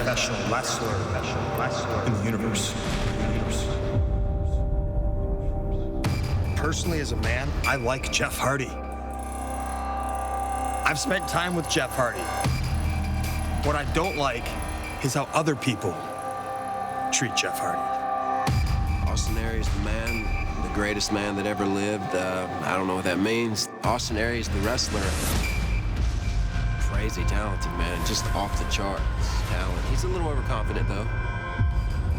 professional wrestler in the universe. Personally, as a man, I like Jeff Hardy. I've spent time with Jeff Hardy. What I don't like is how other people treat Jeff Hardy. Austin Aries, the man, the greatest man that ever lived. I don't know what that means. Austin Aries, the wrestler. Crazy talented, man. Just off the charts talent. He's a little overconfident, though.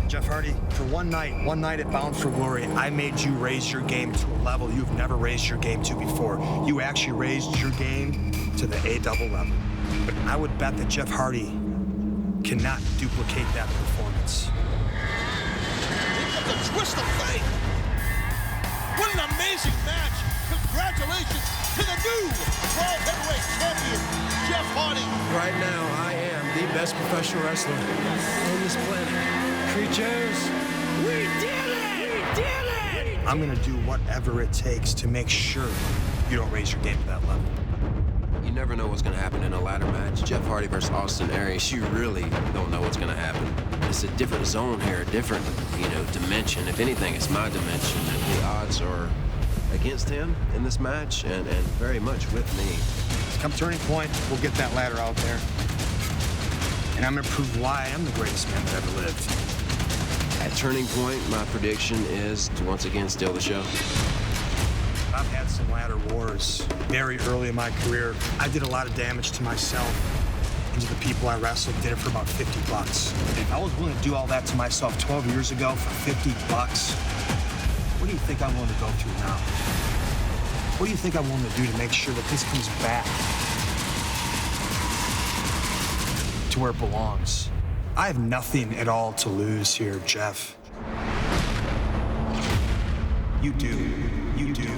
Jeff Hardy, for one night at Bound for Glory, I made you raise your game to a level you've never raised your game to before. You actually raised your game to the A-double level. But I would bet that Jeff Hardy cannot duplicate that performance. It's a twist of fate. What an amazing match. Congratulations to the new World Heavyweight Champion, Jeff Hardy. Right now, I am the best professional wrestler on this planet. Creatures, we did it! We did it! I'm gonna do whatever it takes to make sure you don't raise your game to that level. You never know what's gonna happen in a ladder match. Jeff Hardy versus Austin Aries, you really don't know what's gonna happen. It's a different zone here, a different, dimension. If anything, it's my dimension. The odds are against him in this match and very much with me. Come turning point, we'll get that ladder out there. And I'm gonna prove why I am the greatest man that ever lived. At Turning Point, my prediction is to once again steal the show. I've had some ladder wars very early in my career. I did a lot of damage to myself and to the people I wrestled. Did it for about $50. If I was willing to do all that to myself 12 years ago for $50, what do you think I'm willing to go through now? What do you think I'm willing to do to make sure that this comes back to where it belongs? I have nothing at all to lose here, Jeff. You do. You do.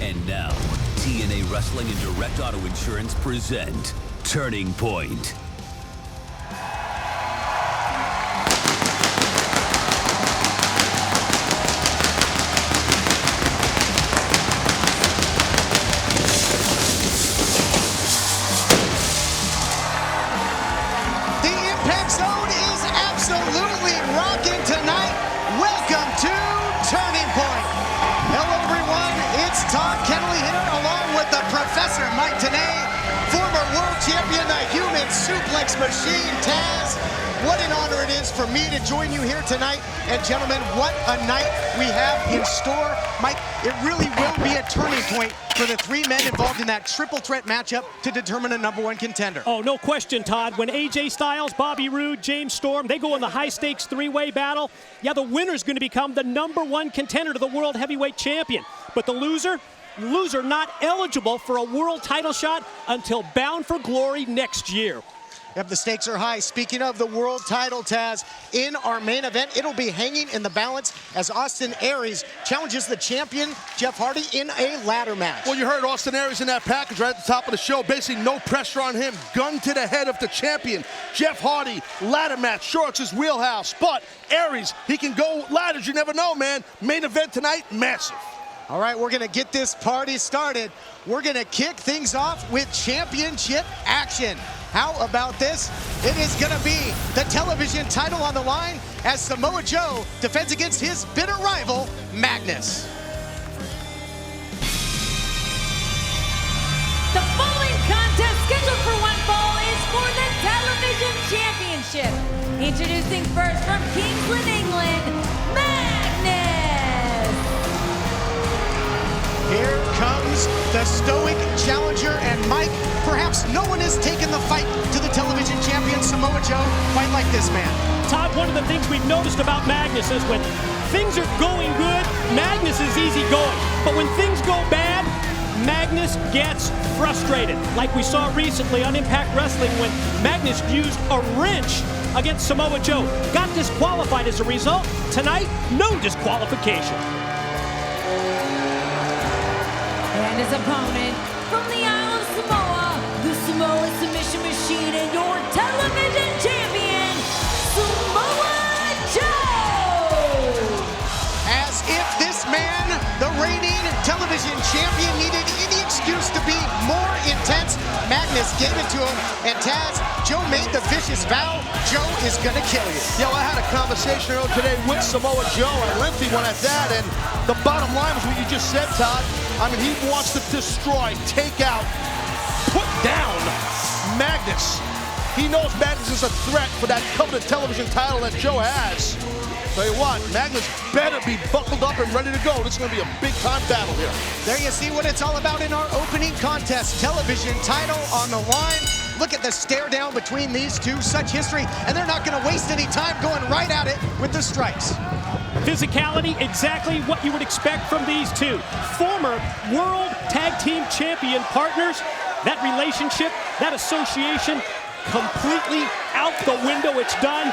And now, TNA Wrestling and Direct Auto Insurance present Turning Point. Suplex Machine Taz. What an honor it is for me to join you here tonight. And gentlemen, what a night we have in store. Mike, it really will be a turning point for the three men involved in that triple threat matchup to determine a #1 contender. Oh, no question, Todd. When AJ Styles, Bobby Roode, James Storm, they go in the high-stakes three-way battle, yeah, the winner's going to become the #1 contender to the World Heavyweight Champion. But the loser not eligible for a world title shot until Bound for Glory next year. Yep, the stakes are high. Speaking of the world title, Taz, in our main event, it'll be hanging in the balance as Austin Aries challenges the champion, Jeff Hardy, in a ladder match. Well, you heard Austin Aries in that package right at the top of the show. Basically, no pressure on him. Gun to the head of the champion, Jeff Hardy. Ladder match, sure, it's his wheelhouse. But Aries, he can go ladders. You never know, man. Main event tonight, massive. All right, we're going to get this party started. We're going to kick things off with championship action. How about this? It is going to be the television title on the line as Samoa Joe defends against his bitter rival, Magnus. The following contest scheduled for one fall is for the television championship. Introducing first from Kingsland, England, Magnus. Here comes the stoic challenger, and Mike, perhaps no one has taken the fight to the television champion Samoa Joe quite like this man. Todd, one of the things we've noticed about Magnus is when things are going good, Magnus is easy going. But when things go bad, Magnus gets frustrated. Like we saw recently on Impact Wrestling when Magnus used a wrench against Samoa Joe. Got disqualified as a result. Tonight, no disqualification. And his opponent from the Isle of Samoa, the Samoa Submission Machine and your television champion, Samoa Joe! As if this man, the reigning television champion needed any excuse to be more intense. Magnus gave it to him, and Taz, Joe made the vicious vow, Joe is gonna kill you. Yeah, well, I had a conversation earlier today with Samoa Joe, a lengthy one at that, and the bottom line was what you just said, Todd. I mean, he wants to destroy, take out, put down Magnus. He knows Magnus is a threat for that coveted television title that Joe has. Tell you what, Magnus better be buckled up and ready to go. This is going to be a big-time battle here. There you see what it's all about in our opening contest. Television title on the line. Look at the stare down between these two. Such history, and they're not going to waste any time going right at it with the strikes. Physicality, exactly what you would expect from these two. Former World Tag Team Champion partners. That relationship, that association, completely out the window. It's done.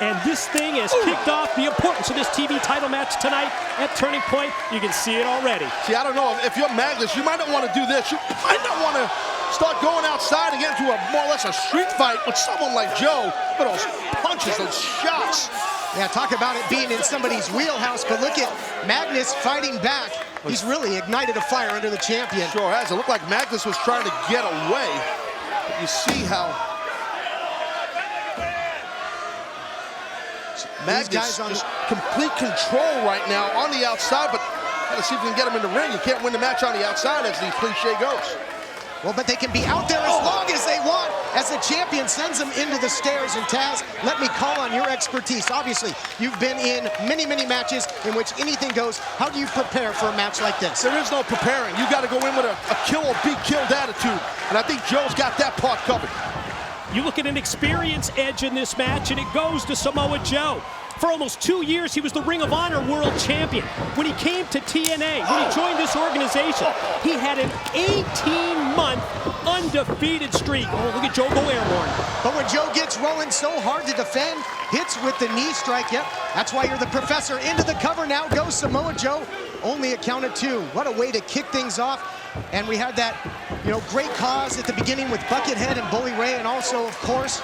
And this thing has kicked off the importance of this TV title match tonight at Turning Point. You can see it already. See, I don't know. If you're Magnus, you might not want to do this. You might not want to start going outside and get into a more or less a street fight with someone like Joe. Look at those punches, those shots. Yeah, talk about it being in somebody's wheelhouse, but look at Magnus fighting back. He's really ignited a fire under the champion. Sure has. It looked like Magnus was trying to get away. But you see how Magnus just complete control right now on the outside, but gotta see if we can get him in the ring. You can't win the match on the outside, as the cliche goes. Well, but they can be out there as long as they want, as the champion sends them into the stairs. And Taz, let me call on your expertise. Obviously, you've been in many, many matches in which anything goes. How do you prepare for a match like this? There is no preparing. You gotta go in with a kill or be killed attitude. And I think Joe's got that part covered. You look at an experience edge in this match, and it goes to Samoa Joe. For almost 2 years, he was the Ring of Honor World Champion. When he came to TNA, when he joined this organization, he had an 18-month undefeated streak. Oh, look at Joe go airborne. But when Joe gets rolling so hard to defend, hits with the knee strike, yep, that's why you're the professor. Into the cover now goes Samoa Joe. Only a count of two. What a way to kick things off. And we had that, great cause at the beginning with Buckethead and Bully Ray, and also, of course,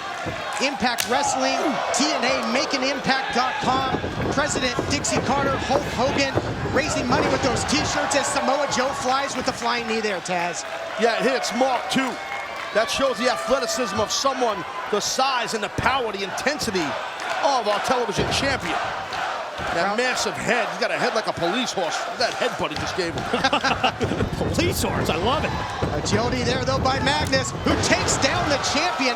Impact Wrestling, TNA, MakeAnImpact.com, President Dixie Carter, Hulk Hogan, raising money with those T-shirts as Samoa Joe flies with the flying knee there, Taz. Yeah, it hits Mark too. That shows the athleticism of someone, the size and the power, the intensity of our television champion. That massive head, he's got a head like a police horse. That headbutt he just gave him. Police horse, I love it. Agility there, though, by Magnus, who takes down the champion.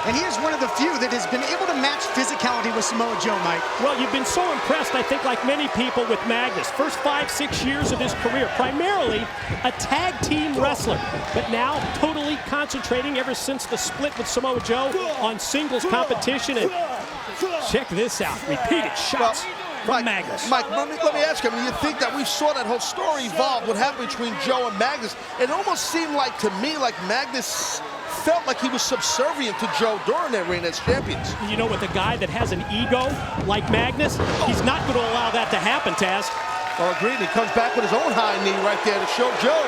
And he is one of the few that has been able to match physicality with Samoa Joe, Mike. Well, you've been so impressed, I think, like many people, with Magnus. First 5-6 years of his career, primarily a tag team wrestler, but now totally concentrating ever since the split with Samoa Joe on singles competition. And check this out, repeated shots from Magnus. Mike, let me ask you, you think that we saw that whole story evolve, what happened between Joe and Magnus? It almost seemed like, to me, like Magnus felt like he was subservient to Joe during their reign as champions. You know, with a guy that has an ego like Magnus, he's not going to allow that to happen, Taz. Well, agreed. He comes back with his own high knee right there to show Joe,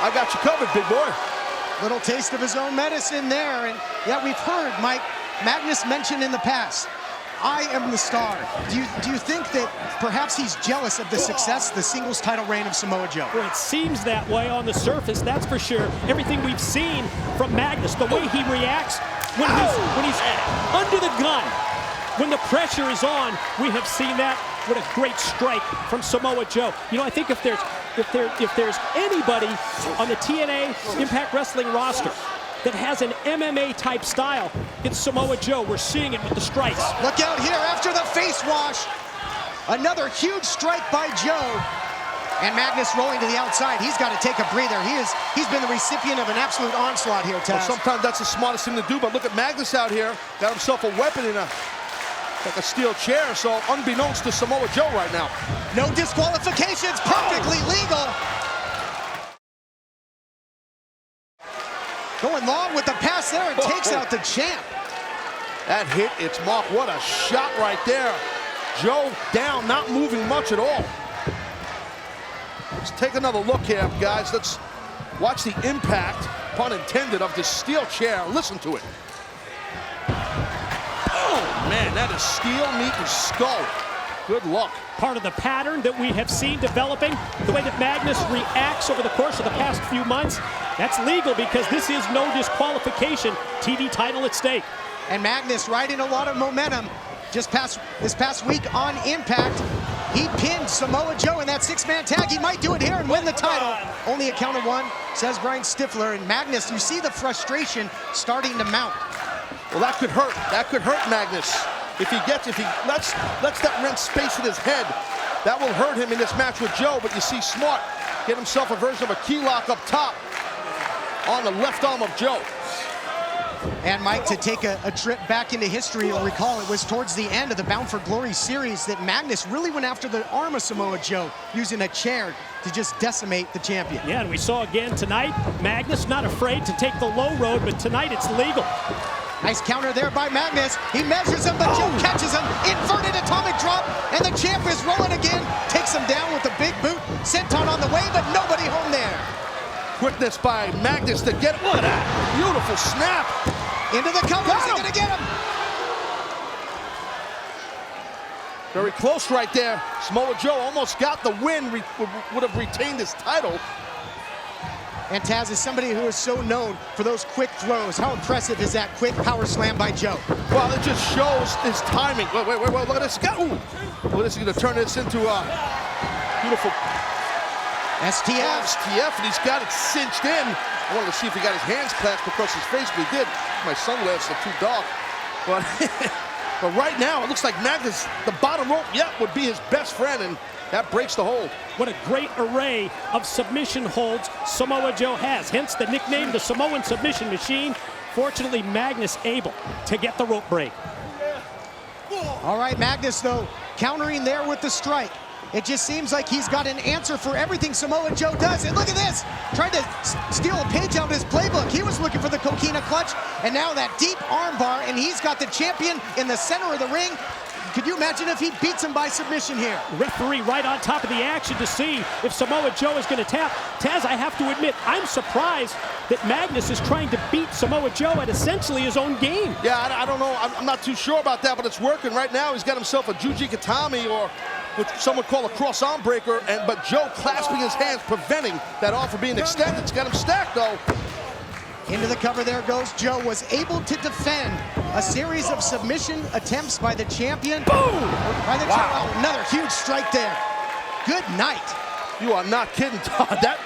I got you covered, big boy. Little taste of his own medicine there. And yeah, we've heard Mike Magnus mention in the past, I am the star. Do you think that perhaps he's jealous of the success, the singles title reign of Samoa Joe? Well, it seems that way on the surface, that's for sure. Everything we've seen from Magnus, the way he reacts when he's under the gun, when the pressure is on, we have seen that. What a great strike from Samoa Joe. I think if there's anybody on the TNA Impact Wrestling roster that has an MMA-type style, it's Samoa Joe. We're seeing it with the strikes. Look out here after the face wash. Another huge strike by Joe. And Magnus rolling to the outside. He's got to take a breather. He's been the recipient of an absolute onslaught here, Taz. Well, sometimes that's the smartest thing to do, but look at Magnus out here. Got himself a weapon in like a steel chair, so unbeknownst to Samoa Joe right now. No disqualifications, perfectly legal. Going long with the pass there and takes out the champ. That hit, it's Mark. What a shot right there. Joe down, not moving much at all. Let's take another look here, guys. Let's watch the impact, pun intended, of this steel chair. Listen to it. Oh, man, that is steel meeting skull. Good luck. Part of the pattern that we have seen developing, the way that Magnus reacts over the course of the past few months, that's legal because this is no disqualification. TV title at stake. And Magnus riding a lot of momentum. This past week on Impact, he pinned Samoa Joe in that six-man tag. He might do it here and win the title. Only a count of one, says Brian Stifler. And Magnus, you see the frustration starting to mount. Well, that could hurt. That could hurt Magnus. If he lets that wrench space in his head, that will hurt him in this match with Joe. But you see Smart get himself a version of a key lock up top on the left arm of Joe. And Mike, to take a trip back into history, you'll recall it was towards the end of the Bound for Glory series that Magnus really went after the arm of Samoa Joe using a chair to just decimate the champion. Yeah, and we saw again tonight, Magnus not afraid to take the low road, but tonight it's legal. Nice counter there by Magnus. He measures him, but Joe catches him. Inverted atomic drop, and the champ is rolling again. Takes him down with a big boot. Senton on the way, but nobody home there. Quickness by Magnus to get, look at that, beautiful snap. Into the cover, is he gonna get him? Very close right there. Samoa Joe almost got the win, would have retained his title. And Taz is somebody who is so known for those quick throws. How impressive is that quick power slam by Joe? Well, it just shows his timing. Wait, look at this guy. Ooh. Well, this is gonna turn this into a beautiful STF, and he's got it cinched in. I wanted to see if he got his hands clasped across his face, but he did. My sunglasses are too dark. But, but right now, it looks like Magnus, the bottom rope, would be his best friend, and that breaks the hold. What a great array of submission holds Samoa Joe has. Hence the nickname, the Samoan Submission Machine. Fortunately, Magnus able to get the rope break. All right, Magnus, though, countering there with the strike. It just seems like he's got an answer for everything Samoa Joe does. And look at this, trying to steal a page out of his playbook. He was looking for the coquina clutch, and now that deep armbar, and he's got the champion in the center of the ring. Could you imagine if he beats him by submission here? Referee right on top of the action to see if Samoa Joe is going to tap. Taz, I have to admit, I'm surprised that Magnus is trying to beat Samoa Joe at essentially his own game. Yeah, I don't know. I'm not too sure about that, but it's working right now. He's got himself a Juji Katami, or what some would call a cross arm breaker, but Joe clasping his hands, preventing that arm from being extended. It's got him stacked, though. Into the cover there goes Joe. Was able to defend a series of submission attempts by the champion. Boom! Wow. Another huge strike there. Good night. You are not kidding, Todd. That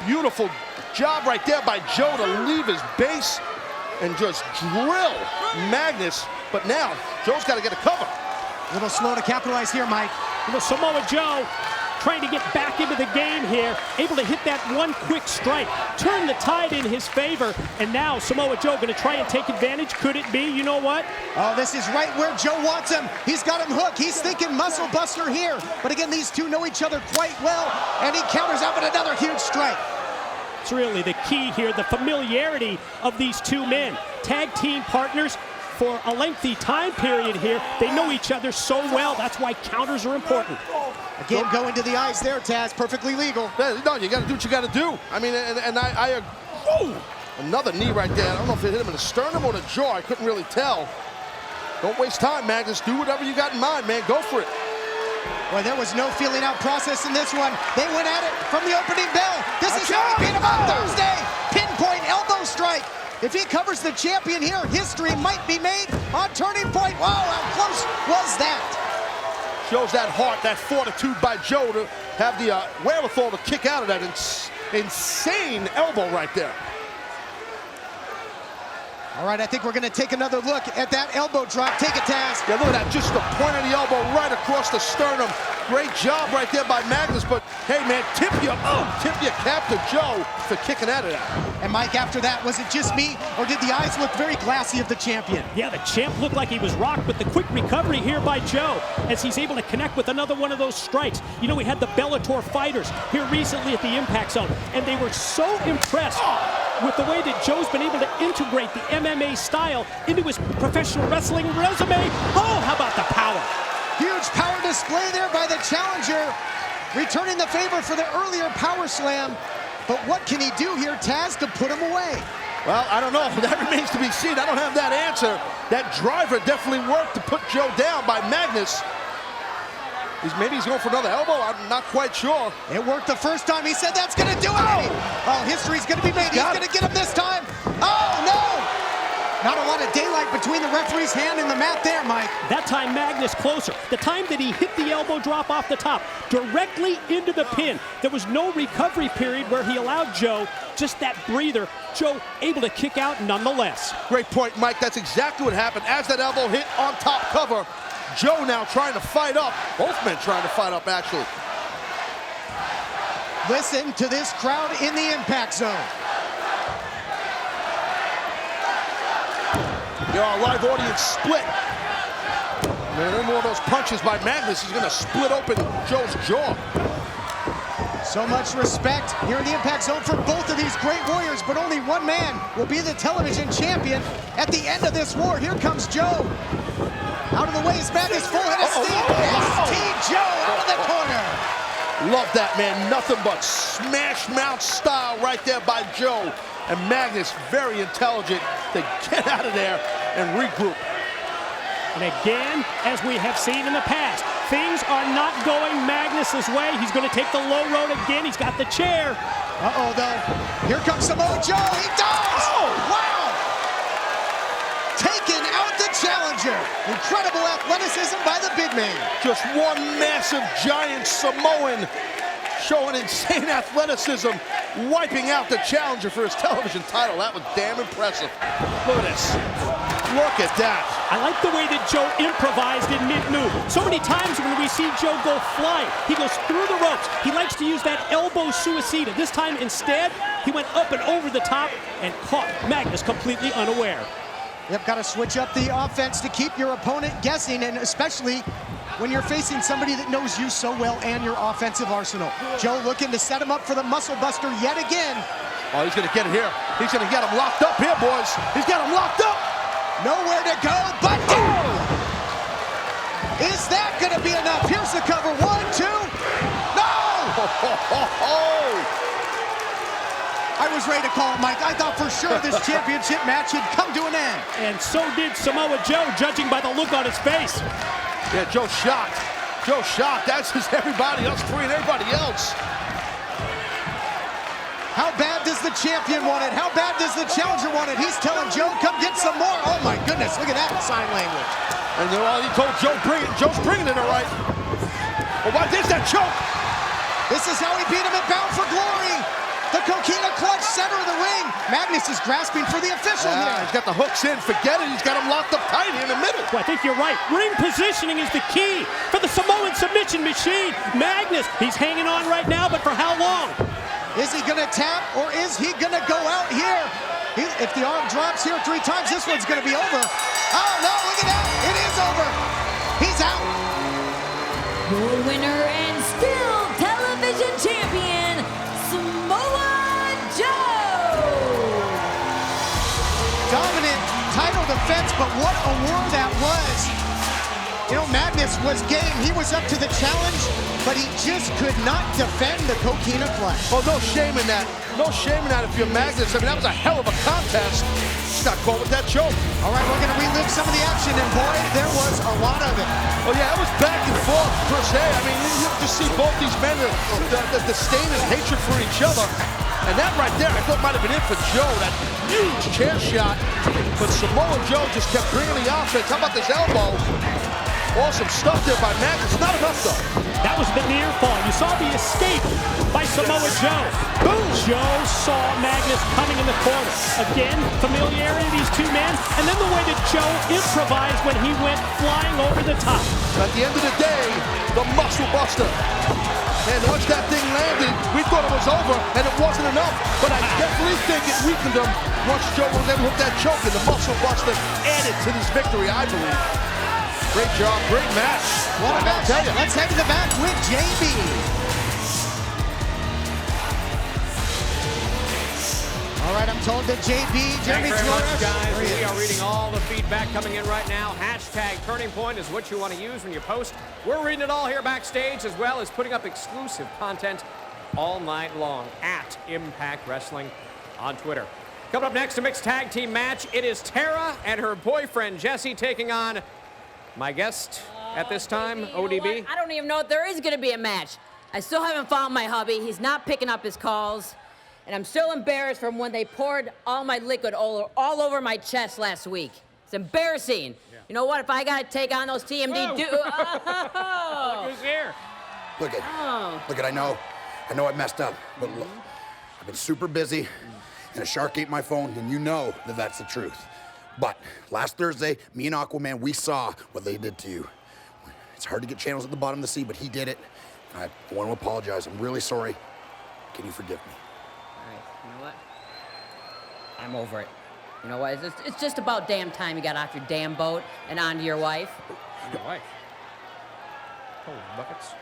beautiful job right there by Joe to leave his base and just drill Magnus. But now, Joe's got to get a cover. A little slow to capitalize here, Mike. You know, Samoa Joe trying to get back into the game here, able to hit that one quick strike, turn the tide in his favor, and now Samoa Joe going to try and take advantage. Could it be? You know what? Oh, this is right where Joe wants him. He's got him hooked. He's thinking muscle buster here. But again, these two know each other quite well, and he counters out with another huge strike. It's really the key here, the familiarity of these two men. Tag team partners for a lengthy time period here. They know each other so well. That's why counters are important. Again, go into the eyes there, Taz. Perfectly legal. No, you got to do what you got to do. I mean, another knee right there. I don't know if it hit him in the sternum or the jaw. I couldn't really tell. Don't waste time, Magnus. Do whatever you got in mind, man. Go for it. Boy, there was no feeling out process in this one. They went at it from the opening bell. This is how he beat him on Thursday. Pinpoint elbow strike. If he covers the champion here, history might be made on Turning Point. Whoa, how close was that? Shows that heart, that fortitude by Joe to have the wherewithal to kick out of that insane elbow right there. All right, I think we're going to take another look at that elbow drop. Take it, Taz. Yeah, look at that, just the point of the elbow right across the sternum. Great job right there by Magnus, but hey, man, tip your cap to Joe for kicking out of that. And Mike, after that, was it just me, or did the eyes look very glassy of the champion? Yeah, the champ looked like he was rocked, but the quick recovery here by Joe as he's able to connect with another one of those strikes. You know, we had the Bellator fighters here recently at the Impact Zone, and they were so impressed with the way that Joe's been able to integrate the MMA style into his professional wrestling resume. Oh, how about the power? Huge power display there by the challenger, returning the favor for the earlier power slam. But what can he do here, Taz, to put him away? Well, I don't know. That remains to be seen. I don't have that answer. That driver definitely worked to put Joe down by Magnus. Maybe he's going for another elbow. I'm not quite sure. It worked the first time. He said that's going to do it. Oh, history's going to be made. He's going to get him this time. Oh, no. Not a lot of daylight between the referee's hand and the mat there, Mike. That time Magnus closer. The time that he hit the elbow drop off the top, directly into the pin. There was no recovery period where he allowed Joe just that breather. Joe able to kick out nonetheless. Great point, Mike. That's exactly what happened. As that elbow hit on top cover, Joe now trying to fight up. Both men trying to fight up, actually. Listen to this crowd in the impact zone. Our live audience split. Man, any more of those punches by Magnus is going to split open Joe's jaw. So much respect here in the impact zone for both of these great warriors, but only one man will be the television champion at the end of this war. Here comes Joe. Out of the way is Magnus, full head of steam. ST Joe out of the corner. Love that, man. Nothing but smash mouth style right there by Joe. And Magnus, very intelligent to get out of there and regroup. And again, as we have seen in the past, things are not going Magnus's way. He's going to take the low road again. He's got the chair. Uh-oh, though. Here comes Samoa Joe. He does! Oh, wow! Taking out the challenger. Incredible athleticism by the big man. Just one massive, giant Samoan showing insane athleticism, wiping out the challenger for his television title. That was damn impressive. Look at this. Look at that. I like the way that Joe improvised in mid-move. So many times when we see Joe go flying, he goes through the ropes. He likes to use that elbow suicida. This time instead, he went up and over the top and caught Magnus completely unaware. Yep, got to switch up the offense to keep your opponent guessing, and especially when you're facing somebody that knows you so well and your offensive arsenal. Joe looking to set him up for the muscle buster yet again. Oh, he's going to get it here. He's going to get him locked up here, boys. He's got him locked up. Nowhere to go, but is that going to be enough? Here's the cover. 1, 2. No! I was ready to call it, Mike. I thought for sure this championship match had come to an end. And so did Samoa Joe, judging by the look on his face. Yeah, Joe's shocked. Joe's shocked, as is everybody else, and everybody else. How bad does the champion want it? How bad does the challenger want it? He's telling Joe, come get some more. Oh my goodness, look at that sign language. And he told Joe, bring it. Joe's bringing it, all right. Well, why there's that choke? This is how he beat him at Bound for Glory. The coquina clutch, center of the ring. Magnus is grasping for the official here. He's got the hooks in, forget it. He's got him locked up tight in the middle. Well, I think you're right. Ring positioning is the key for the Samoan submission machine. Magnus, he's hanging on right now, but for how long? Is he gonna tap or is he gonna go out here? If the arm drops here 3 times, this one's gonna be over. Oh no, look at that, it is over. He's out. Your winner and still television champion, Samoa Joe. Dominant title defense, but what a war that was. You know, Magnus was game. He was up to the challenge, but he just could not defend the coquina clutch. Oh, no shame in that. No shame in that if you're Magnus. I mean, that was a hell of a contest. He's not caught with that choke. All right, we're going to relive some of the action, and boy, there was a lot of it. Oh, yeah, it was back and forth, per se. I mean, you just see both these men, the disdain and hatred for each other. And that right there, I thought might have been it for Joe, that huge chair shot. But Samoa Joe just kept bringing the offense. How about this elbow? Awesome stuff there by Magnus. Not enough, though. That was the near fall. You saw the escape by Samoa Joe. Boom! Joe saw Magnus coming in the corner. Again, familiarity of these two men, and then the way that Joe improvised when he went flying over the top. At the end of the day, the muscle buster. And once that thing landed, we thought it was over, and it wasn't enough. But I definitely think it weakened him once Joe was able to hit that choke, and the muscle buster added to this victory, I believe. Great job, great match. What a match. Let's head to the back with JB. All right, I'm told that JB, Jeremy Thanks very much, guys. We are reading all the feedback coming in right now. Hashtag Turning Point is what you want to use when you post. We're reading it all here backstage, as well as putting up exclusive content all night long at Impact Wrestling on Twitter. Coming up next, a mixed tag team match. It is Tara and her boyfriend, Jesse, taking on my guest, at this time, You know ODB? what? I don't even know if there is going to be a match. I still haven't found my hubby. He's not picking up his calls. And I'm still embarrassed from when they poured all my liquid all over my chest last week. It's embarrassing. Yeah. You know what? If I got to take on those TMD Look who's here. Look at, I know I messed up, but look, I've been super busy, and a shark ate my phone, and you know that that's the truth. But last Thursday, me and Aquaman, we saw what they did to you. It's hard to get channels at the bottom of the sea, but he did it. I want to apologize. I'm really sorry. Can you forgive me? All right, you know what? I'm over it. You know what? It's just about damn time you got off your damn boat and onto your wife. Your wife. Holy buckets.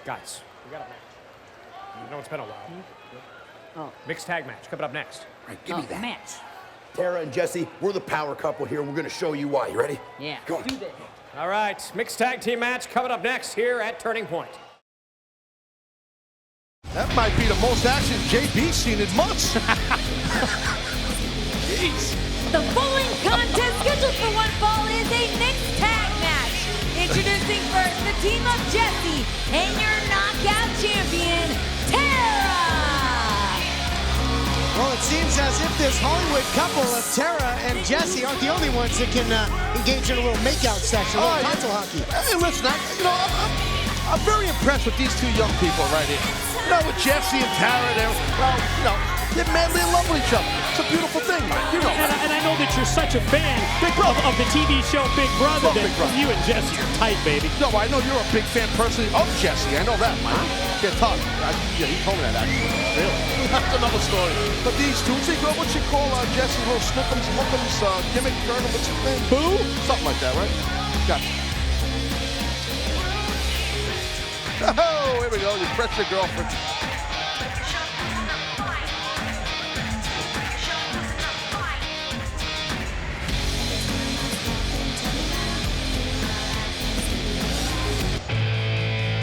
Guys, we got a match. You know it's been a while. Oh. Mixed tag match coming up next. All right, give me that. Match. Tara and Jesse, we're the power couple here. We're going to show you why. You ready? Yeah. Come on. Do this. All right, mixed tag team match coming up next here at Turning Point. That might be the most action JB's seen in months. Jeez. The following contest scheduled for one fall is a mixed tag match. Introducing first the team of Jesse and your knockout champion, Tara. Well, it seems as if this Hollywood couple of Tara and Jesse aren't the only ones that can engage in a little makeout section, a little console hockey. Hey, listen, I'm very impressed with these two young people right here. You know, with Jesse and Tara, they're madly in love with each other. It's a beautiful thing, man. You know. And I know that you're such a fan of the TV show Big Brother that you and Jesse are tight, baby. No, I know you're a big fan personally of Jesse. I know that, Mike. Yeah, Todd. Yeah, he told me that, actually. Really? That's another story. But these two, what you call Jesse, little snookums, lookums, gimmick, journal, what's his name? Boo? Something like that, right? Gotcha. Oh, here we go. You press your girlfriend.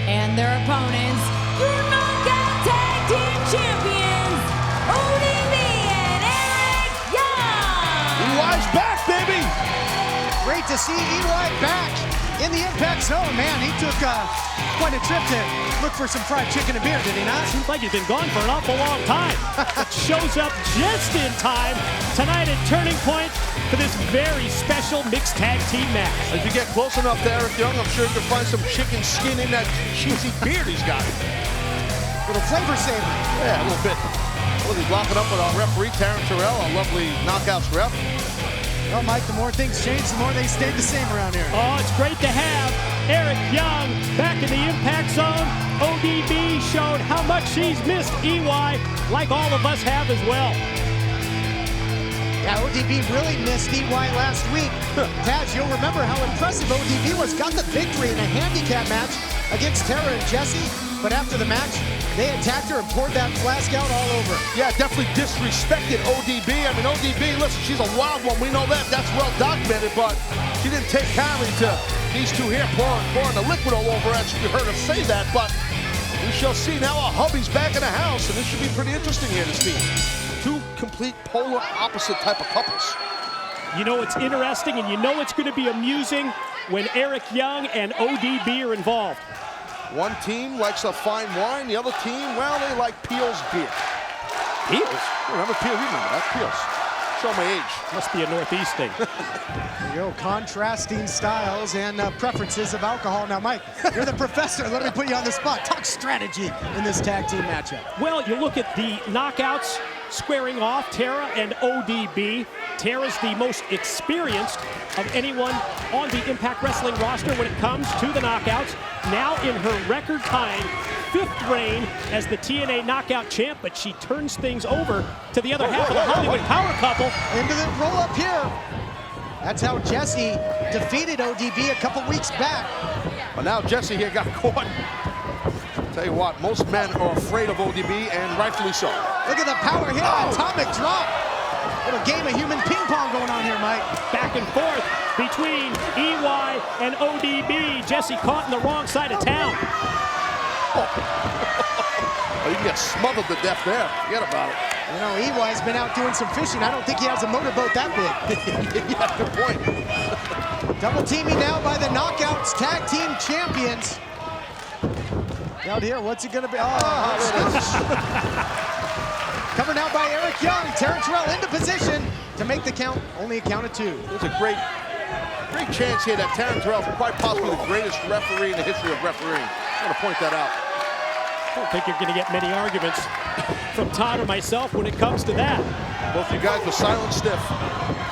And their opponents, your knockout tag team champions, ODB and Eric Young. EY's back, baby. Great to see EY back in the Impact Zone. Man, he took quite a trip to look for some fried chicken and beer, did he not? Seems like he's been gone for an awful long time. Shows up just in time tonight at Turning Point for this very special mixed tag team match. If you get close enough to Eric Young, I'm sure you can find some chicken skin in that cheesy beard he's got. Little flavor saver. Yeah, a little bit. Well, he's locking up with our referee, Taryn Terrell, our lovely Knockouts ref. Well, Mike, the more things change, the more they stay the same around here. Oh, it's great to have Eric Young back in the Impact Zone. ODB showed how much he's missed EY, like all of us have as well. Yeah, ODB really missed EY last week. Taz, you'll remember how impressive ODB was. Got the victory in a handicap match against Tara and Jesse. But after the match, they attacked her and poured that flask out all over. Yeah, definitely disrespected ODB. I mean, ODB, listen, she's a wild one. We know that. That's well documented. But she didn't take kindly to these two here pouring the liquid all over her. You heard her say that. But we shall see now. Our hubby's back in the house. And this should be pretty interesting here to see. Two complete polar opposite type of couples. You know it's interesting and you know it's going to be amusing when Eric Young and ODB are involved. One team likes a fine wine. The other team, well, they like Peel's beer. Peel's? Remember Peel? You remember that? Peel's. Show my age. Must be a Northeast thing. There you go. Contrasting styles and preferences of alcohol. Now, Mike, you're the professor. Let me put you on the spot. Talk strategy in this tag team matchup. Well, you look at the knockouts squaring off, Tara and ODB. Tara's the most experienced of anyone on the Impact Wrestling roster when it comes to the knockouts. Now in her record-tying 5th reign as the TNA Knockout Champ, but she turns things over to the other half of the Hollywood Power Couple. Into the roll-up here. That's how Jesse defeated ODB a couple weeks back. But now Jesse here got caught. Tell you what, most men are afraid of ODB, and rightfully so. Look at the power here, atomic drop. Little game of human ping pong going on here, Mike. Back and forth between EY and ODB. Jesse caught in the wrong side of town. Oh, you can get smothered to death there. Forget about it. You know, EY's been out doing some fishing. I don't think he has a motorboat that big. Yeah, good point. Double teaming now by the Knockouts Tag Team Champions. Out here, what's it gonna be? Covered now by Eric Young. Terrence Terrell into position to make the count. Only a count of 2. There's a great chance here that Terrence Terrell is quite possibly the greatest referee in the history of refereeing. I want to point that out. I don't think you're going to get many arguments from Todd or myself when it comes to that. Both you guys were silent stiff.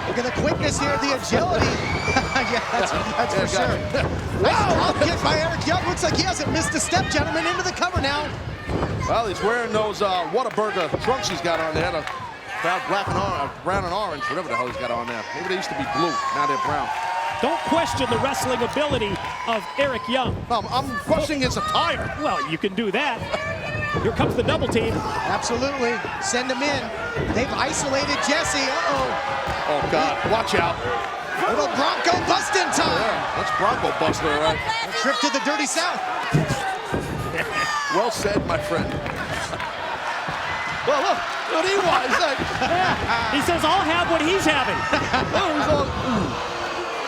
Look at the quickness here, the agility. Yeah, that's for sure. Nice drop kick by Eric Young. Looks like he hasn't missed a step, gentlemen. Into the cover now. Well, he's wearing those Whataburger trunks he's got on there. The brown and orange, whatever the hell he's got on there. Maybe they used to be blue, now they're brown. Don't question the wrestling ability of Eric Young. No, I'm questioning his attire. Well, you can do that. Here comes the double team. Absolutely. Send him in. They've isolated Jesse. Uh-oh. Oh, God. Watch out. Little Bronco busting time. Yeah, that's Bronco buster, all right. A trip to the Dirty South. Well said, my friend. Well, look. What he was. Like, he says, I'll have what he's having.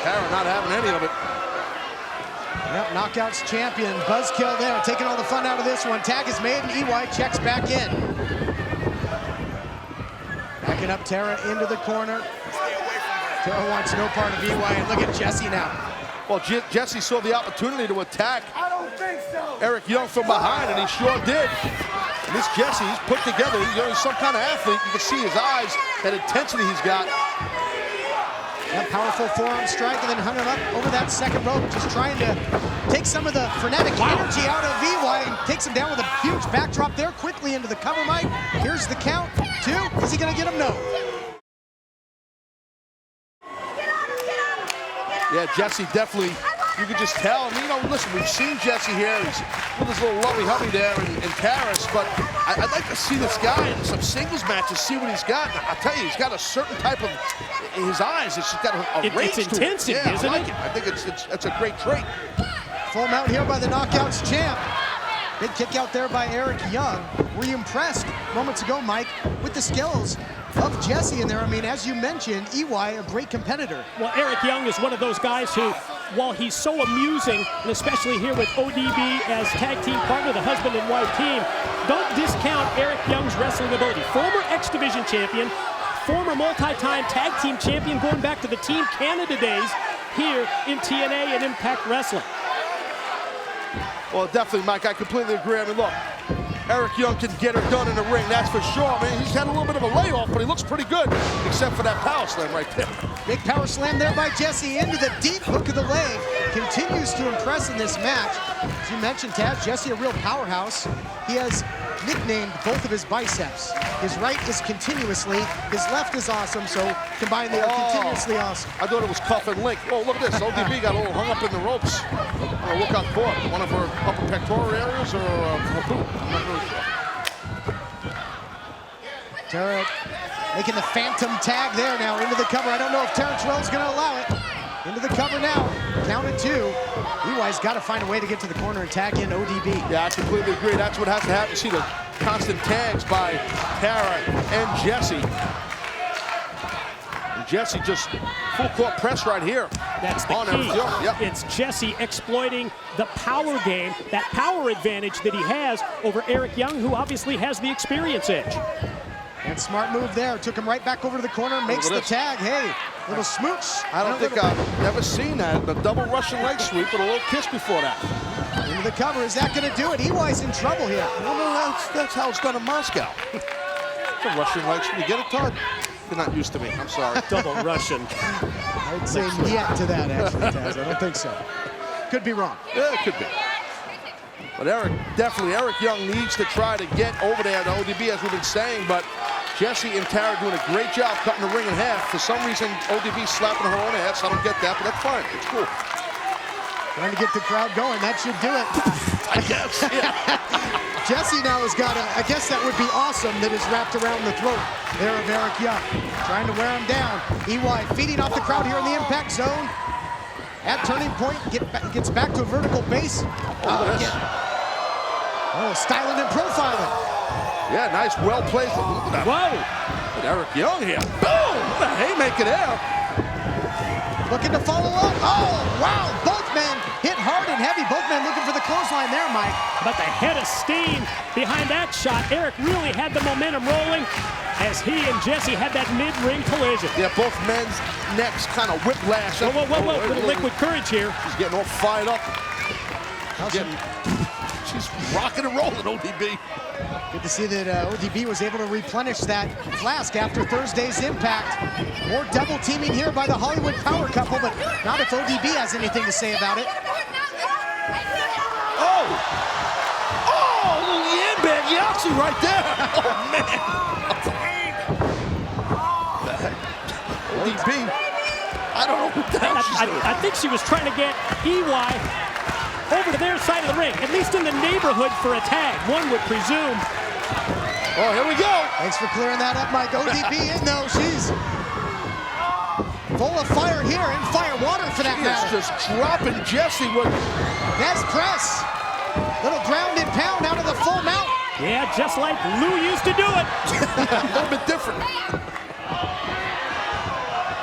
Tara not having any of it. Yep, Knockouts champion. Buzzkill there, taking all the fun out of this one. Tag is made and EY checks back in. Backing up Tara into the corner. Tara wants no part of EY, and look at Jesse now. Well, Jesse saw the opportunity to attack Eric Young from behind, and he sure did. And this Jesse, he's put together. He's some kind of athlete. You can see his eyes, that intensity he's got. That powerful forearm strike, and then hung him up over that second rope, just trying to take some of the frenetic energy out of EY and takes him down with a huge backdrop there, quickly into the cover, Mike. Here's the count. 2. Is he going to get him? No. Yeah, Jesse definitely, you can just tell. I mean, you know, listen, we've seen Jesse here. He's with his little lovey-hovey there in Paris, but I'd like to see this guy in some singles matches, see what he's got. I tell you, he's got a certain type of, in his eyes, it's just got a range it's to intensity, it. Yeah, isn't I like it? I think it's a great trait. Full mount here by the Knockouts champ. Big kick out there by Eric Young. Were you impressed moments ago, Mike, with the skills of Jesse in there? I mean, as you mentioned, EY, a great competitor. Well, Eric Young is one of those guys who, while he's so amusing, and especially here with ODB as tag team partner, the husband and wife team, don't discount Eric Young's wrestling ability. Former X Division champion, former multi-time tag team champion, going back to the Team Canada days here in TNA and Impact Wrestling. Well, definitely, Mike, I completely agree. I mean, look, Eric Young can get her done in the ring, that's for sure. I mean, he's had a little bit of a layoff, but he looks pretty good, except for that power slam right there. Big power slam there by Jesse into the deep hook of the leg. Continues to impress in this match. As you mentioned, Taz, Jesse a real powerhouse. He has nicknamed both of his biceps. His right is continuously, his left is awesome, so combined they are continuously awesome. I thought it was cuff and link. Oh, look at this. ODB got a little hung up in the ropes. Look out for it. One of her upper pectoral areas or her boot. I'm not really sure. Tara making the phantom tag there now into the cover. I don't know if Terrence Terrell's going to allow it. Into the cover now. Counted 2. EY's got to find a way to get to the corner and tag in ODB. Yeah, I completely agree. That's what has to happen. You see the constant tags by Tara and Jesse. And Jesse just full court press right here. That's the key. Yep. It's Jesse exploiting the power game, that power advantage that he has over Eric Young, who obviously has the experience edge. And smart move there. Took him right back over to the corner, makes the tag. Hey, little smooch. I don't think I've ever seen that. The double Russian leg sweep with a little kiss before that. Into the cover. Is that going to do it? EY's in trouble here. No, that's how it's done in Moscow. It's a Russian leg sweep. You get it, Todd? You're not used to me. I'm sorry. Double Russian. I'd say yet to that, actually, Taz. I don't think so. Could be wrong. Yeah, it could be. But Eric Young needs to try to get over there to ODB, as we've been saying, but Jesse and Tara doing a great job cutting the ring in half. For some reason, ODB slapping her own ass. I don't get that, but that's fine. It's cool. Trying to get the crowd going. That should do it. I guess, yeah. Jesse now has got a, I guess that would be awesome, that is wrapped around the throat there of Eric Young. Trying to wear him down. EY feeding off the crowd here in the impact zone. At turning point, gets back to a vertical base. Oh, styling and profiling. Yeah, nice, well placed. Look at that. Whoa! Look at Eric Young here. Boom! What a haymaker there. Looking to follow up. Oh, wow. Both men hit hard and heavy. Both men looking for the clothesline there, Mike. But the head of steam behind that shot. Eric really had the momentum rolling as he and Jesse had that mid-ring collision. Yeah, both men's necks kind of whiplash. Whoa, whoa, whoa, whoa. Little liquid courage here. She's getting all fired up. She's rocking and rolling, ODB. Good to see that ODB was able to replenish that flask after Thursday's Impact. More double teaming here by the Hollywood power couple, but not if ODB has anything to say about it. Oh! Oh, little yambag Yahtzee right there. Oh, man. ODB, I don't know what the hell she's doing. I think she was trying to get EY over to their side of the ring, at least in the neighborhood for a tag, one would presume. Oh, here we go. Thanks for clearing that up, Mike. ODB in, though. She's full of fire here and fire water for that matter. Just dropping Jesse with... Yes, press. Little ground and pound out of the full mount. Yeah, just like Lou used to do it. A little bit different.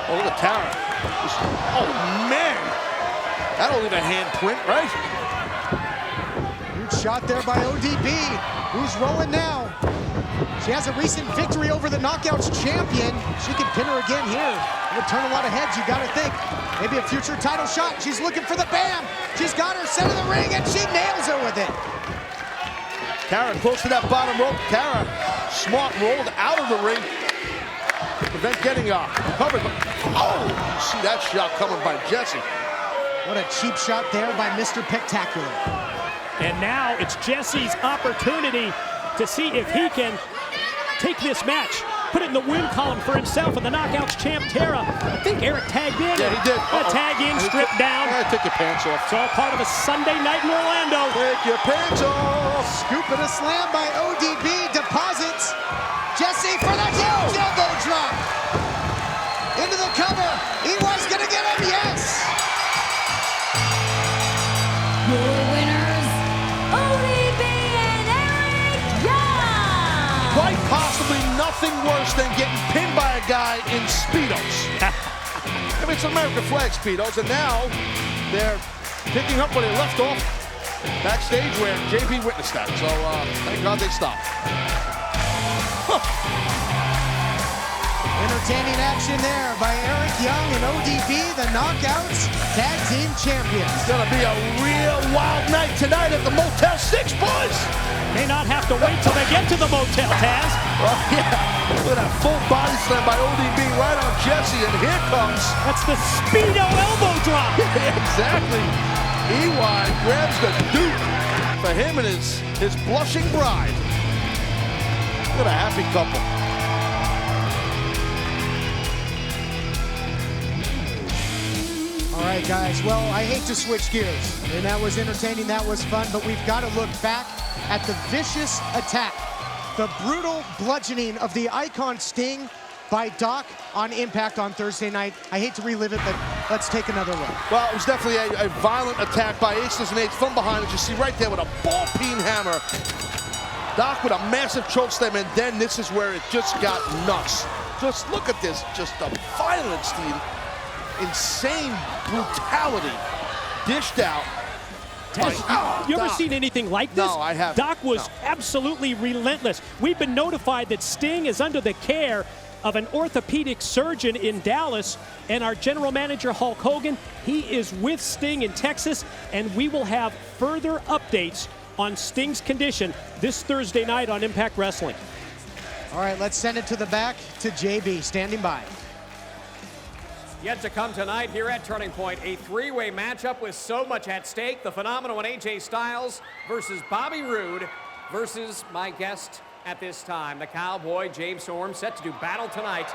Oh, look at Tara. Oh, man. That'll leave a handprint, right? Huge shot there by ODB, who's rolling now. She has a recent victory over the Knockouts champion. She can pin her again here. It would turn a lot of heads, you gotta think. Maybe a future title shot. She's looking for the bam. She's got her center of the ring, and she nails her with it. Tara close to that bottom rope. Tara, smart, rolled out of the ring to prevent getting covered. Oh, see that shot coming by Jesse. What a cheap shot there by Mr. Spectacular. And now it's Jesse's opportunity to see if he can take this match, put it in the win column for himself and the Knockouts champ Tara. I think Eric tagged in. Yeah, he did. Tag in, strip down. Take your pants off. It's all part of a Sunday night in Orlando. Take your pants off. Scoop and a slam by ODB. Deposits. Jesse for the huge elbow drop. Into the cover. EY's gonna get him. Yes. Your winners, ODB and Eric Young. Quite possibly nothing worse than getting pinned by a guy in Speedos. I mean, it's American flag Speedos, and now they're picking up where they left off backstage where JB witnessed that. So thank God they stopped. Entertaining action there by Eric Young and ODB, the Knockouts Tag Team Champions. It's gonna be a real wild night tonight at the Motel 6, boys. May not have to wait till they get to the motel, Taz. Oh, yeah. Look at that full body slam by ODB right on Jesse, and here comes... That's the Speedo elbow drop. Exactly. EY grabs the Duke for him and his blushing bride. What a happy couple. All right, guys. Well, I hate to switch gears. And that was entertaining. That was fun. But we've got to look back at the vicious attack, the brutal bludgeoning of the Icon Sting by Doc on Impact on Thursday night. I hate to relive it, but let's take another look. Well, it was definitely a violent attack by Aces and Eights from behind, as you see right there with a ball-peen hammer. Doc with a massive choke slam, and then this is where it just got nuts. Just look at this, just the violence, the insane brutality dished out. Taz, you ever seen anything like this? No, I haven't. Doc was absolutely relentless. We've been notified that Sting is under the care of an orthopedic surgeon in Dallas, and our general manager, Hulk Hogan, he is with Sting in Texas, and we will have further updates on Sting's condition this Thursday night on Impact Wrestling. All right, let's send it to the back to JB, standing by. Yet to come tonight here at Turning Point, a three-way matchup with so much at stake. The phenomenal one, AJ Styles versus Bobby Roode versus my guest at this time, the Cowboy, James Storm, set to do battle tonight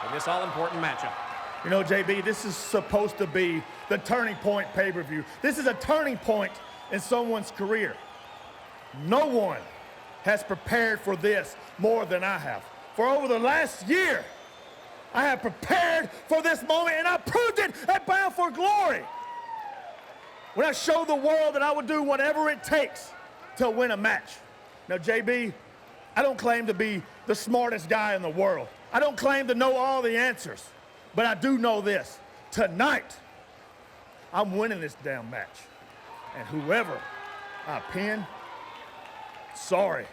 in this all-important matchup. You know, JB, this is supposed to be the Turning Point pay-per-view. This is a turning point in someone's career. No one has prepared for this more than I have. For over the last year, I have prepared for this moment, and I proved it at Bound for Glory. When I showed the world that I would do whatever it takes to win a match. Now, JB, I don't claim to be the smartest guy in the world. I don't claim to know all the answers. But I do know this. Tonight, I'm winning this damn match. And whoever I pin, sorry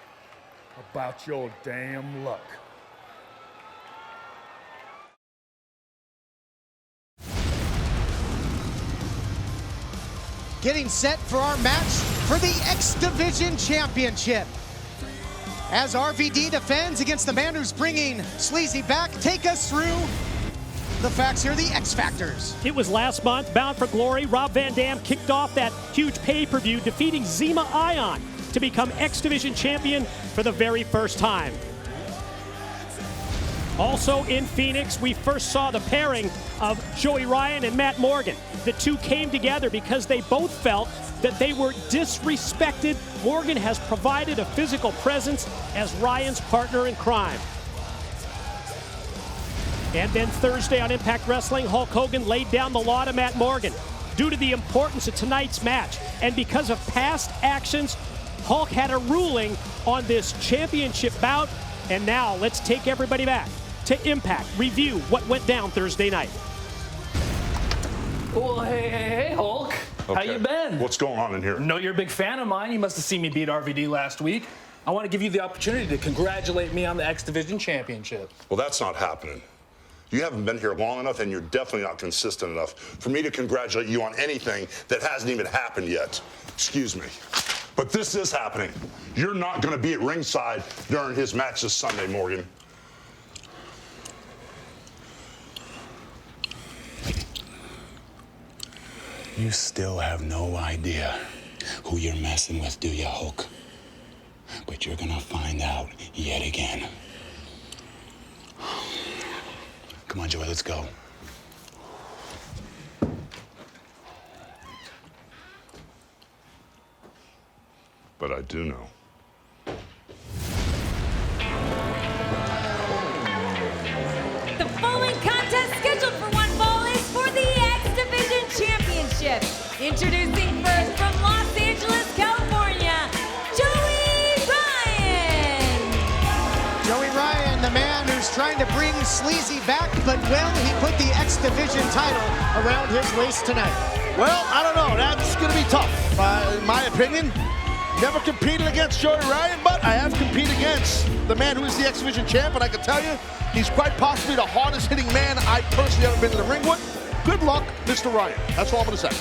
about your damn luck. Getting set for our match for the X Division Championship. As RVD defends against the man who's bringing Sleazy back, take us through the facts here, the X Factors. It was last month, Bound for Glory. Rob Van Dam kicked off that huge pay-per-view, defeating Zema Ion to become X Division champion for the very first time. Also in Phoenix, we first saw the pairing of Joey Ryan and Matt Morgan. The two came together because they both felt that they were disrespected. Morgan has provided a physical presence as Ryan's partner in crime. And then Thursday on Impact Wrestling, Hulk Hogan laid down the law to Matt Morgan. Due to the importance of tonight's match and because of past actions, Hulk had a ruling on this championship bout. And now let's take everybody back to Impact, review what went down Thursday night. Well, hey, Hulk. Okay. How you been? What's going on in here? No, you're a big fan of mine. You must have seen me beat RVD last week. I want to give you the opportunity to congratulate me on the X Division Championship. Well, that's not happening. You haven't been here long enough, and you're definitely not consistent enough for me to congratulate you on anything that hasn't even happened yet. Excuse me. But this is happening. You're not going to be at ringside during his match this Sunday, Morgan. You still have no idea who you're messing with, do you, Hulk? But you're gonna find out yet again. Come on, Joey, let's go. But I do know. The following contest scheduled for one fall is for the X Division Championship. Introducing first from Los Angeles, California, Joey Ryan. Joey Ryan, the man who's trying to bring Sleazy back, but well, he put the X Division title around his waist tonight. Well, I don't know. That's going to be tough, in my opinion. Never competed against Joey Ryan, but I have competed against the man who is the X Division champ, and I can tell you, he's quite possibly the hardest hitting man I personally ever been in the ring with. Good luck, Mr. Ryan. That's all I'm going to say.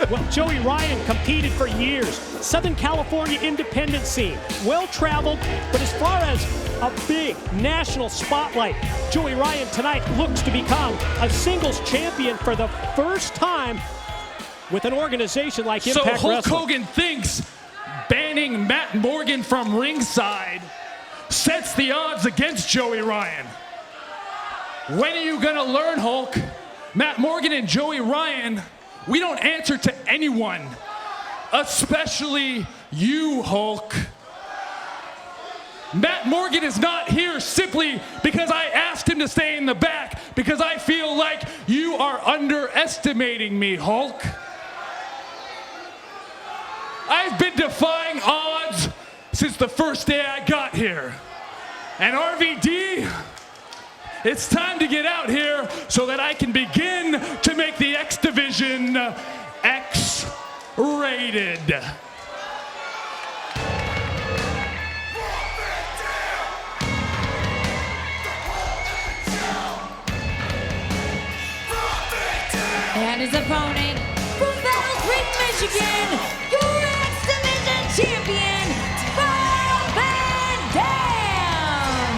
Well, Joey Ryan competed for years. Southern California independent scene. Well-traveled, but as far as a big national spotlight, Joey Ryan tonight looks to become a singles champion for the first time with an organization like Impact So Hulk Wrestling. Hogan thinks banning Matt Morgan from ringside sets the odds against Joey Ryan. When are you gonna learn, Hulk? Matt Morgan and Joey Ryan, we don't answer to anyone, especially you, Hulk. Matt Morgan is not here simply because I asked him to stay in the back, because I feel like you are underestimating me, Hulk. I've been defying odds since the first day I got here. And RVD, it's time to get out here so that I can begin to make the X Division X-rated. And his opponent from Battle Creek, Michigan, your X Division champion, Rob Van Dam.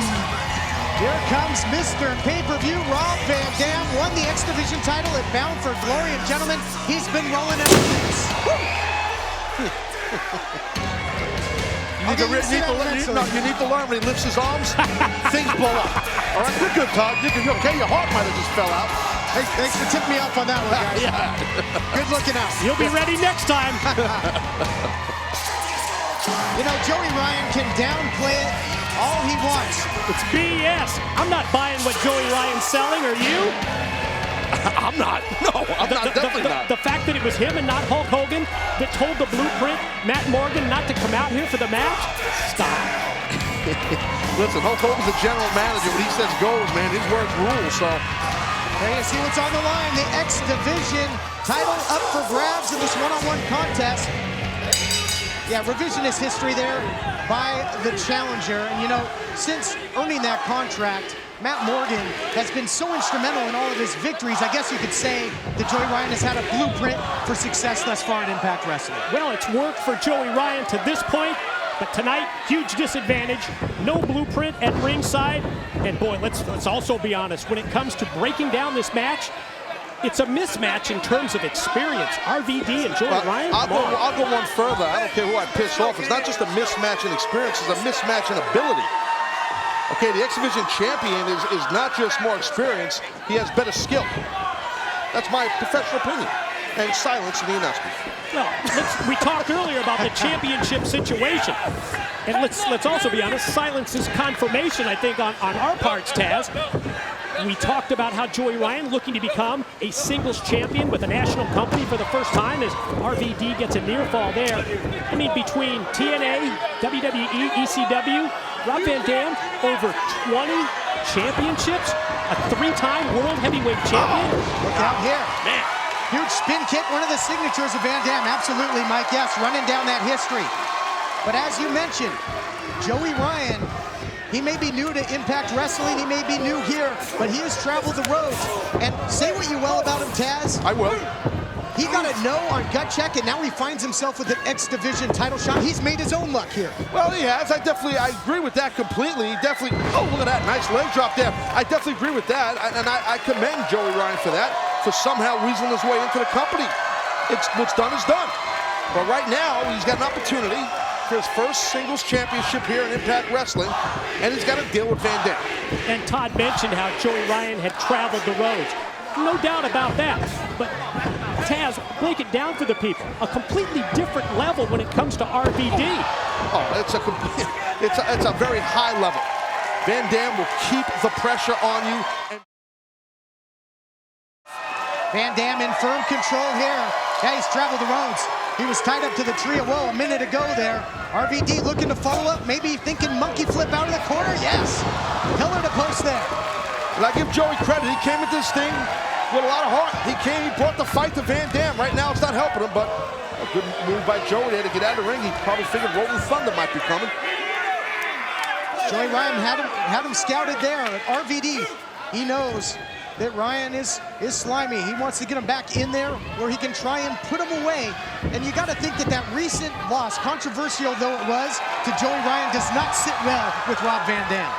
Here comes Mr. Pay-Per-View, Rob Van Dam, won the X Division title at Bound for Glory. And gentlemen, he's been rolling ever since. You need to learn when he lifts his arms, things blow up. All right, you're good, Todd. You're okay. Your heart might have just fell out. Hey, thanks for tipping me off on that one, guys. Yeah. Good looking out. You'll be ready next time. You know, Joey Ryan can downplay it all he wants. It's BS. I'm not buying what Joey Ryan's selling, are you? I'm not. No, I'm definitely not. The fact that it was him and not Hulk Hogan that told the Blueprint, Matt Morgan, not to come out here for the match? Stop. Listen, Hulk Hogan's the general manager. What he says goes, man. His words rule, so. There you see what's on the line. The X Division title up for grabs in this one-on-one contest. Yeah, revisionist history there by the challenger. And you know, since earning that contract, Matt Morgan has been so instrumental in all of his victories. I guess you could say that Joey Ryan has had a blueprint for success thus far in Impact Wrestling. Well, it's worked for Joey Ryan to this point, but tonight, huge disadvantage. No blueprint at ringside. And boy, let's also be honest, when it comes to breaking down this match, it's a mismatch in terms of experience. RVD and Joey Ryan. I'll go one further. I don't care who I piss off. It's not just a mismatch in experience, it's a mismatch in ability. Okay, the X Division champion is not just more experience, he has better skill. That's my professional opinion. And silence in the announcement. Well, we talked earlier about the championship situation. And let's also be honest, silence is confirmation, I think, on our parts, Taz. We talked about how Joey Ryan looking to become a singles champion with a national company for the first time as RVD gets a near fall there. I mean, between TNA, WWE, ECW, Rob Van Dam, over 20 championships, a 3-time world heavyweight champion. Look out here. Man. Huge spin kick, one of the signatures of Van Dam. Absolutely, Mike, yes, running down that history. But as you mentioned, Joey Ryan, he may be new to Impact Wrestling, he may be new here, but he has traveled the roads. And say what you will about him, Taz. I will. He got a no on gut check, and now he finds himself with an X Division title shot. He's made his own luck here. Well, he has. I agree with that completely. He definitely, oh, look at that, nice leg drop there. I definitely agree with that, and I commend Joey Ryan for that, for somehow weaseling his way into the company. What's done is done. But right now, he's got an opportunity for his first singles championship here in Impact Wrestling, and he's got to deal with Van Dam. And Todd mentioned how Joey Ryan had traveled the roads. No doubt about that. But Taz, break it down for the people. A completely different level when it comes to RVD. Oh, it's a very high level. Van Dam will keep the pressure on you. Van Dam in firm control here. Yeah, he's traveled the roads. He was tied up to the tree of woe a minute ago there. RVD looking to follow up, maybe thinking monkey flip out of the corner. Yes, pillar to post there. And I give Joey credit. He came into this thing with a lot of heart. He brought the fight to Van Dam. Right now, it's not helping him, but a good move by Joey there to get out of the ring. He probably figured Rolling Thunder might be coming. Joey Ryan had him scouted there. At RVD, he knows that Ryan is slimy. He wants to get him back in there where he can try and put him away. And you got to think that recent loss, controversial though it was, to Joey Ryan does not sit well with Rob Van Dam.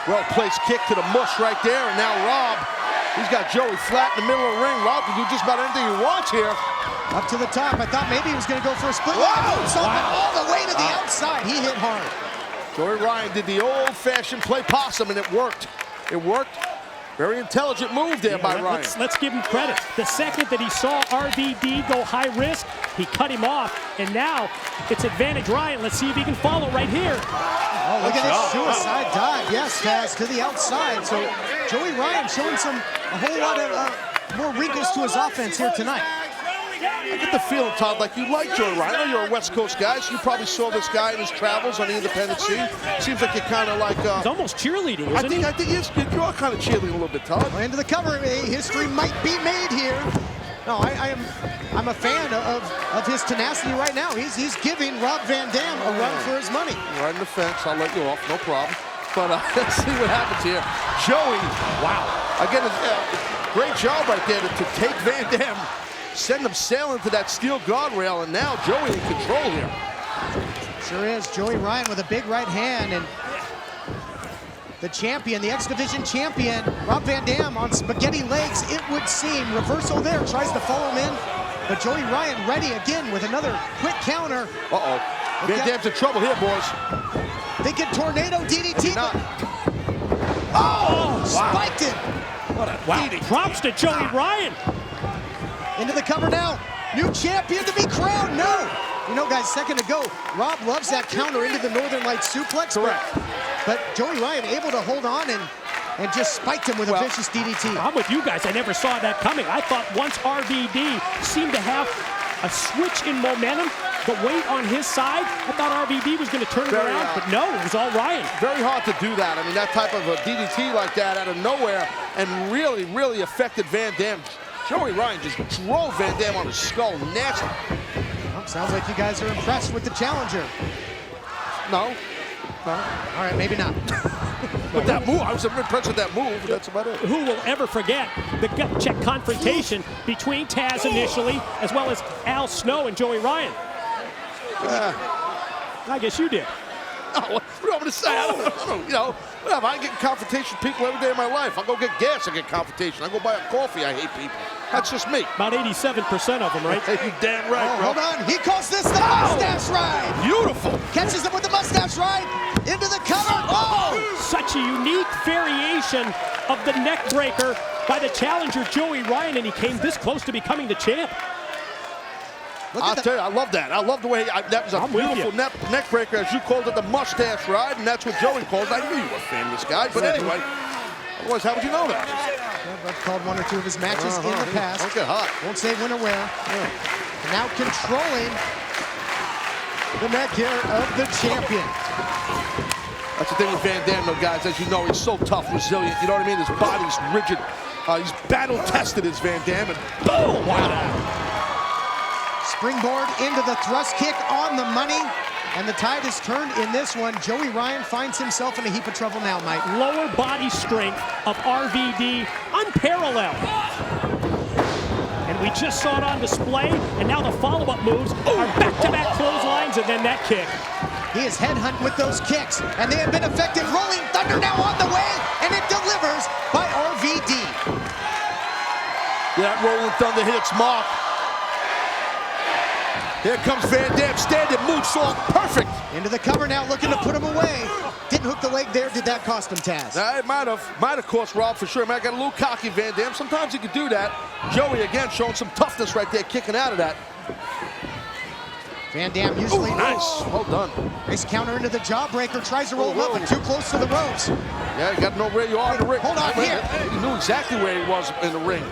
Well-placed kick to the mush right there, and now Rob, he's got Joey flat in the middle of the ring. Rob can do just about anything he wants here. Up to the top. I thought maybe he was going to go for a split. All the way to the outside. He hit hard. Joey Ryan did the old-fashioned play possum, and it worked. It worked. Very intelligent move there by Ryan. Let's give him credit. The second that he saw RVD go high risk, he cut him off, and now it's advantage Ryan. Let's see if he can follow right here. Oh, look at this suicide dive. Yes, Taz, to the outside. So Joey Ryan showing a whole lot of more wrinkles to his offense here tonight. I get the feeling, Todd, like you like Joey Ryan. I know you're a West Coast guy, so you probably saw this guy in his travels on the independent scene. Seems like you're kind of like... He's almost cheerleading, isn't he? I think you are kind of cheerleading a little bit, Todd. Well, into the cover. History might be made here. No, I'm a fan of his tenacity right now. He's giving Rob Van Dam a run for his money. Right in the fence. I'll let you off. No problem. But let's see what happens here. Joey, wow. Again, great job right there to take Van Dam, send him sailing to that steel guardrail, and now Joey in control here. Sure is. Joey Ryan with a big right hand, and the champion, the X Division champion, Rob Van Dam on spaghetti legs, it would seem. Reversal there, tries to follow him in, but Joey Ryan ready again with another quick counter. Uh-oh. Van Dam's in trouble here, boys. Thinking tornado DDT. Wow. Spiked it. What a DDT. Props to Joey Ryan. Into the cover now. New champion to be crowned. No. You know, guys, second ago, Rob loves that counter into the Northern Lights suplex. Correct. But Joey Ryan able to hold on and just spiked him with a vicious DDT. I'm with you guys. I never saw that coming. I thought once RVD seemed to have a switch in momentum, the weight on his side. I thought RVD was going to turn it around, but no, it was all Ryan. Very hard to do that. I mean, that type of a DDT like that out of nowhere and really, really affected Van Dam. Joey Ryan just drove Van Dam on his skull. Nasty. Well, sounds like you guys are impressed with the challenger. No. No. All right, maybe not. With that move, I was impressed with that move, but that's about it. Who will ever forget the gut check confrontation between Taz initially, as well as Al Snow and Joey Ryan? I guess you did. Oh, what do you want me to say? I don't, you know, whatever. I get confrontation with people every day of my life. I go get gas, I get confrontation. I go buy a coffee, I hate people. That's just me. About 87% of them, right? You damn right, bro. Hold on. He calls this the mustache ride. Beautiful. Catches him with the mustache ride into the cover. Oh! Such a unique variation of the neck breaker by the challenger Joey Ryan, and he came this close to becoming the champ. I'll tell you, I love that. I love the way that was a beautiful neck breaker, as you called it, the mustache ride, and that's what Joey calls it. I knew you were a fan of this guy, but anyway, otherwise, how would you know that? I've called one or two of his matches in the past. Don't get hot. Won't say when or where. Now controlling the neck here of the champion. That's the thing with Van Dam, though, guys. As you know, he's so tough, resilient. You know what I mean? His body's rigid. He's battle-tested as Van Dam, and boom! Wow. Springboard into the thrust kick on the money. And the tide is turned in this one. Joey Ryan finds himself in a heap of trouble now, Mike. Lower body strength of RVD, unparalleled. And we just saw it on display, and now the follow-up moves are back-to-back clotheslines and then that kick. He is headhunting with those kicks, and they have been effective. Rolling Thunder now on the way, and it delivers by RVD. Yeah, that Rolling Thunder hit its mark. Here comes Van Dam, standing moonsault, perfect. Into the cover now, looking to put him away. Didn't hook the leg there. Did that cost him, Taz? It might have cost Rob for sure. Might got a little cocky, Van Dam. Sometimes he could do that. Joey again showing some toughness right there, kicking out of that. Van Dam usually nice. Well done. Nice counter into the jawbreaker. Tries to roll him up, but too close to the ropes. Yeah, you got to know where you are in the ring. Hold on here. He knew exactly where he was in the ring.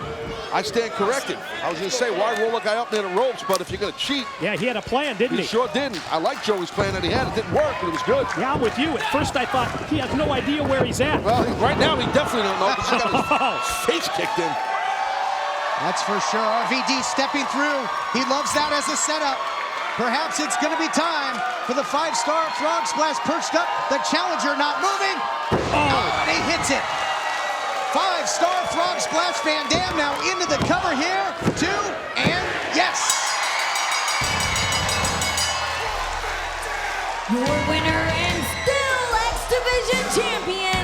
I stand corrected. I was going to say, why roll a guy up near the ropes, but if you're going to cheat. Yeah, he had a plan, didn't he? He sure didn't. I like Joey's plan that he had. It didn't work, but it was good. Yeah, I'm with you. At first I thought he has no idea where he's at. Well, right now he definitely don't know because he got his face kicked in. That's for sure. RVD stepping through. He loves that as a setup. Perhaps it's going to be time for the 5-star frog splash perched up. The challenger not moving. Oh, and he hits it. 5-star frog splash. Van Dam now into the cover here. 2, and yes. Your winner and still X Division champion,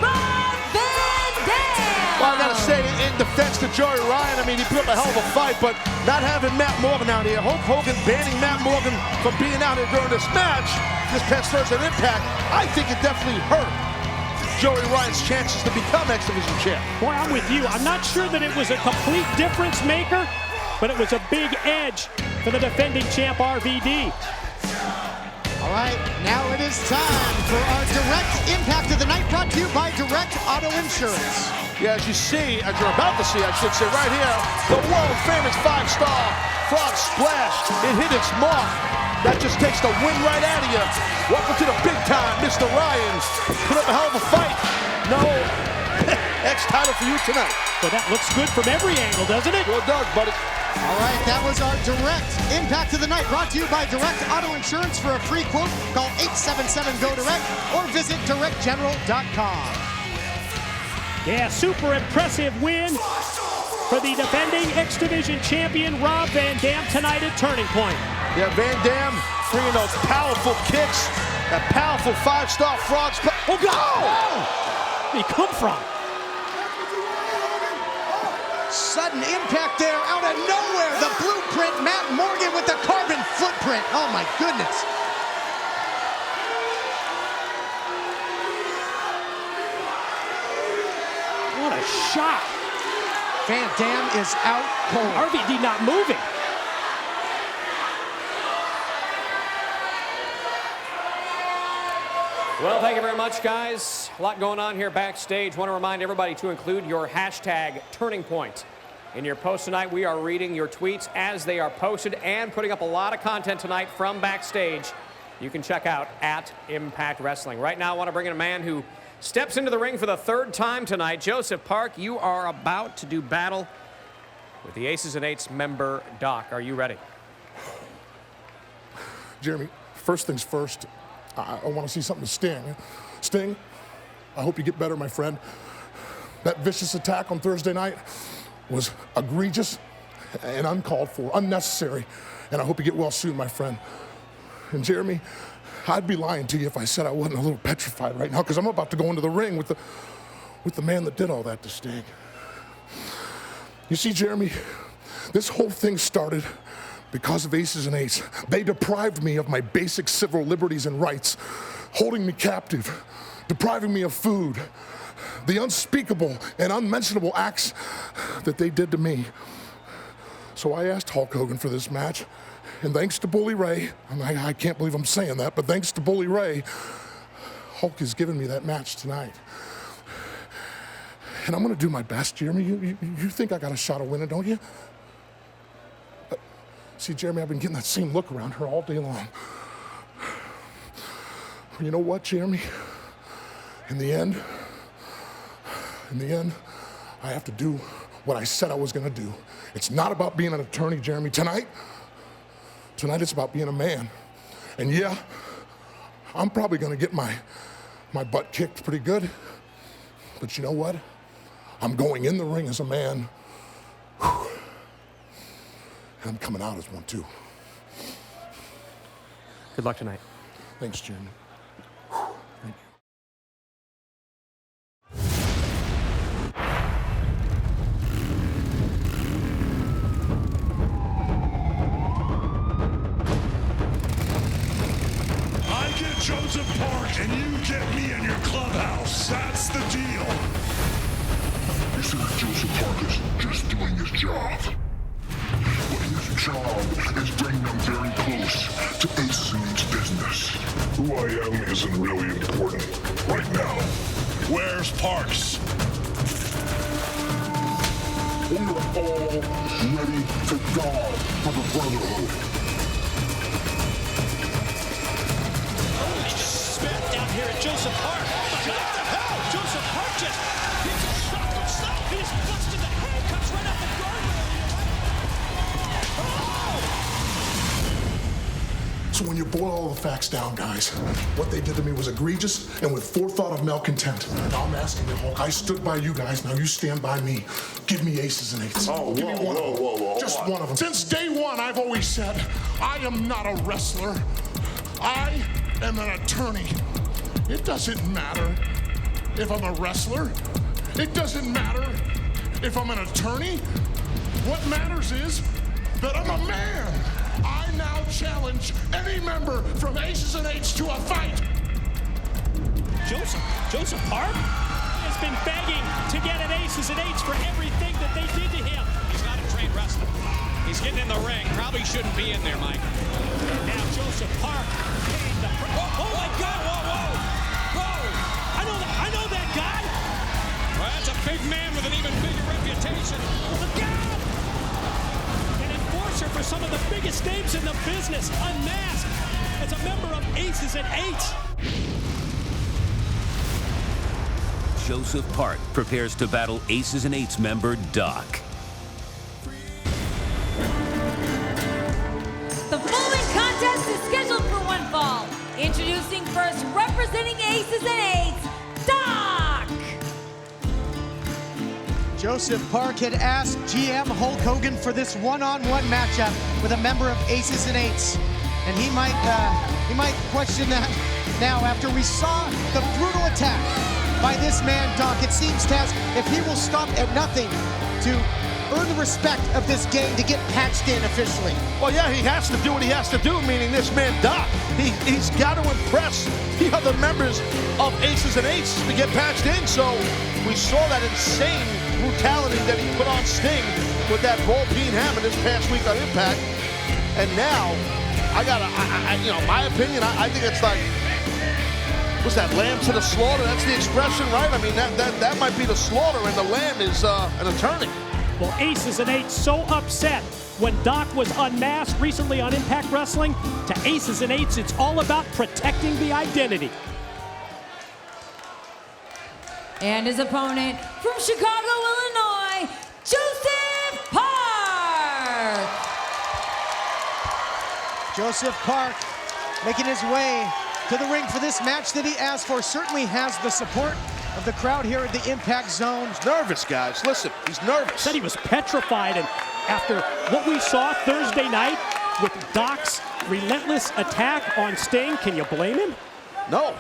Rob Van Dam. Well, I got to say, in defense to Joey Ryan, I mean, he put up a hell of a fight, but not having Matt Morgan out here, Hulk Hogan banning Matt Morgan from being out here during this match, this past Thursday at Impact, I think it definitely hurt Joey Ryan's chances to become X Division champ. Boy, I'm with you. I'm not sure that it was a complete difference maker, but it was a big edge for the defending champ RVD. All right, now it is time for our direct impact of the night, brought to you by Direct Auto Insurance. Yeah, as you see, as you're about to see, I should say, right here, the world famous 5-star frog splash. It hit its mark. That just takes the wind right out of you. Welcome to the big time, Mr. Ryan. Put up a hell of a fight. No X title for you tonight. Well, that looks good from every angle, doesn't it? Well, it does, buddy. All right, that was our direct impact of the night, brought to you by Direct Auto Insurance. For a free quote, call 877-GO-DIRECT or visit directgeneral.com. Yeah, super impressive win for the defending X Division champion Rob Van Dam tonight at Turning Point. Yeah, Van Dam bringing those powerful kicks, that powerful 5-star frog splash. Oh, God! Oh! Where'd he come from? Sudden impact there out of nowhere. The blueprint, Matt Morgan with the carbon footprint. Oh, my goodness. What a shot. Van Dam is out cold. RVD not moving. Well, thank you very much, guys. A lot going on here backstage. Want to remind everybody to include your hashtag Turning Point In your post tonight, we are reading your tweets as they are posted and putting up a lot of content tonight from backstage. You can check out at Impact Wrestling. Right now, I want to bring in a man who steps into the ring for the third time tonight. Joseph Park, you are about to do battle with the Aces and Eights member, Doc. Are you ready? Jeremy, first things first, I want to see something to Sting. Sting, I hope you get better, my friend. That vicious attack on Thursday night was egregious and uncalled for, unnecessary, and I hope you get well soon, my friend. And Jeremy, I'd be lying to you if I said I wasn't a little petrified right now, because I'm about to go into the ring with the man that did all that to Sting. You see, Jeremy, this whole thing started because of Aces and Eights. They deprived me of my basic civil liberties and rights, holding me captive, depriving me of food, the unspeakable and unmentionable acts that they did to me. So I asked Hulk Hogan for this match, and thanks to Bully Ray, and I can't believe I'm saying that, but thanks to Bully Ray, Hulk has given me that match tonight. And I'm gonna do my best, Jeremy. You think I got a shot of winning, don't you? See, Jeremy, I've been getting that same look around her all day long. You know what, Jeremy? In the end, I have to do what I said I was gonna do. It's not about being an attorney, Jeremy. Tonight it's about being a man. And yeah, I'm probably gonna get my butt kicked pretty good. But you know what? I'm going in the ring as a man. And I'm coming out as one too. Good luck tonight. Thanks, Jeremy. Thank you. I get Joseph Park and you get me in your clubhouse. That's the deal. You see that Joseph Park is just doing his job. But his job is bringing them very close to Aces and Eights business. Who I am isn't really important right now. Where's Parks? We are all ready to die for the Brotherhood. Smack down here at Joseph Park. What the hell? Joseph Park just hits a shot himself. He's busted the head, comes right off the guardrail. So when you boil all the facts down, guys, what they did to me was egregious and with forethought of malcontent. Now I'm asking you, Hulk, I stood by you guys, now you stand by me. Give me Aces and Eights. Oh, Give me one of them. Just one of them. Since day one, I've always said, I am not a wrestler. I am an attorney. It doesn't matter if I'm a wrestler. It doesn't matter if I'm an attorney. What matters is that I'm a man. I now challenge any member from Aces and Eights to a fight. Joseph Park has been begging to get at Aces and Eights for everything that they did to him. He's not a trained wrestler. He's getting in the ring. Probably shouldn't be in there, Mike. And now Joseph Park. Oh my God! Whoa! I know that guy. Well, that's a big man with an even bigger reputation. Look out! An enforcer for some of the biggest names in the business, unmasked, as a member of Aces and Eights. Joseph Park prepares to battle Aces and Eights member Doc. The following contest is scheduled for one fall. Introducing first, representing Aces and Eights, Doc! Joseph Park had asked GM Hulk Hogan for this one-on-one matchup with a member of Aces and Eights. And he might question that now after we saw the brutal attack by this man, Doc. It seems, Taz, if he will stop at nothing to earn the respect of this game to get patched in officially. Well, yeah, he has to do what he has to do, meaning this man, Doc. He's got to impress the other members of Aces and Eights to get patched in. So we saw that insane brutality that he put on Sting with that ball-peen hammer this past week on Impact. And now, my opinion, I think it's like, what's that, lamb to the slaughter? That's the expression, right? I mean, that might be the slaughter, and the lamb is an attorney. Well, Aces and Eights so upset when Doc was unmasked recently on Impact Wrestling. To Aces and Eights, it's all about protecting the identity. And his opponent from Chicago, Illinois, Joseph Park. Joseph Park making his way to the ring for this match that he asked for. Certainly has the support of the crowd here at the Impact Zone. He's nervous, guys. Listen, he's nervous. Said he was petrified, and after what we saw Thursday night with Doc's relentless attack on Sting, can you blame him? No,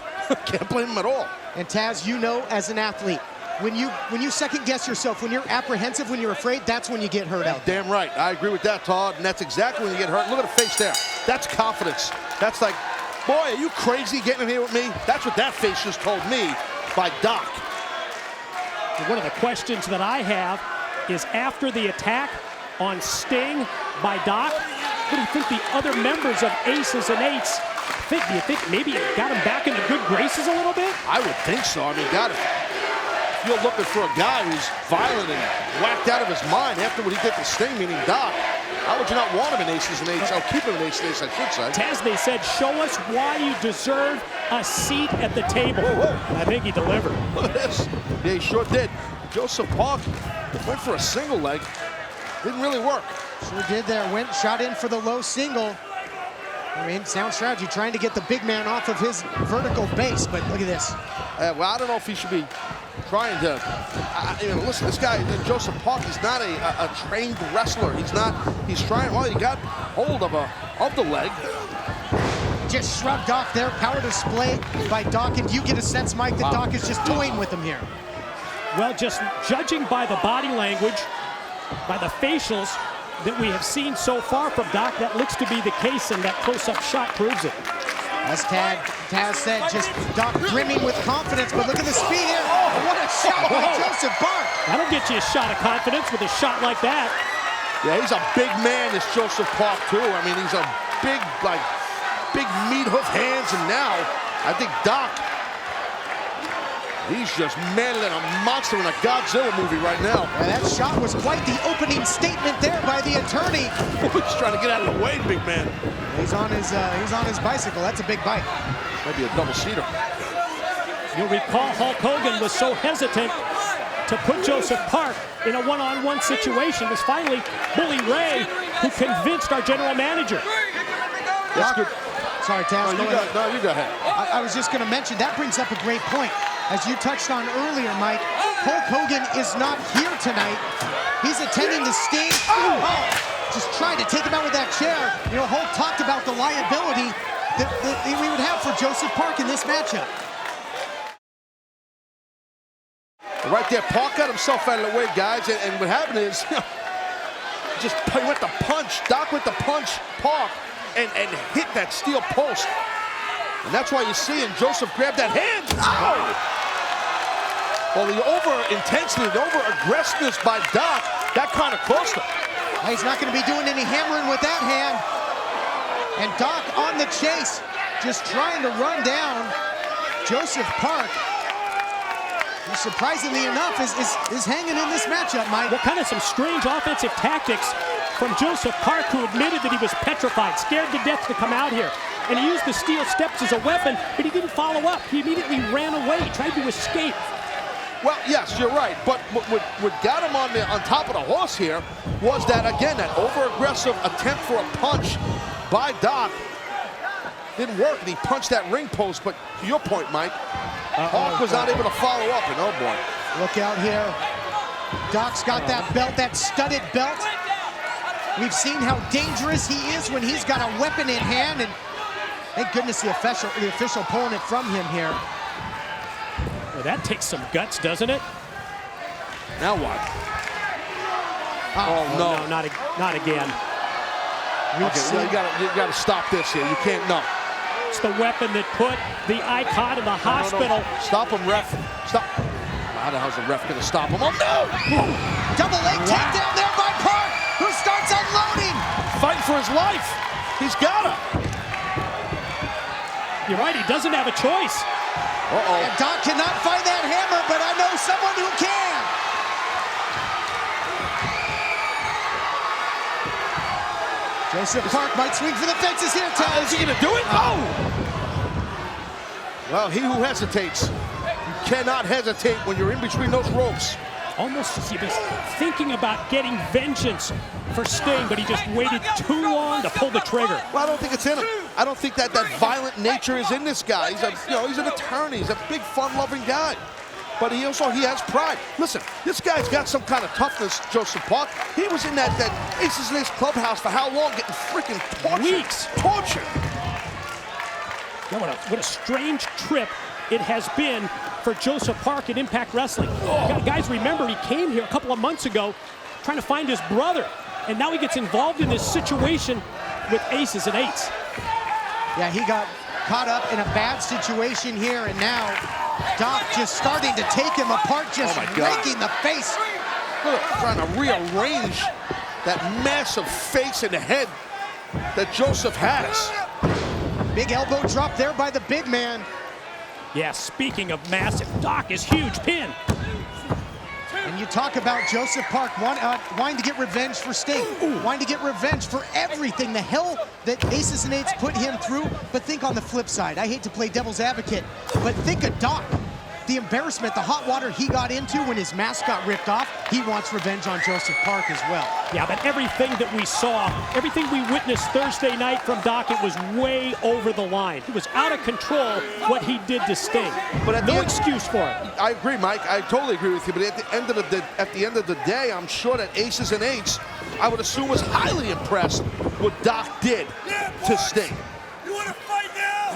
can't blame him at all. And Taz, you know, as an athlete, when you second guess yourself, when you're apprehensive, when you're afraid, that's when you get hurt out there. Damn right. I agree with that, Todd. And that's exactly when you get hurt. Look at the face there. That's confidence. That's like, boy, are you crazy getting in here with me? That's what that face just told me by Doc. One of the questions that I have is, after the attack on Sting by Doc, what do you think the other members of Aces and Eights think? Do you think maybe it got him back into good graces a little bit? I would think so. I mean, if you're looking for a guy who's violent and whacked out of his mind after what he did to Sting, meaning Doc, how would you not want him in Aces and Eights? I'll keep him in Aces and Eights, I should say. Taz, they said, show us why you deserve a seat at the table. I think he delivered. Look at this. Yeah, he sure did. Joseph Park went for a single leg. Didn't really work. Sure did there. Went, shot in for the low single. I mean, sound strategy, trying to get the big man off of his vertical base, but look at this. Well, I don't know if he should be trying to, listen, this guy, Joseph Park, he's not a trained wrestler. He's trying, well, he got hold of the leg. Just shrugged off there, power display by Doc, and do you get a sense, Mike, that Doc is just toying with him here? Well, just judging by the body language, by the facials that we have seen so far from Doc, that looks to be the case, and that close-up shot proves it. As Taz said, just Doc brimming with confidence, but look at the speed here. Oh, what a shot by Joseph Park. That'll get you a shot of confidence with a shot like that. Yeah, he's a big man, this Joseph Park, too. I mean, he's a big meat hoof hands, and now I think Doc, he's just manly and a monster in a Godzilla movie right now. Yeah, that shot was quite the opening statement there by the attorney. He's trying to get out of the way, big man. He's on his bicycle. That's a big bike. Maybe a double-seater. You'll recall Hulk Hogan was so hesitant to put Joseph Park in a one-on-one situation. It was finally Bully Ray who convinced our general manager. That's good. Sorry, Taz. No, you go ahead. I was just going to mention, that brings up a great point. As you touched on earlier, Mike, Hulk Hogan is not here tonight. He's attending the Sting. Just trying to take him out with that chair. You know, Hulk talked about the liability that we would have for Joseph Park in this matchup. Right there, Park got himself out of the way, guys, and what happened is, he went to punch. Doc went to punch Park and hit that steel post. And that's why you're seeing Joseph grab that hand. Ow! Well, the over-intensity, the over-aggressiveness by Doc, that kind of cost him. He's not going to be doing any hammering with that hand. And Doc on the chase, just trying to run down Joseph Park. Who, surprisingly enough, is hanging in this matchup, Mike. Well, kind of some strange offensive tactics from Joseph Park, who admitted that he was petrified, scared to death to come out here. And he used the steel steps as a weapon, but he didn't follow up. He immediately ran away, tried to escape. Well, yes, you're right. But what got him on top of the horse here was that, again, that over-aggressive attempt for a punch by Doc didn't work, and he punched that ring post. But to your point, Mike, Hawk was not able to follow up, and oh boy. Look out here. Doc's got that belt, that studded belt. We've seen how dangerous he is when he's got a weapon in hand, and thank goodness the official pulling it from him here. Well, that takes some guts, doesn't it? Now what? Oh no, not again. Okay, you gotta stop this here. You can't, no. It's the weapon that put the icon in the hospital. No. Stop him, ref. Stop. How the hell's the ref gonna stop him? Oh no! Double leg takedown there by Park, who starts unloading. Fighting for his life. He's gotta. You're right, he doesn't have a choice. And Doc cannot find that hammer, but I know someone who can. Joseph Park might swing for the fences here, Taz. Is he going to do it? Oh! Well, he who hesitates, you cannot hesitate when you're in between those ropes. Almost as he was thinking about getting vengeance for Sting, but he just waited too long to pull the trigger. Well, I don't think it's in him. I don't think that violent nature is in this guy. He's he's an attorney. He's a big, fun-loving guy. But he has pride. Listen, this guy's got some kind of toughness, Joseph Park. He was in that Aces and Eights clubhouse for how long? Getting freaking tortured. Weeks. Tortured. Yeah, what a strange trip it has been for Joseph Park at Impact Wrestling. Guys, remember, he came here a couple of months ago trying to find his brother, and now he gets involved in this situation with Aces and Eights. Yeah, he got caught up in a bad situation here, and now Doc just starting to take him apart, just raking the face. Look, trying to rearrange that massive face and head that Joseph has. Big elbow drop there by the big man. Yeah, speaking of massive, Doc is huge pin. And you talk about Joseph Park wanting to get revenge for Sting, wanting to get revenge for everything, the hell that Aces and Eights put him through. But think on the flip side, I hate to play devil's advocate, but think of Doc. The embarrassment, the hot water he got into when his mask got ripped off, he wants revenge on Joseph Park as well. Yeah, but everything that we saw, everything we witnessed Thursday night from Doc, it was way over the line. It was out of control what he did to Sting. But no excuse for it. I agree, Mike. I totally agree with you. But at the end of the day, I'm sure that Aces and Eights, I would assume, was highly impressed what Doc did to Sting.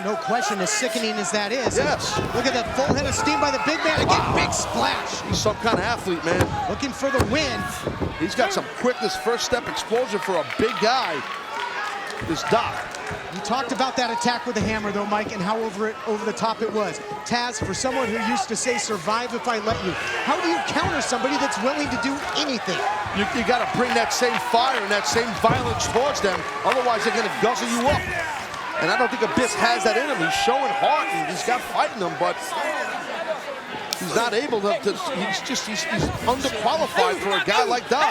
No question, as sickening as that is. Yes. Look at that full head of steam by the big man. Again, big splash. He's some kind of athlete, man. Looking for the win. He's got some quickness, first step explosion for a big guy. This Doc. You talked about that attack with the hammer, though, Mike, and how over the top it was. Taz, for someone who used to say, survive if I let you, how do you counter somebody that's willing to do anything? You got to bring that same fire and that same violence towards them. Otherwise, they're going to guzzle you up. And I don't think Abyss has that in him. He's showing heart and he's got fighting them, but he's not able to he's underqualified for a guy like Doc.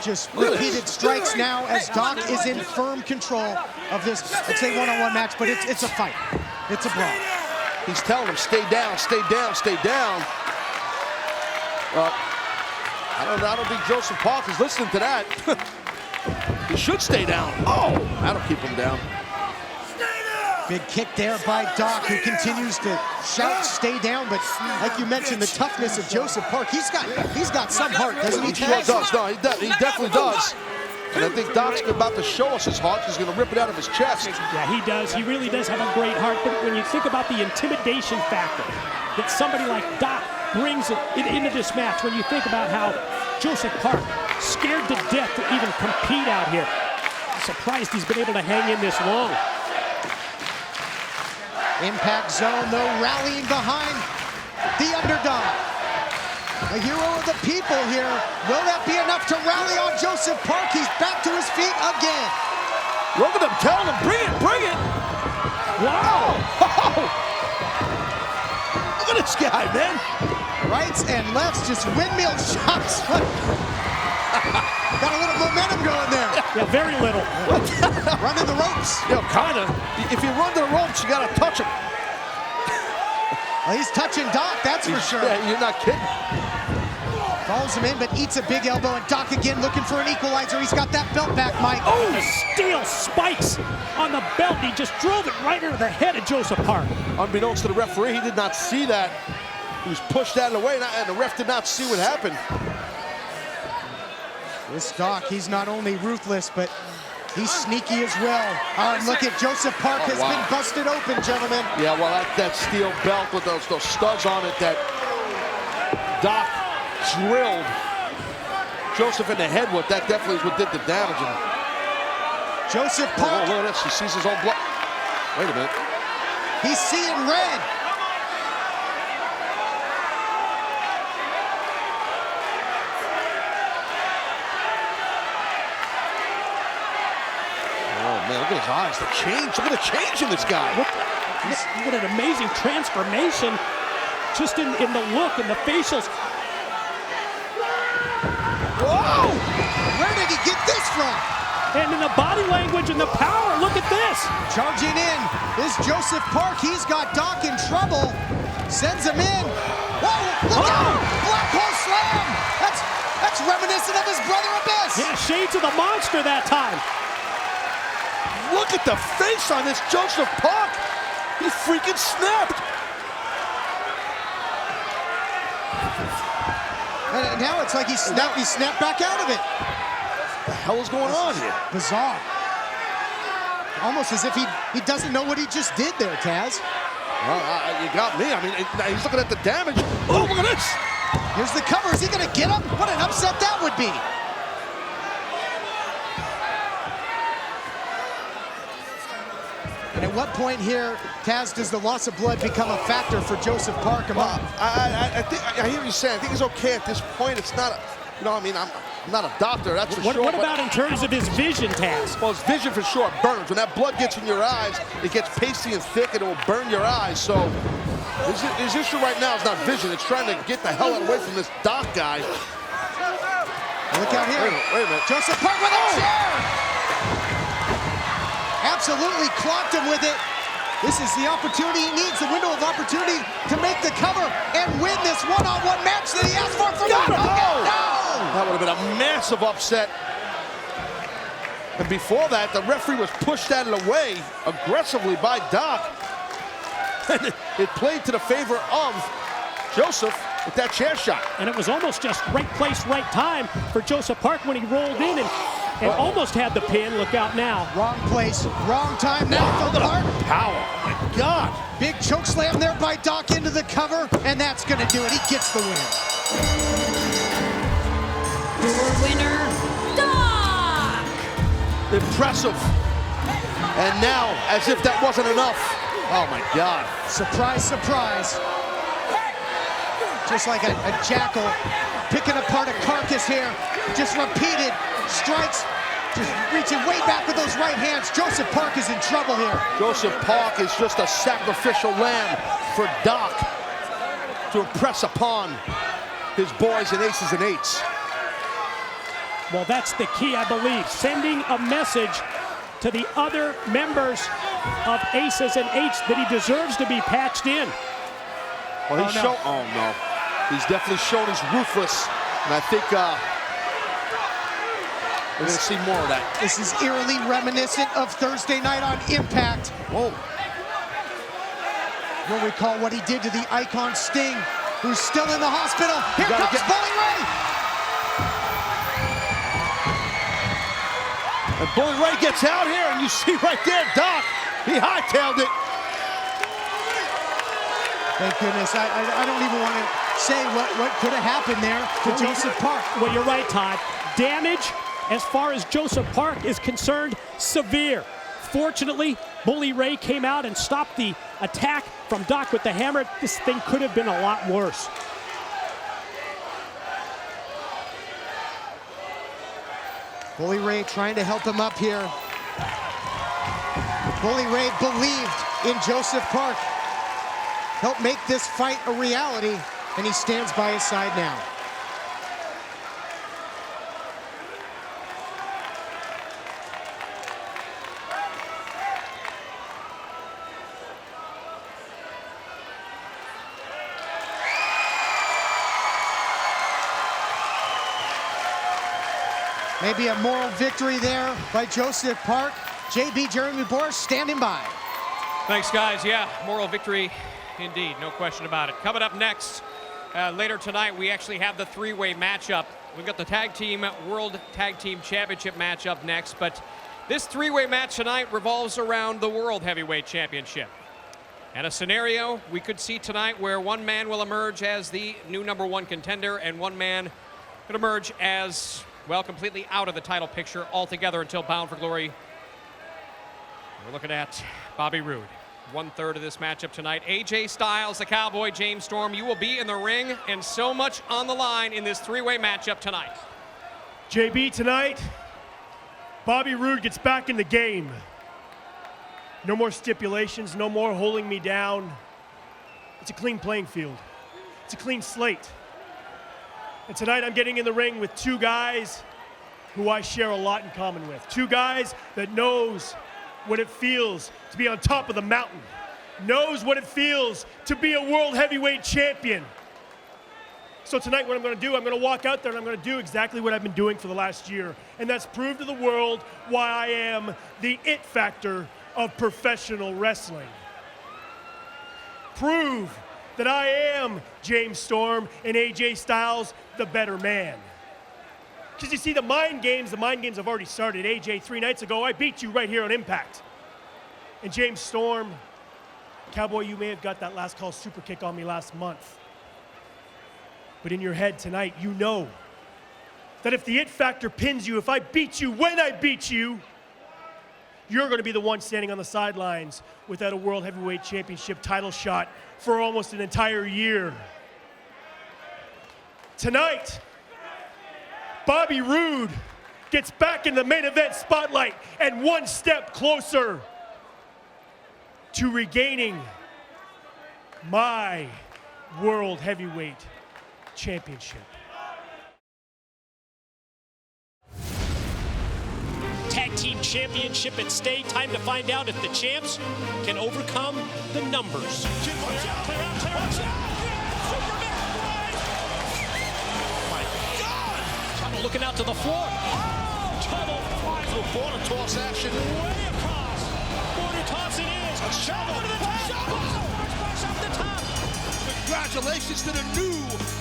Just repeated strikes now as Doc is in firm control of this, let's say, one-on-one match, but it's a fight. It's a brawl. He's telling him, stay down, stay down, stay down. I don't think Joseph Park is listening to that. He should stay down. Oh, that'll keep him down. Big kick there by Doc, who continues to shout, stay down, but like you mentioned, the toughness of Joseph Park, he's got some heart, doesn't he? He sure does. No, he definitely does. And I think Doc's about to show us his heart. He's going to rip it out of his chest. Yeah, he does. He really does have a great heart. But when you think about the intimidation factor that somebody like Doc brings into this match, when you think about how Joseph Park, scared to death to even compete out here, I'm surprised he's been able to hang in this long. Impact Zone, though, rallying behind the underdog. A hero of the people here. Will that be enough to rally on Joseph Park? He's back to his feet again. Look at him telling him, bring it, bring it. Wow. Look at this guy, man. Rights and lefts, just windmill shots. Got a little momentum going there. Yeah, very little. Running the ropes. You know, kind of. If you run the ropes, you got to touch him. Well, he's touching Doc, that's for sure. Yeah, you're not kidding. Falls him in, but eats a big elbow, and Doc again looking for an equalizer. He's got that belt back, Mike. Oh, steel spikes on the belt. He just drove it right into the head of Joseph Park. Unbeknownst to the referee, he did not see that. He was pushed out of the way, and the ref did not see what happened. This Doc, he's not only ruthless, but he's sneaky as well. And look at Joseph Park has been busted open, gentlemen. Yeah, well, that steel belt with those studs on it that Doc drilled Joseph in the head with, that definitely is what did the damage. Joseph Park. Oh, look at this, he sees his own blood. Wait a minute. He's seeing red. Man, look at his eyes, the change. Look at the change in this guy. What an amazing transformation just in the look and the facials. Whoa! Where did he get this from? And in the body language and the power, look at this. Charging in is Joseph Park. He's got Doc in trouble. Sends him in. Whoa, look out! Black hole slam! That's reminiscent of his brother Abyss. Yeah, shades of the monster that time. Look at the face on this Joseph Park. He freaking snapped. And now it's like he snapped back out of it. What the hell is going on here? Bizarre. Almost as if he doesn't know what he just did there, Taz. Well, you got me. I mean, he's looking at the damage. Oh, look at this. Here's the cover. Is he going to get him? What an upset that would be. And at what point here, Taz, does the loss of blood become a factor for Joseph Park? Well, I hear you saying. I think it's okay at this point. It's not, I'm not a doctor, that's for sure. What about in terms of his vision, Taz? Well, his vision for sure burns. When that blood gets in your eyes, it gets pasty and thick and it will burn your eyes. So his issue right now is not vision. It's trying to get the hell away from this Doc guy. Look out here. Wait a minute. Joseph Park with a chair. Absolutely clocked him with it. This is the opportunity he needs, the window of opportunity to make the cover and win this one-on-one match that he asked for from Got him. No! That would have been a massive upset. And before that, the referee was pushed out of the way aggressively by Doc. And it played to the favor of Joseph with that chair shot. And it was almost just right place, right time for Joseph Park when he rolled in and almost had the pin. Look out now. Wrong place, wrong time now for Park. Power, oh my God. Big choke slam there by Doc into the cover, and that's gonna do it. He gets the win. Your winner, Doc! Impressive. And now, as if that wasn't enough. Oh my God. Surprise, surprise. Just like a jackal picking apart a carcass here. Just repeated strikes, just reaching way back with those right hands. Joseph Park is in trouble here. Joseph Park is just a sacrificial lamb for Doc to impress upon his boys and aces and eights. Well, that's the key, I believe. Sending a message to the other members of aces and eights that he deserves to be patched in. Well, oh no. He's definitely shown he's ruthless. And I think we're going to see more of that. This is eerily reminiscent of Thursday night on Impact. Whoa. You'll recall what he did to the icon Sting, who's still in the hospital. Here comes Bully Ray. And Bully Ray gets out here, and you see right there, Doc, he hightailed it. Thank goodness. I don't even want to say what could have happened there to Joseph Park. Well, you're right, Todd. Damage, as far as Joseph Park is concerned, severe. Fortunately, Bully Ray came out and stopped the attack from Doc with the hammer. This thing could have been a lot worse. Bully Ray trying to help him up here. Bully Ray believed in Joseph Park. Help make this fight a reality, and he stands by his side now. Maybe a moral victory there by Joseph Park. JB Jeremy Boris standing by. Thanks, guys. Yeah, moral victory indeed, no question about it. Coming up next, later tonight, we actually have the three-way matchup. We've got the Tag Team World Tag Team Championship matchup next, but this three-way match tonight revolves around the World Heavyweight Championship. And a scenario we could see tonight where one man will emerge as the new #1 contender and one man could emerge as, well, completely out of the title picture altogether until Bound for Glory. We're looking at Bobby Roode. 1/3 of this matchup tonight. AJ Styles, the Cowboy, James Storm, you will be in the ring, and so much on the line in this three-way matchup tonight. JB, tonight, Bobby Roode gets back in the game. No more stipulations, no more holding me down. It's a clean playing field. It's a clean slate. And tonight I'm getting in the ring with two guys who I share a lot in common with. Two guys that knows what it feels to be on top of the mountain, knows what it feels to be a world heavyweight champion. So tonight what I'm going to do, I'm going to walk out there and I'm going to do exactly what I've been doing for the last year, and that's prove to the world why I am the it factor of professional wrestling. Prove that I am James Storm and AJ Styles, the better man. Because you see, the mind games have already started. AJ, 3 nights ago, I beat you right here on Impact. And James Storm, Cowboy, you may have got that last call super kick on me last month. But in your head tonight, you know that if the it factor pins you, if I beat you when I beat you, you're going to be the one standing on the sidelines without a World Heavyweight Championship title shot for almost an entire year. Tonight, Bobby Roode gets back in the main event spotlight and one step closer to regaining my World Heavyweight Championship. Tag Team Championship at stake. Time to find out if the champs can overcome the numbers. Trouble looking out to the floor. Oh, Trouble flies with border toss action. Way across. Border toss it is. Trouble to the top. Splash off the top. Congratulations to the new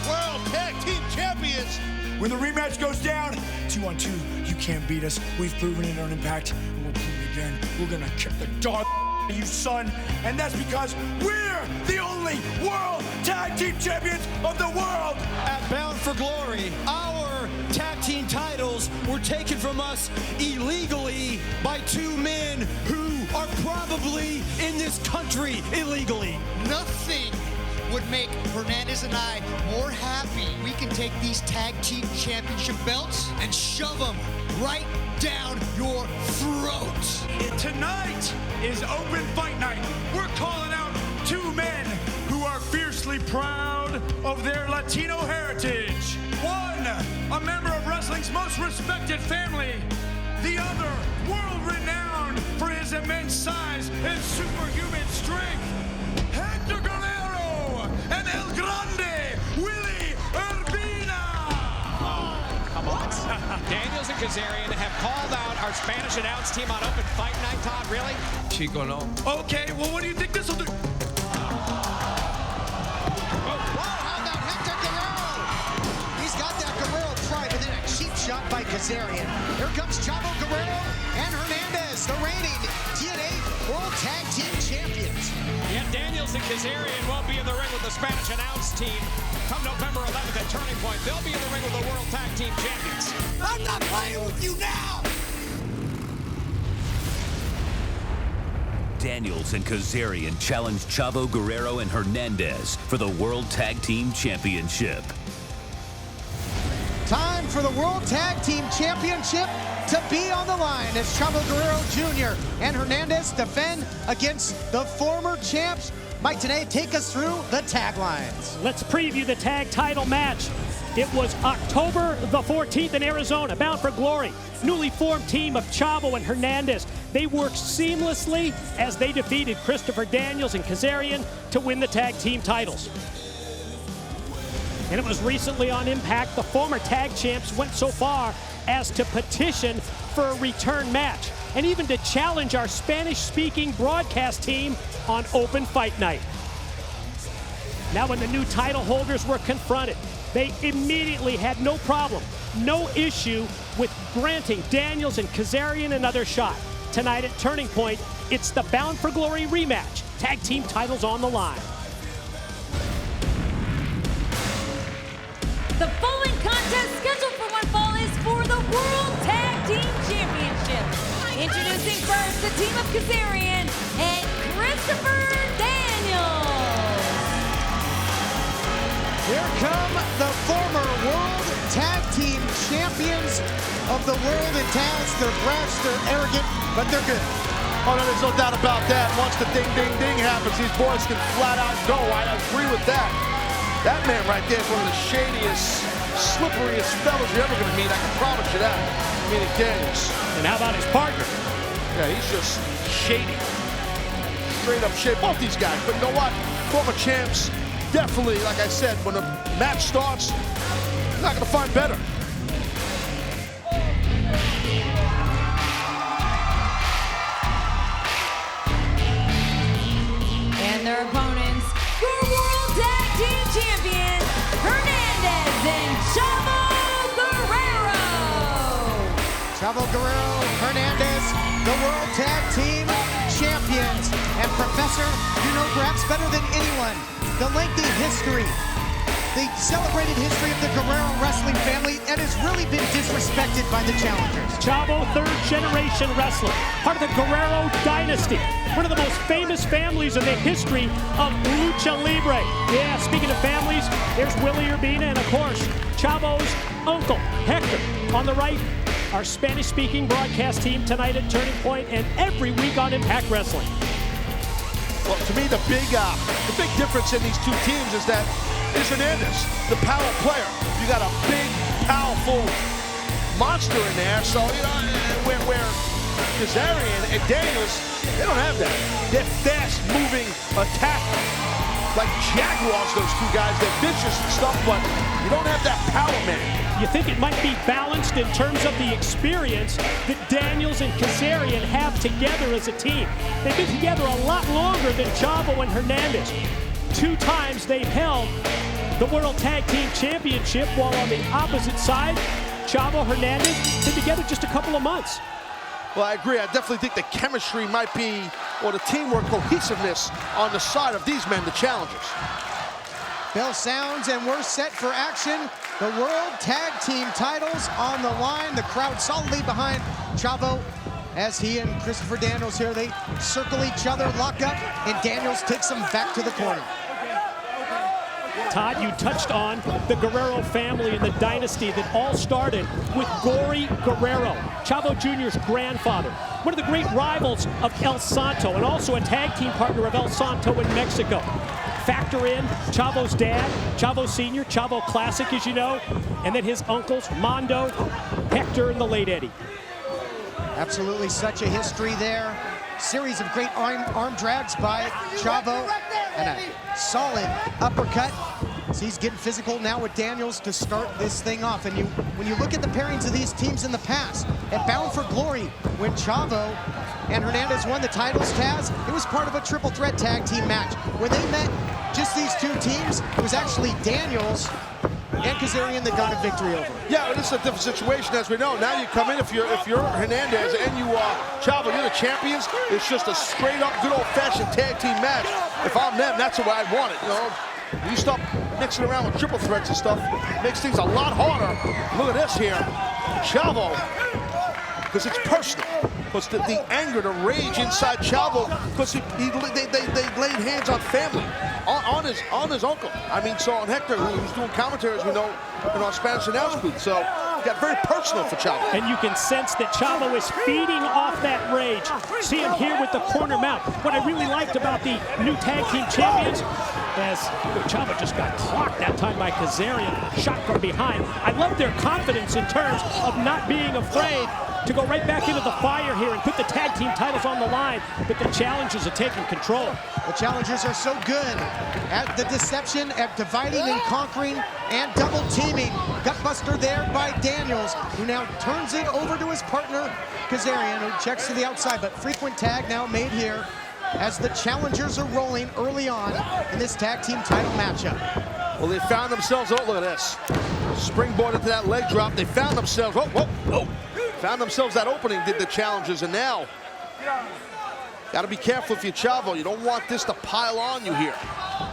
World Tag Team Champions. When the rematch goes down, 2-on-2, you can't beat us. We've proven it on Impact, and we'll prove it again. We're gonna kick the dog out of you, son. And that's because we're the only World Tag Team Champions of the world. At Bound for Glory, our tag team titles were taken from us illegally by 2 men who are probably in this country illegally. Nothing would make Hernandez and I more happy. We can take these tag team championship belts and shove them right down your throat. Tonight is open fight night. We're calling out 2 men who are fiercely proud of their Latino heritage. One, a member of wrestling's most respected family. The other, world-renowned for his immense size and superhuman strength. Hector Guerrero and El Grande, Willie Urbina. Come on. Daniels and Kazarian have called out our Spanish announce team on Open Fight Night, Todd, really? Chico, no. Okay, well, what do you think this will do? Shot by Kazarian. Here comes Chavo Guerrero and Hernandez, the reigning TNA World Tag Team Champions. Yeah, Daniels and Kazarian won't be in the ring with the Spanish announce team. Come November 11th at Turning Point, they'll be in the ring with the World Tag Team Champions. I'm not playing with you now! Daniels and Kazarian challenge Chavo Guerrero and Hernandez for the World Tag Team Championship. Time for the World Tag Team Championship to be on the line as Chavo Guerrero Jr. and Hernandez defend against the former champs. Mike, today, take us through the taglines. Let's preview the tag title match. It was October the 14th in Arizona, Bound for Glory. Newly formed team of Chavo and Hernandez. They worked seamlessly as they defeated Christopher Daniels and Kazarian to win the tag team titles. And it was recently on Impact, the former tag champs went so far as to petition for a return match and even to challenge our Spanish-speaking broadcast team on Open Fight Night. Now when the new title holders were confronted, they immediately had no problem, no issue with granting Daniels and Kazarian another shot. Tonight at Turning Point, it's the Bound for Glory rematch. Tag team titles on the line. The following contest scheduled for one fall is for the World Tag Team Championship. Introducing first the team of Kazarian and Christopher Daniels. Here come the former World Tag Team Champions of the world in tags. They're brash, they're arrogant, but they're good. Oh, no, there's no doubt about that. Once the ding, ding, ding happens, these boys can flat out go. I agree with that. That man right there is one of the shadiest, slipperiest fellas you're ever going to meet. I can promise you that. meaning Daniels. And how about his partner? Yeah, he's just shady. Straight up shady. Both these guys. But you know what? Former champs, definitely, like I said, when the match starts, you're not going to find better. And their opponents, your World Tag Team Champions, Hernandez and Chavo Guerrero. Chavo Guerrero, Hernandez, the World Tag Team Champions. And Professor, you know perhaps better than anyone, the lengthy history, the celebrated history of the Guerrero wrestling family, and has really been disrespected by the challengers. Chavo, third-generation wrestler, part of the Guerrero dynasty, one of the most famous families in the history of Lucha Libre. Yeah, speaking of families, there's Willie Urbina, and of course, Chavo's uncle, Hector. On the right, our Spanish-speaking broadcast team tonight at Turning Point and every week on Impact Wrestling. Well, to me, the big difference in these two teams is that is Hernandez, the power player. You got a big, powerful monster in there. So, you know, where Kazarian and Daniels, they don't have that. They're fast-moving attack. Like Jaguars, those two guys. They're vicious and stuff, but you don't have that power, man. You think it might be balanced in terms of the experience that Daniels and Kazarian have together as a team. They've been together a lot longer than Chavo and Hernandez. 2 times they've held the World Tag Team Championship, while on the opposite side, Chavo, Hernandez, been together just a couple of months. Well, I agree. I definitely think the chemistry might be, or the teamwork, cohesiveness on the side of these men, the challengers. Bell sounds and we're set for action. The World Tag Team titles on the line. The crowd solidly behind Chavo as he and Christopher Daniels here, they circle each other, lock up, and Daniels takes them back to the corner. Todd, you touched on the Guerrero family and the dynasty that all started with Gory Guerrero, Chavo Jr.'s grandfather, one of the great rivals of El Santo, and also a tag team partner of El Santo in Mexico. Factor in Chavo's dad, Chavo Sr., Chavo Classic, as you know, and then his uncles, Mondo, Hector, and the late Eddie. Absolutely, such a history there. Series of great arm drags by Chavo, and a solid uppercut. So he's getting physical now with Daniels to start this thing off. And when you look at the pairings of these teams in the past, at Bound for Glory, when Chavo and Hernandez won the titles, Taz, it was part of a triple threat tag team match. When they met just these two teams, it was actually Daniels and Kazarian that got a victory over. Yeah, but this is a different situation, as we know. Now you come in, if you're Hernandez and you are Chavo, you're the champions. It's just a straight-up, good old-fashioned tag team match. If I'm them, that's the way I want it. You know, you stop mixing around with triple threats and stuff, it makes things a lot harder. Look at this here, Chavo, because it's personal. Because the anger, the rage inside Chavo, because they laid hands on family, on his uncle. I mean, so on Hector, who's doing commentary, as we know, in our Spanish announce booth. So it got very personal for Chavo. And you can sense that Chavo is feeding off that rage. See him here with the corner mount. What I really liked about the new tag team champions, as Chavo just got clocked that time by Kazarian, shot from behind. I love their confidence in terms of not being afraid to go right back into the fire here and put the tag team titles on the line, but the challengers are taking control. The challengers are so good at the deception, at dividing and conquering, and double teaming. Gutbuster there by Daniels, who now turns it over to his partner, Kazarian, who checks to the outside, but frequent tag now made here as the challengers are rolling early on in this tag team title matchup. Well, they found themselves, oh, look at this. Springboard into that leg drop. They found themselves, found themselves that opening, did the challengers, and now got to be careful if you're Chavo. You don't want this to pile on you here.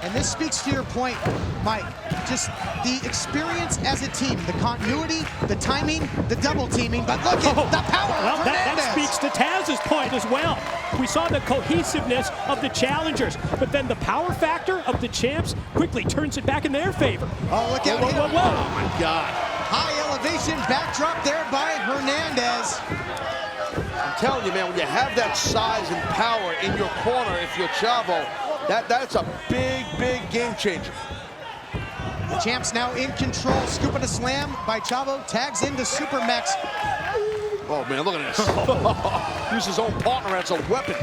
And this speaks to your point, Mike. Just the experience as a team, the continuity, the timing, the double teaming, but look at the power of Hernandez. That speaks to Taz's point as well. We saw the cohesiveness of the challengers, but then the power factor of the champs quickly turns it back in their favor. Oh, look out here. Oh, my God. High elevation backdrop there by Hernandez. I'm telling you, man, when you have that size and power in your corner, if you're Chavo, that's a big, big game changer. The champs now in control, scooping a slam by Chavo, tags into Super Mex. Oh, man, look at this. Use his own partner as a weapon.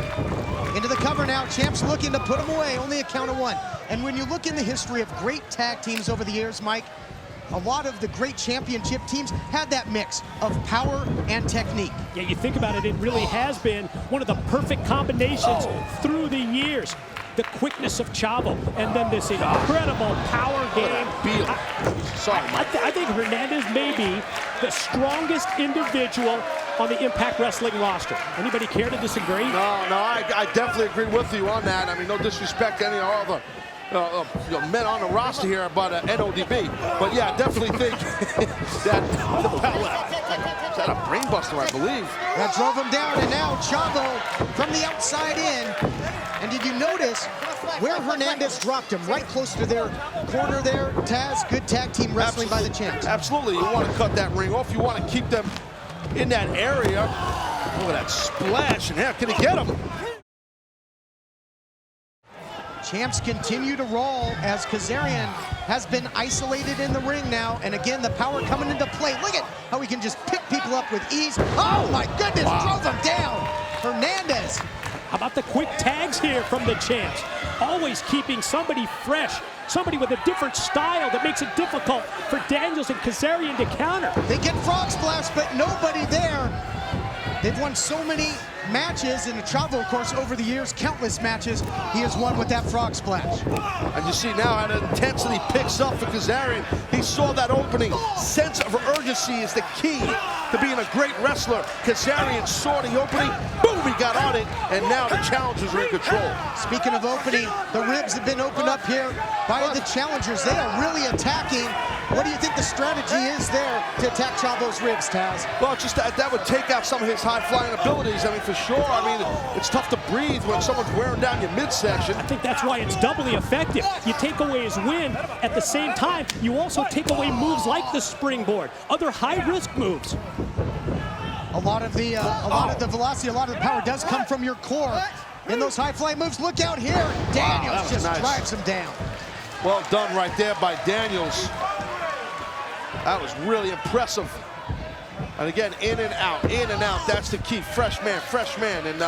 Into the cover now. Champ's looking to put him away. Only a count of one. And when you look in the history of great tag teams over the years, Mike, a lot of the great championship teams had that mix of power and technique. Yeah, you think about it, it really has been one of the perfect combinations through the years. The quickness of Chavo, and then this incredible power game. I think Hernandez may be the strongest individual on the Impact Wrestling roster. Anybody care to disagree? No, I definitely agree with you on that. I mean, no disrespect to any other men on the roster here about NODB. But yeah, I definitely think that the power, is that a brainbuster, I believe? That drove him down, and now Chavo from the outside in. And did you notice where Hernandez dropped him? Right close to their corner there. Taz, good tag team wrestling by the Champs. Absolutely. You want to cut that ring off. You want to keep them in that area. Look at that splash. And how can he get him? Champs continue to roll as Kazarian has been isolated in the ring now. And again, the power coming into play. Look at how he can just pick people up with ease. Oh my goodness, drove him down. Hernandez. How about the quick tags here from the Champs? Always keeping somebody fresh, somebody with a different style that makes it difficult for Daniels and Kazarian to counter. They get frog splash, but nobody there. They've won so many matches, and Chavo, of course, over the years, countless matches, he has won with that frog splash. And you see now how the intensity picks up for Kazarian. He saw that opening. Sense of urgency is the key to being a great wrestler. Kazarian saw the opening, boom, he got on it, and now the challengers are in control. Speaking of opening, the ribs have been opened up here by the challengers. They are really attacking. What do you think the strategy is there to attack Chavo's ribs, Taz? Well, just that would take out some of his high-flying abilities. I mean, for sure. I mean, it's tough to breathe when someone's wearing down your midsection. I think that's why it's doubly effective. You take away his wind. At the same time, you also take away moves like the springboard, other high-risk moves. A lot of the velocity, a lot of the power does come from your core. In those high-flying moves, look out here. Daniels just drives him down. Well done right there by Daniels. That was really impressive. And again, in and out, that's the key. Fresh man. And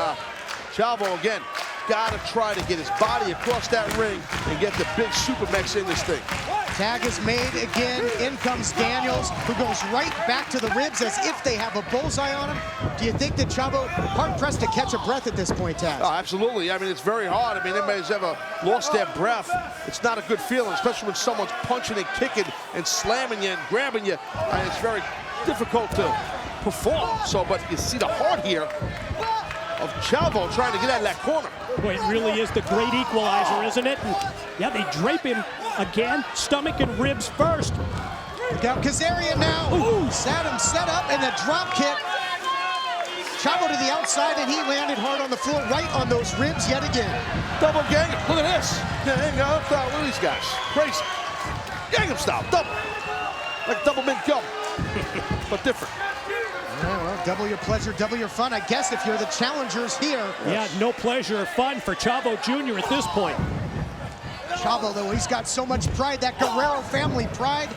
Chavo, again, gotta try to get his body across that ring and get the big Supermex in this thing. Tag is made again. In comes Daniels, who goes right back to the ribs as if they have a bullseye on him. Do you think that Chavo hard-pressed to catch a breath at this point, Taz? Oh, absolutely. I mean, it's very hard. I mean, anybody who's ever lost their breath, it's not a good feeling, especially when someone's punching and kicking and slamming you and grabbing you. It's very difficult to perform. So, but you see the heart here of Chavo trying to get out of that corner. Boy, it really is the great equalizer, isn't it? And yeah, they drape him again, stomach and ribs first. Look out, Kazarian now. Ooh, Saddam set up and the drop kick. Chavo to the outside, and he landed hard on the floor, right on those ribs yet again. Double gang. Look at this. Hang on, look at these guys. Crazy. Gangnam style, double. Like double mint gum, but different. Yeah, well, double your pleasure, double your fun, I guess, if you're the challengers here. Yeah, no pleasure or fun for Chavo Jr. at this point. Chavo, though, he's got so much pride, that Guerrero family pride,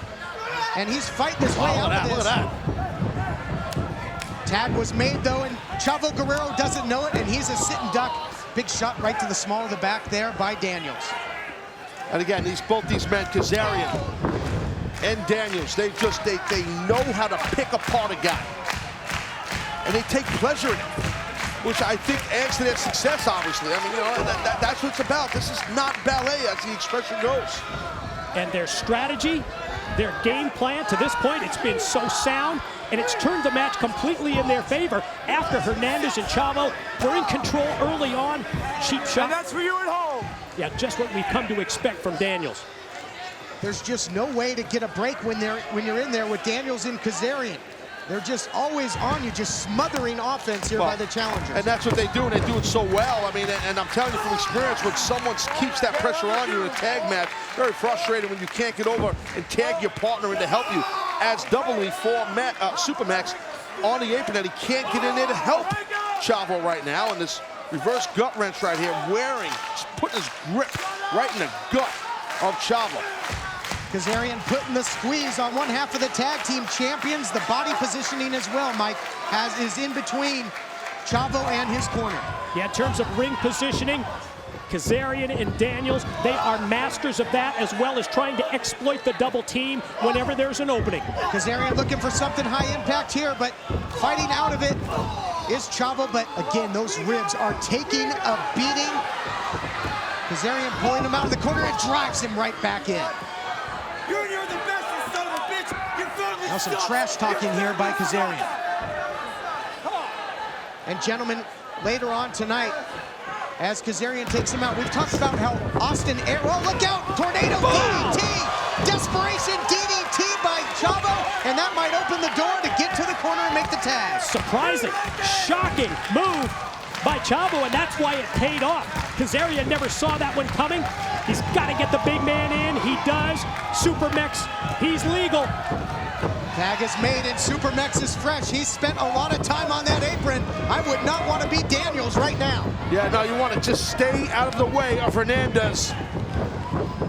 and he's fighting his way out of this. Look at that. Tag was made, though, and Chavo Guerrero doesn't know it, and he's a sit and duck. Big shot right to the small of the back there by Daniels. And again, both these men, Kazarian and Daniels, they know how to pick apart a guy. And they take pleasure in it, which I think adds to their success, obviously. I mean, you know, that's what it's about. This is not ballet, as the expression goes. And their strategy, their game plan, to this point, it's been so sound, and it's turned the match completely in their favor after Hernandez and Chavo were in control early on. Cheap shot. And that's for you at home. Yeah, just what we've come to expect from Daniels. There's just no way to get a break when you're in there with Daniels and Kazarian. They're just always on you, just smothering offense here by the challengers. And that's what they do, and they do it so well. I mean, and I'm telling you from experience, when someone keeps that pressure on you in a tag match, very frustrating when you can't get over and tag your partner in to help you. Adds doubly for Supermex on the apron that he can't get in there to help Chavo right now. And this reverse gut wrench right here, just putting his grip right in the gut of Chavo. Kazarian putting the squeeze on one half of the tag team champions. The body positioning as well, Mike. is in between Chavo and his corner. Yeah, in terms of ring positioning, Kazarian and Daniels, they are masters of that, as well as trying to exploit the double team whenever there's an opening. Kazarian looking for something high impact here, but fighting out of it is Chavo. But again, those ribs are taking a beating. Kazarian pulling him out of the corner and drives him right back in. You're the best, you son of a bitch. Your family Now some sucks. trash talking here by Kazarian. And gentlemen, later on tonight, as Kazarian takes him out, we've talked about how Austin Aries, oh, look out, tornado DDT, desperation DDT by Chavo, and that might open the door to get to the corner and make the tag. Surprising, shocking move by Chavo, and that's why it paid off. Kazarian never saw that one coming. He's got to get the big man in. He does. Supermex, he's legal. Tag is made and Supermex is fresh. He's spent a lot of time on that apron. I would not want to be Daniels right now. Yeah, no, you want to just stay out of the way of Hernandez.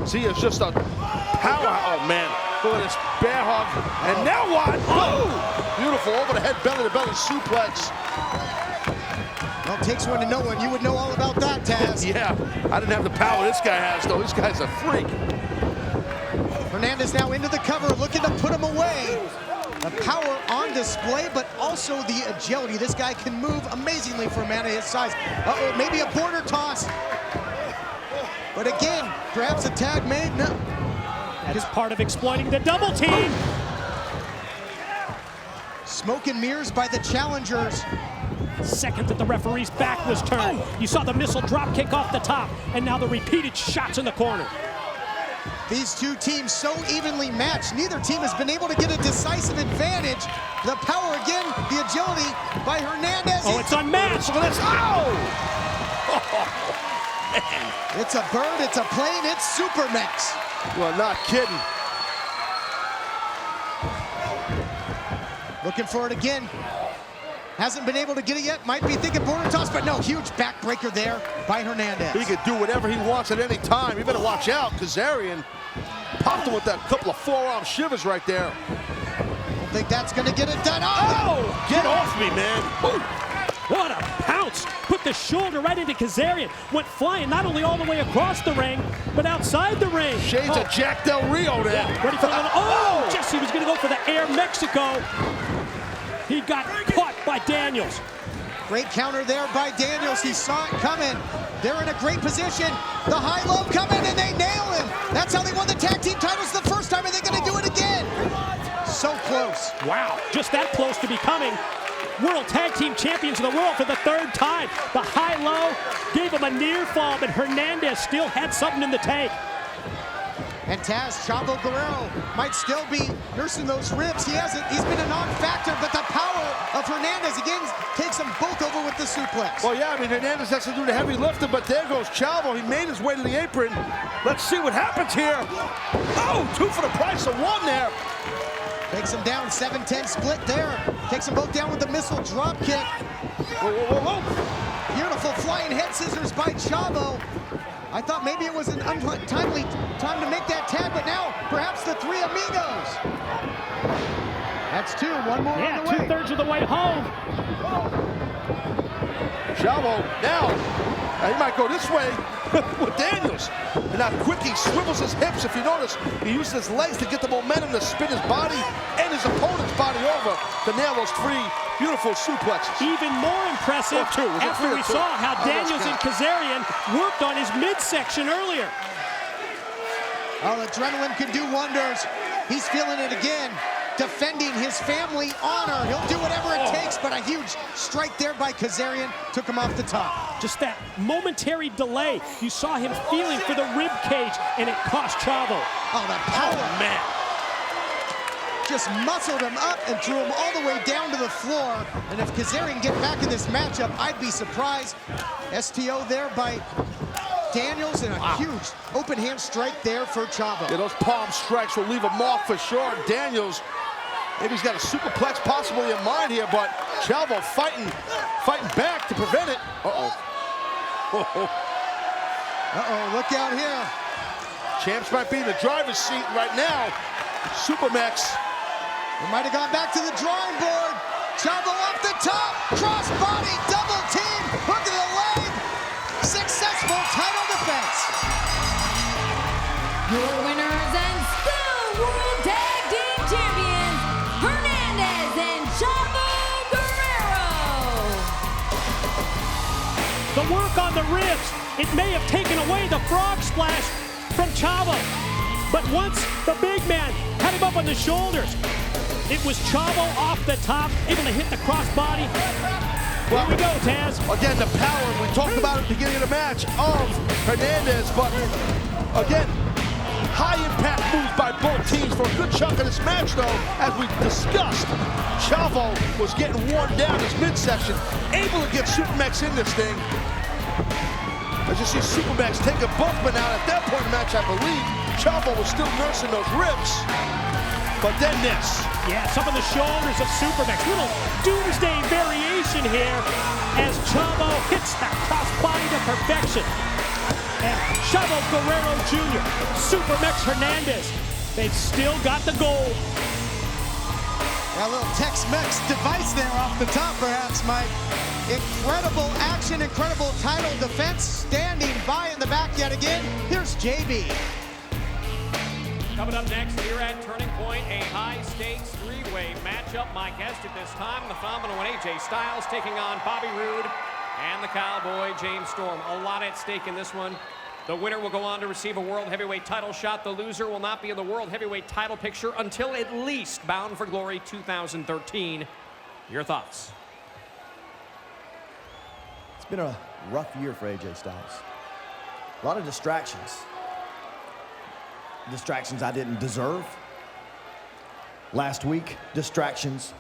See, it's just a power. Oh, man. Look at this bear hug. And now what? Oh! Beautiful over the head, belly-to-belly suplex. Well, it takes one to know one. You would know all about that, Taz. Yeah, I didn't have the power this guy has, though. This guy's a freak. Hernandez now into the cover, looking to put him away. The power on display, but also the agility. This guy can move amazingly for a man of his size. Uh-oh, maybe a border toss. But again, perhaps a tag made. No. That's part of exploiting the double team. Smoke and mirrors by the challengers. Second that the referee's back was turned. You saw the missile drop kick off the top, and now the repeated shots in the corner. These two teams so evenly matched. Neither team has been able to get a decisive advantage. The power again, the agility by Hernandez. Oh, it's unmatched. Look at this. Oh! Man. It's a bird, it's a plane, it's Supermex. Well, not kidding. Looking for it again. Hasn't been able to get it yet. Might be thinking border toss, but no, huge backbreaker there by Hernandez. He can do whatever he wants at any time. You better watch out. Kazarian popped him with that couple of forearm shivers right there. Don't think that's gonna get it done. Oh! Get off me, man. Ooh. What a pounce. Put the shoulder right into Kazarian. Went flying not only all the way across the ring, but outside the ring. Shades of Jack Del Rio there. Ready for the oh! Jesse was gonna go for the Air Mexico. He got caught by Daniels. Great counter there by Daniels. He saw it coming. They're in a great position. The high-low coming, and they nail him. That's how they won the tag team titles the first time, and they're going to do it again. So close. Wow, just that close to becoming World Tag Team Champions of the world for the third time. The high-low gave him a near fall, but Hernandez still had something in the tank. And Taz, Chavo Guerrero might still be nursing those ribs. He hasn't. He's been a non-factor, but the power of Hernandez again takes them both over with the suplex. Well, yeah, I mean, Hernandez has to do the heavy lifting, but there goes Chavo. He made his way to the apron. Let's see what happens here. Oh, 2 for the price of 1 there. Takes him down, 7-10 split there. Takes them both down with the missile drop kick. Whoa, whoa, whoa, whoa. Beautiful flying head scissors by Chavo. I thought maybe it was an untimely time to make that tag, but now perhaps the three amigos. That's 2, 1 more on the way. 2/3 of the way home. Chavo now he might go this way with Daniels. And now quick, he swivels his hips. If you notice, he uses his legs to get the momentum to spin his body and his opponent's body over to nail those 3 beautiful suplexes. Even more impressive after we saw how Daniels and Kazarian worked on his midsection earlier. Oh, adrenaline can do wonders. He's feeling it again. Defending his family honor. He'll do whatever it takes, but a huge strike there by Kazarian took him off the top. Just that momentary delay. You saw him feeling for the rib cage, and it cost Chavo. Oh, the power, man. Just muscled him up and threw him all the way down to the floor. And if Kazarian get back in this matchup, I'd be surprised. STO there by Daniels, and a huge open hand strike there for Chavo. Yeah, those palm strikes will leave a mark for sure. Daniels, maybe he's got a superplex possibly in mind here, but Chavo fighting back to prevent it. Uh-oh. Uh-oh, look out here. Champs might be in the driver's seat right now. Supermex. He might have gone back to the drawing board. Chavo off the top, crossbody, double team, hook to the leg. Successful title defense. Your winners and still World Tag Team Champions, Hernandez and Chavo Guerrero. The work on the ribs, it may have taken away the frog splash from Chavo. But once the big man had him up on the shoulders, it was Chavo off the top, able to hit the crossbody. Here we go, Taz. Again, the power, we talked about at the beginning of the match, of Hernandez, but again, high impact moves by both teams for a good chunk of this match, though. As we discussed, Chavo was getting worn down his midsection, able to get Supermax in this thing. As you see Supermax taking both men out. At that point in the match, I believe, Chavo was still nursing those ribs. But then this. Yeah, some of the shoulders of Supermax. Little doomsday variation here as Chavo hits that crossbody to perfection. And Chavo Guerrero Jr., Supermax Hernandez, they've still got the gold. A little Tex-Mex device there off the top, perhaps, Mike. Incredible action, incredible title defense. Standing by in the back yet again. Here's JB. Coming up next here at Turning Point, a high-stakes three-way matchup. My guest at this time, the phenomenal one, AJ Styles, taking on Bobby Roode and the Cowboy James Storm. A lot at stake in this one. The winner will go on to receive a World Heavyweight title shot. The loser will not be in the World Heavyweight title picture until at least Bound for Glory 2013. Your thoughts? It's been a rough year for AJ Styles. A lot of distractions. Distractions I didn't deserve. Last week, distractions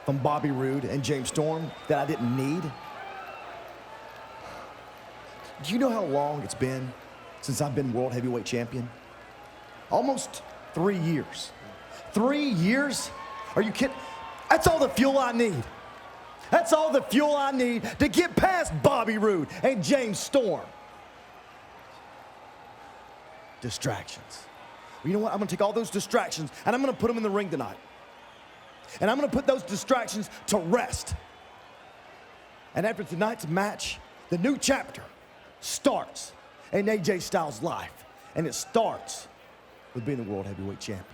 from Bobby Roode and James Storm that I didn't need. Do you know how long it's been since I've been World Heavyweight Champion? Almost 3 years. 3 years? Are you kidding? That's all the fuel I need. That's all the fuel I need to get past Bobby Roode and James Storm. Distractions. Well, you know what? I'm going to take all those distractions and I'm going to put them in the ring tonight. And I'm going to put those distractions to rest. And after tonight's match, the new chapter starts in AJ Styles' life. And it starts with being the World Heavyweight Champion.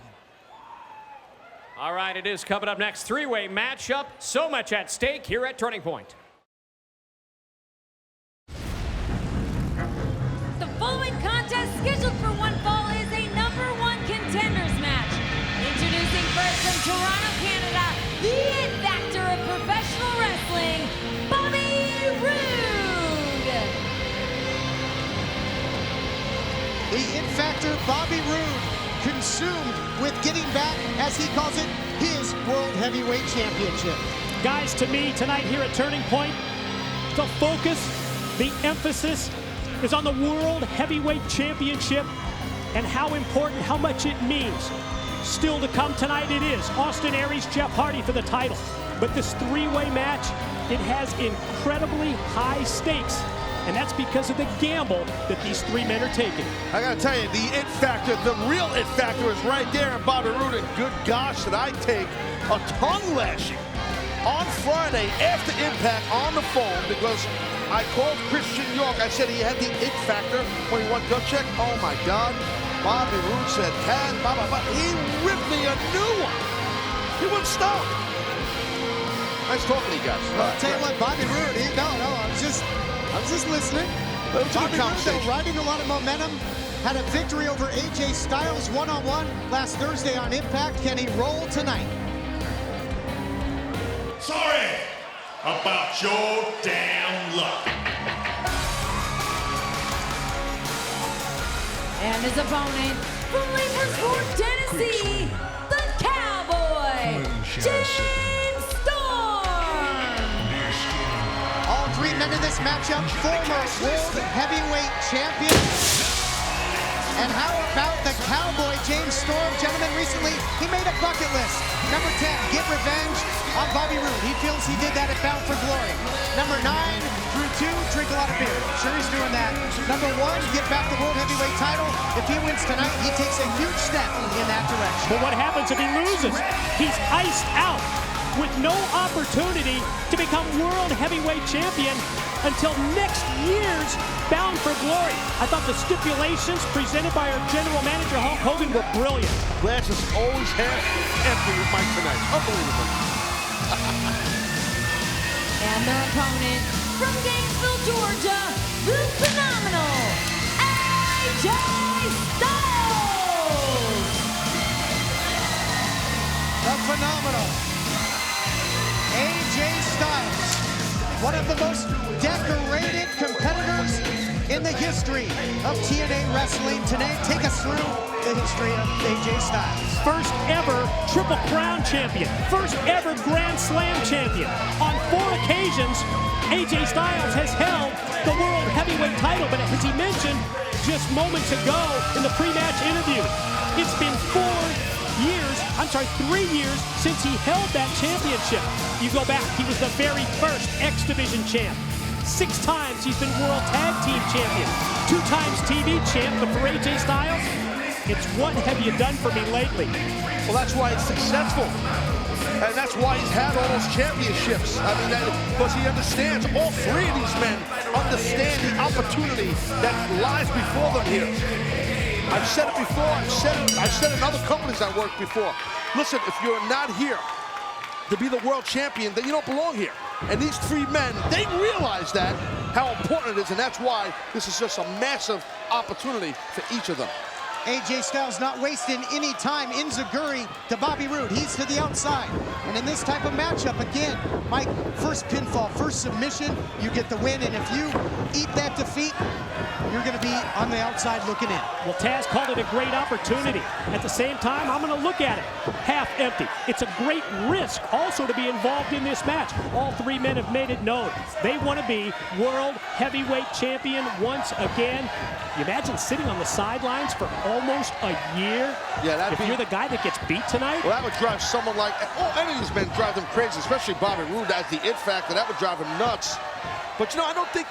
All right, it is coming up next. Three-way matchup. So much at stake here at Turning Point. The following contest scheduled for one fall is a #1 contenders match. Introducing first from Toronto, Canada, the It Factor of professional wrestling, Bobby Roode. The It Factor, Bobby Roode, consumed with getting back, as he calls it, his World Heavyweight Championship. Guys, to me, tonight here at Turning Point, the focus, the emphasis is on the World Heavyweight Championship and how important, how much it means. Still to come tonight it is Austin Aries, Jeff Hardy for the title. But this three-way match, it has incredibly high stakes. And that's because of the gamble that these three men are taking. I gotta tell you, the It Factor, the real It Factor is right there in Bobby Roode. And good gosh, did I take a tongue lashing on Friday after Impact on the phone because I called Christian York. I said he had the It Factor when he won gut check. Oh my God. Bobby Roode said, Taz, blah, blah, blah. He ripped me a new one. He wouldn't stop. Nice talking to you guys. I'll tell you what, Bobby Roode, I was just listening. Bobby Roode, though, riding a lot of momentum, had a victory over AJ Styles one-on-one last Thursday on Impact. Can he roll tonight? Sorry about your damn luck. And his opponent from Leesburg, Tennessee, the Cowboy, James Storm. All three men in this matchup, former World Heavyweight Champion. And how about the Cowboy, James Storm? Gentlemen, recently he made a bucket list. Number 10, get revenge on Bobby Roode. He feels he did that at Bound for Glory. Number 9, through 2, drink a lot of beer. Sure, he's doing that. Number 1, get back the World Heavyweight title. If he wins tonight, he takes a huge step in that direction. But what happens if he loses? He's iced out. with no opportunity to become world heavyweight champion until next year's Bound for Glory. I thought the stipulations presented by our general manager, Hulk Hogan, were brilliant. Glass is always half empty with Mike tonight. Unbelievable. And their opponent from Gainesville, Georgia, the phenomenal AJ Styles. The phenomenal AJ Styles, one of the most decorated competitors in the history of TNA Wrestling. Today, take us through the history of AJ Styles. First ever Triple Crown champion. First ever Grand Slam champion. On 4 occasions, AJ Styles has held the World Heavyweight title, but as he mentioned just moments ago in the pre-match interview, it's been 3 years since he held that championship. You go back, he was the very first X Division champ. 6 times he's been World Tag Team champion. 2 times TV champ, but for AJ Styles, it's what have you done for me lately? Well, that's why it's successful. And that's why he's had all those championships. I mean, because he understands, all 3 of these men understand the opportunity that lies before them here. I've said it before, I've said it in other companies I worked before. Listen, if you're not here to be the world champion, then you don't belong here. And these 3 men, they realize that, how important it is, and that's why this is just a massive opportunity for each of them. AJ Styles not wasting any time. Enziguri to Bobby Roode. He's to the outside. And in this type of matchup, again, Mike, first pinfall, first submission, you get the win. And if you eat that defeat, you're going to be on the outside looking in. Well, Taz called it a great opportunity. At the same time, I'm going to look at it half empty. It's a great risk also to be involved in this match. All 3 men have made it known. They want to be World Heavyweight Champion once again. You imagine sitting on the sidelines for almost a year? Yeah, if you're the guy that gets beat tonight? Well, that would drive someone like, any of these men drive them crazy, especially Bobby Roode. That's the it factor. That would drive him nuts. But, you know, I don't think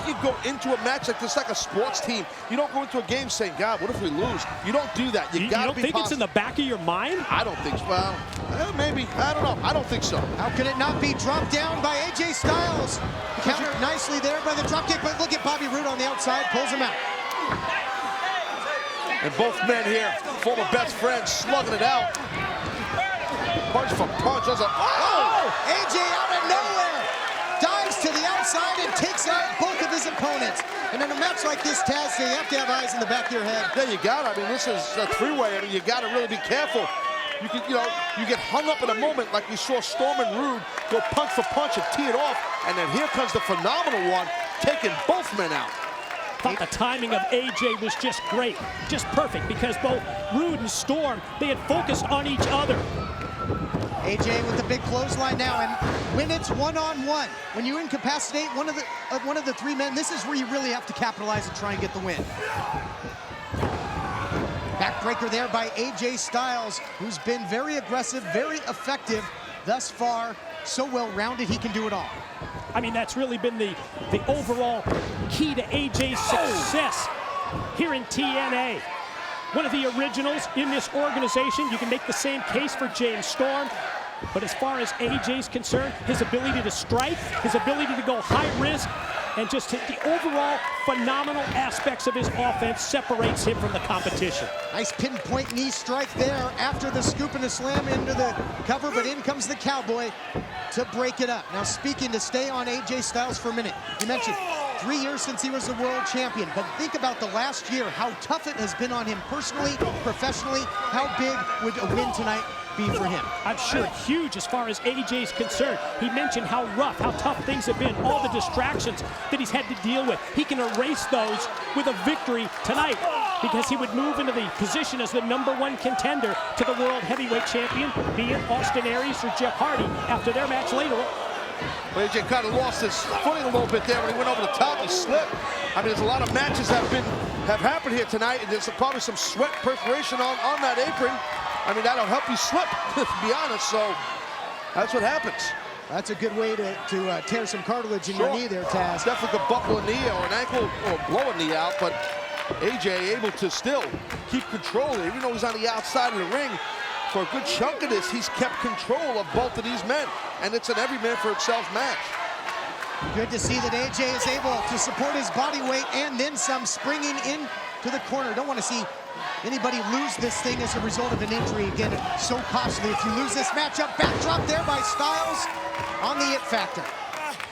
you go into a match like this like a sports team. You don't go into a game saying, God, what if we lose? You don't do that. You got to be You don't think it's in the back of your mind? I don't think so. Well, maybe. I don't know. I don't think so. How could it not be dropped down by AJ Styles? Countered nicely there by the dropkick, but look at Bobby Roode on the outside, pulls him out. And both men here, former best friends, slugging it out. Punch for punch. AJ out of nowhere dives to the outside and takes out both of his opponents. And in a match like this, Taz, you have to have eyes in the back of your head. Yeah, you got it. I mean, this is a 3-way. I mean, you got to really be careful. You get hung up in a moment like we saw Storm and Roode go punch for punch and tee it off. And then here comes the phenomenal one, taking both men out. Thought the timing of AJ was just great, just perfect, because both Roode and Storm, they had focused on each other. AJ with the big clothesline now, and when it's one-on-one, when you incapacitate one of the 3 men, this is where you really have to capitalize and try and get the win. Backbreaker there by AJ Styles, who's been very aggressive, very effective thus far. So well-rounded, he can do it all. I mean, that's really been the overall key to AJ's success here in TNA. One of the originals in this organization. You can make the same case for James Storm. But as far as AJ's concerned, his ability to strike, his ability to go high risk, and just the overall phenomenal aspects of his offense separates him from the competition. Nice pinpoint knee strike there after the scoop and the slam into the cover, but in comes the Cowboy to break it up. Now, speaking, to stay on AJ Styles for a minute, you mentioned 3 years since he was the world champion, but think about the last year, how tough it has been on him personally, professionally. How big would a win tonight be for him? I'm sure huge as far as AJ's concerned. He mentioned how rough, how tough things have been, all the distractions that he's had to deal with. He can erase those with a victory tonight, because he would move into the position as the #1 contender to the World Heavyweight Champion, be it Austin Aries or Jeff Hardy after their match later. Well, AJ kind of lost his footing a little bit there when he went over the top. He slipped. I mean, there's a lot of matches that have happened here tonight, and there's probably some sweat perspiration on that apron. I mean, that'll help you slip, to be honest, so that's what happens. That's a good way to tear some cartilage in your knee there, Taz. Definitely could buckle a knee or an ankle or blow a knee out, but AJ able to still keep control, even though he's on the outside of the ring. for a good chunk of this, he's kept control of both of these men, and it's an every man for itself match. Good to see that AJ is able to support his body weight and then some, springing in to the corner. Don't want to see anybody lose this thing as a result of an injury. Again, it's so costly if you lose this matchup. Backdrop there by Styles on the it factor.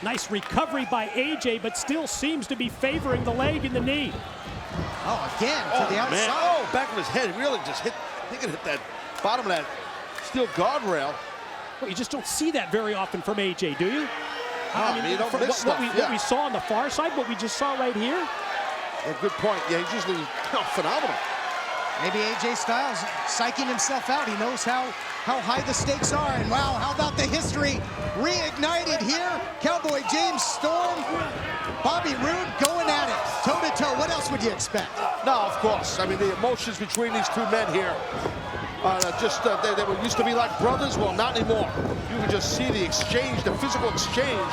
Nice recovery by AJ, but still seems to be favoring the leg and the knee. Oh, again, to the outside. Man. Oh, back of his head really just hit. He could hit that bottom of that steel guardrail. Well, you just don't see that very often from AJ, do you? I mean, you don't from miss stuff, what we saw on the far side, what we just saw right here. Yeah, good point. Yeah, he's usually phenomenal. Maybe AJ Styles psyching himself out. He knows how high the stakes are. And wow, how about the history reignited here? Cowboy James Storm, Bobby Roode going at it, toe to toe. What else would you expect? No, of course. I mean, the emotions between these two men here, they were used to be like brothers. Well, not anymore. You can just see the exchange, the physical exchange.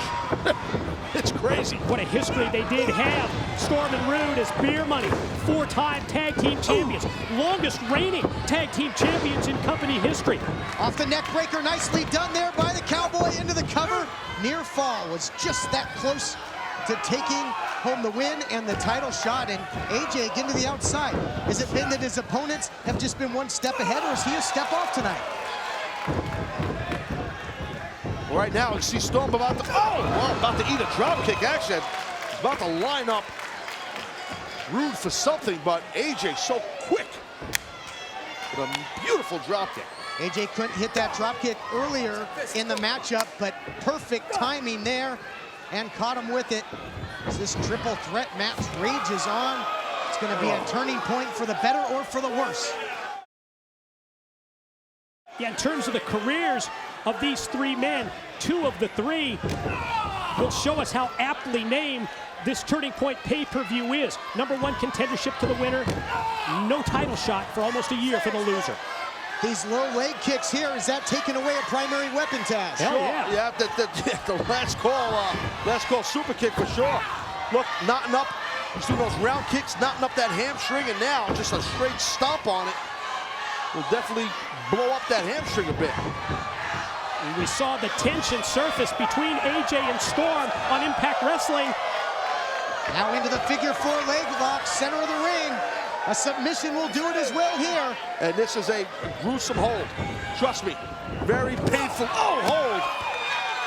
It's crazy. What a history they did have. Storm and Roode as beer money, 4-time tag team champions, longest reigning tag team champions in company history. Off the neck breaker, nicely done there by the Cowboy into the cover. Near fall, was just that close to taking home the win and the title shot. And AJ again to the outside. Has it been that his opponents have just been one step ahead, or is he a step off tonight? Right now, you see Storm about to eat a drop kick. Actually, he's about to line up Roode for something, but AJ so quick with a beautiful drop kick. AJ couldn't hit that drop kick earlier in the matchup, but perfect timing there and caught him with it. As this triple threat match rages on, it's going to be a turning point for the better or for the worse. Yeah, in terms of the careers of these three men, 2 of the 3 will show us how aptly named this Turning Point pay-per-view is. #1 contendership to the winner, no title shot for almost a year for the loser. These low leg kicks here, is that taking away a primary weapon, Taz? Hell yeah. Yeah, the last call super kick for sure. Look, knotting up, he's doing those round kicks, knotting up that hamstring, and now just a straight stomp on it will definitely blow up that hamstring a bit. We saw the tension surface between AJ and Storm on Impact Wrestling. Now into the figure 4 leg lock, center of the ring. A submission will do it as well here. And this is a gruesome hold. Trust me, very painful. Oh, hold.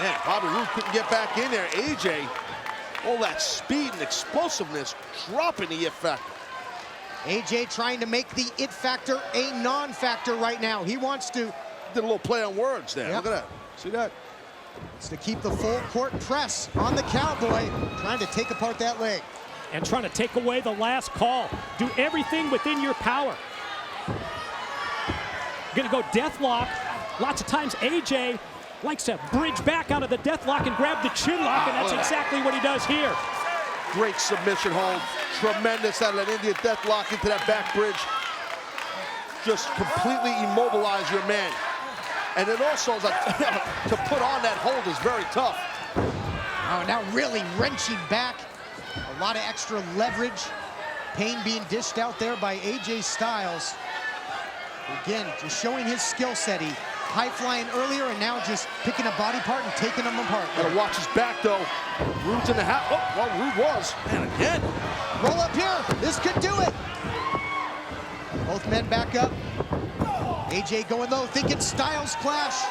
Man, Bobby Roode couldn't get back in there. AJ, all that speed and explosiveness, dropping the it factor. AJ trying to make the it factor a non-factor right now. He wants to... Did a little play on words there. Yep. Look at that. See that? It's to keep the full court press on the Cowboy, trying to take apart that leg. And trying to take away the last call. Do everything within your power. Gonna go death lock. Lots of times AJ likes to bridge back out of the death lock and grab the chin lock, and that's exactly what he does here. Great submission hold. Tremendous out of that Indian death lock into that back bridge. Just completely immobilize your man. And it also is like, to put on that hold is very tough. Oh, now really wrenching back. A lot of extra leverage. Pain being dished out there by AJ Styles. Again, just showing his skill set. He high flying earlier and now just picking a body part and taking them apart. Gotta watch his back though. Roode's in the house. Oh, well, Roode was. And again. Roll up here. This could do it. Both men back up. AJ going low, thinking Styles clash.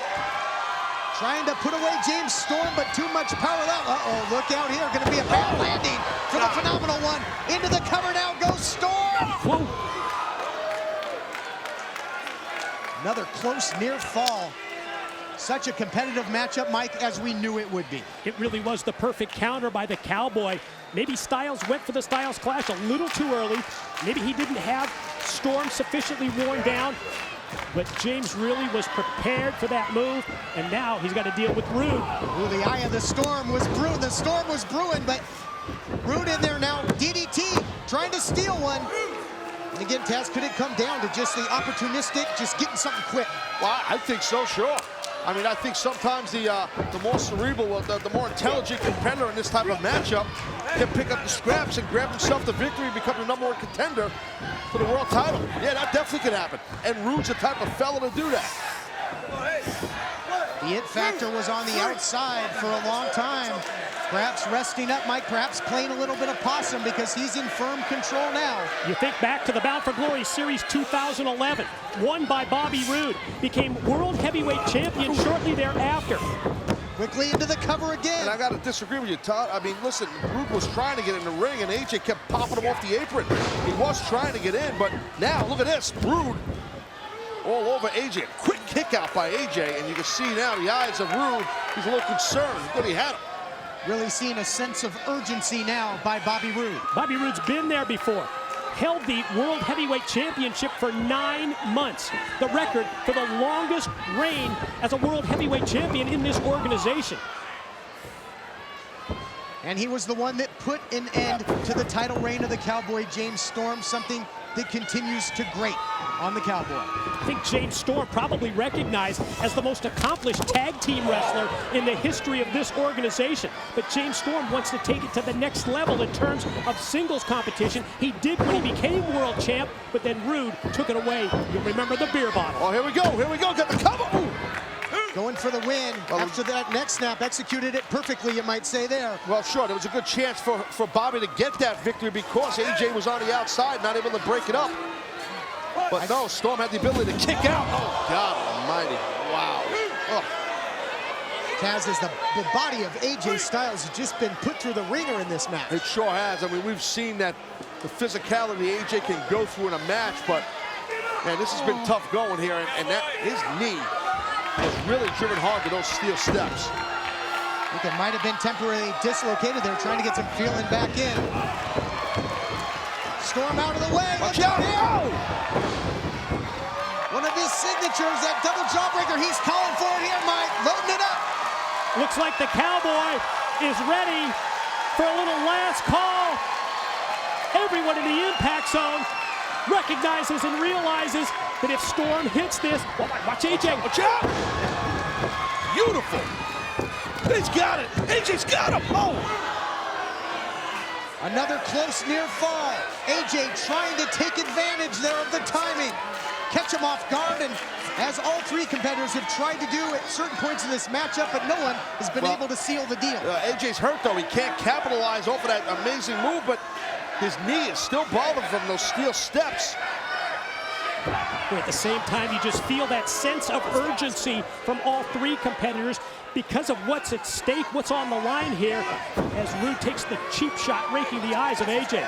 Trying to put away James Storm, but too much power left. Uh-oh, look out here. Going to be a bad landing for the phenomenal one. Into the cover now goes Storm. Whoa. Another close near fall. Such a competitive matchup, Mike, as we knew it would be. It really was the perfect counter by the Cowboy. Maybe Styles went for the Styles clash a little too early. Maybe he didn't have Storm sufficiently worn down. But James really was prepared for that move, and now he's got to deal with Roode. Ooh, the eye of the storm was brewing. The storm was brewing, but Roode in there now. DDT trying to steal one. And again, Taz, could it come down to just the opportunistic, just getting something quick? Well, I think so, sure. I mean, I think sometimes the more cerebral, the more intelligent competitor in this type of matchup can pick up the scraps and grab himself the victory and become the #1 contender for the world title. Yeah, that definitely could happen. And Roode's the type of fella to do that. The it factor was on the outside for a long time. Perhaps resting up, Mike, perhaps playing a little bit of possum because he's in firm control now. You think back to the Bound for Glory Series 2011, won by Bobby Roode, became World Heavyweight Champion shortly thereafter. Quickly into the cover again. And I got to disagree with you, Todd. I mean, listen, Roode was trying to get in the ring, and AJ kept popping him off the apron. He was trying to get in, but now, look at this. Roode all over AJ. Quick kick out by AJ, and you can see now the eyes of Roode. He's a little concerned. He thought he had him. Really seeing a sense of urgency now by Bobby Roode. Bobby Roode's been there before. Held the World Heavyweight Championship for 9 months. The record for the longest reign as a World Heavyweight Champion in this organization. And he was the one that put an end to the title reign of the Cowboy James Storm, something that continues to grate on the Cowboy. I think James Storm probably recognized as the most accomplished tag team wrestler in the history of this organization. But James Storm wants to take it to the next level in terms of singles competition. He did when he became world champ, but then Roode took it away. You'll remember the beer bottle. Oh, here we go, got the cover. Ooh. Going for the win. After that neck snap, executed it perfectly, you might say there. Well, sure, there was a good chance for Bobby to get that victory because AJ was on the outside, not able to break it up. But no, Storm had the ability to kick out. Oh, God almighty. Wow. Oh. Taz, as the body of AJ Styles has just been put through the ringer in this match. It sure has. I mean, we've seen that the physicality AJ can go through in a match, but, man, this has been tough going here, and that his knee was really driven hard to those steel steps. I think it might have been temporarily dislocated there, trying to get some feeling back in. Storm out of the way. Watch out! Oh! One of his signatures, that double jawbreaker. He's calling for it here, Mike. Loading it up. Looks like the Cowboy is ready for a little last call. Everyone in the impact zone recognizes and realizes that if Storm hits this, watch AJ. Watch out! Beautiful. He's got it. AJ's got him. Oh! Another close near fall. AJ trying to take advantage there of the timing. Catch him off guard, and as all three competitors have tried to do at certain points in this matchup, but no one has been able to seal the deal. AJ's hurt, though. He can't capitalize off of that amazing move, but his knee is still bothered from those steel steps. But at the same time, you just feel that sense of urgency from all three competitors because of what's at stake, what's on the line here, as Roode takes the cheap shot, raking the eyes of AJ.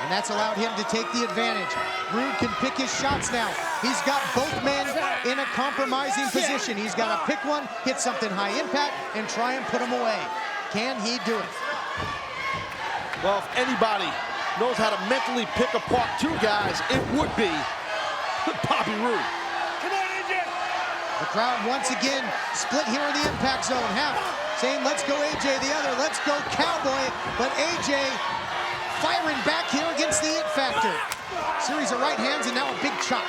And that's allowed him to take the advantage. Roode can pick his shots now. He's got both men in a compromising position. He's got to pick one, hit something high impact, and try and put him away. Can he do it? Well, if anybody knows how to mentally pick apart two guys, it would be Bobby Roode. Come on, AJ! The crowd once again split here in the impact zone. Half saying, let's go AJ, the other, let's go Cowboy. But AJ firing back here against the it factor. Series of right hands and now a big chop.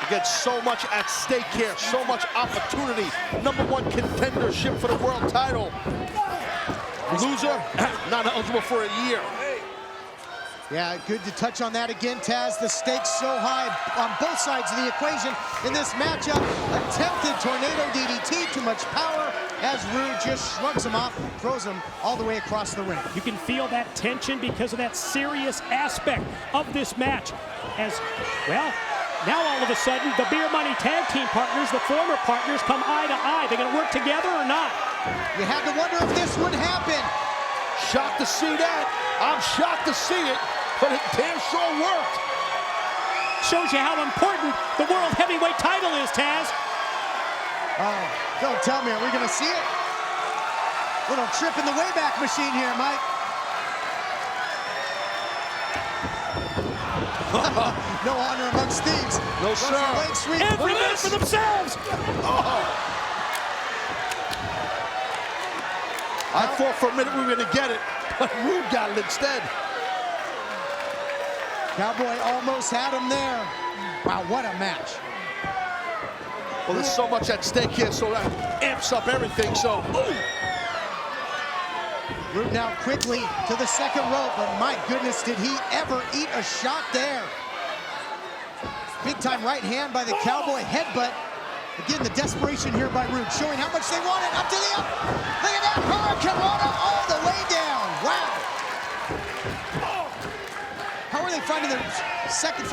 Again, so much at stake here, so much opportunity. #1 contendership for the world title. Loser, not eligible for a year. Yeah, good to touch on that again, Taz. The stakes so high on both sides of the equation in this matchup. Attempted tornado DDT, too much power, as Roode just shrugs him off, throws him all the way across the ring. You can feel that tension because of that serious aspect of this match. As, well, now all of a sudden, the Beer Money tag team partners, the former partners, come eye to eye. They're going to work together or not? You had to wonder if this would happen. Shocked to see that. I'm shocked to see it, but it damn sure worked. Shows you how important the World Heavyweight title is, Taz. Oh, don't tell me. Are we going to see it? Little trip in the Wayback Machine here, Mike. No honor amongst thieves. No, sir. Every man for themselves. Oh. I thought for a minute we were going to get it, but Roode got it instead. Cowboy almost had him there. Wow, what a match. Well, there's so much at stake here, so that amps up everything, so. Roode now quickly to the second rope, but my goodness, did he ever eat a shot there. Big time right hand by the Cowboy, headbutt. Again, the desperation here by Roode, showing how much they want it. Up to the up. Look at that, Hurricane Rana all the way down. Wow. How are they finding their second,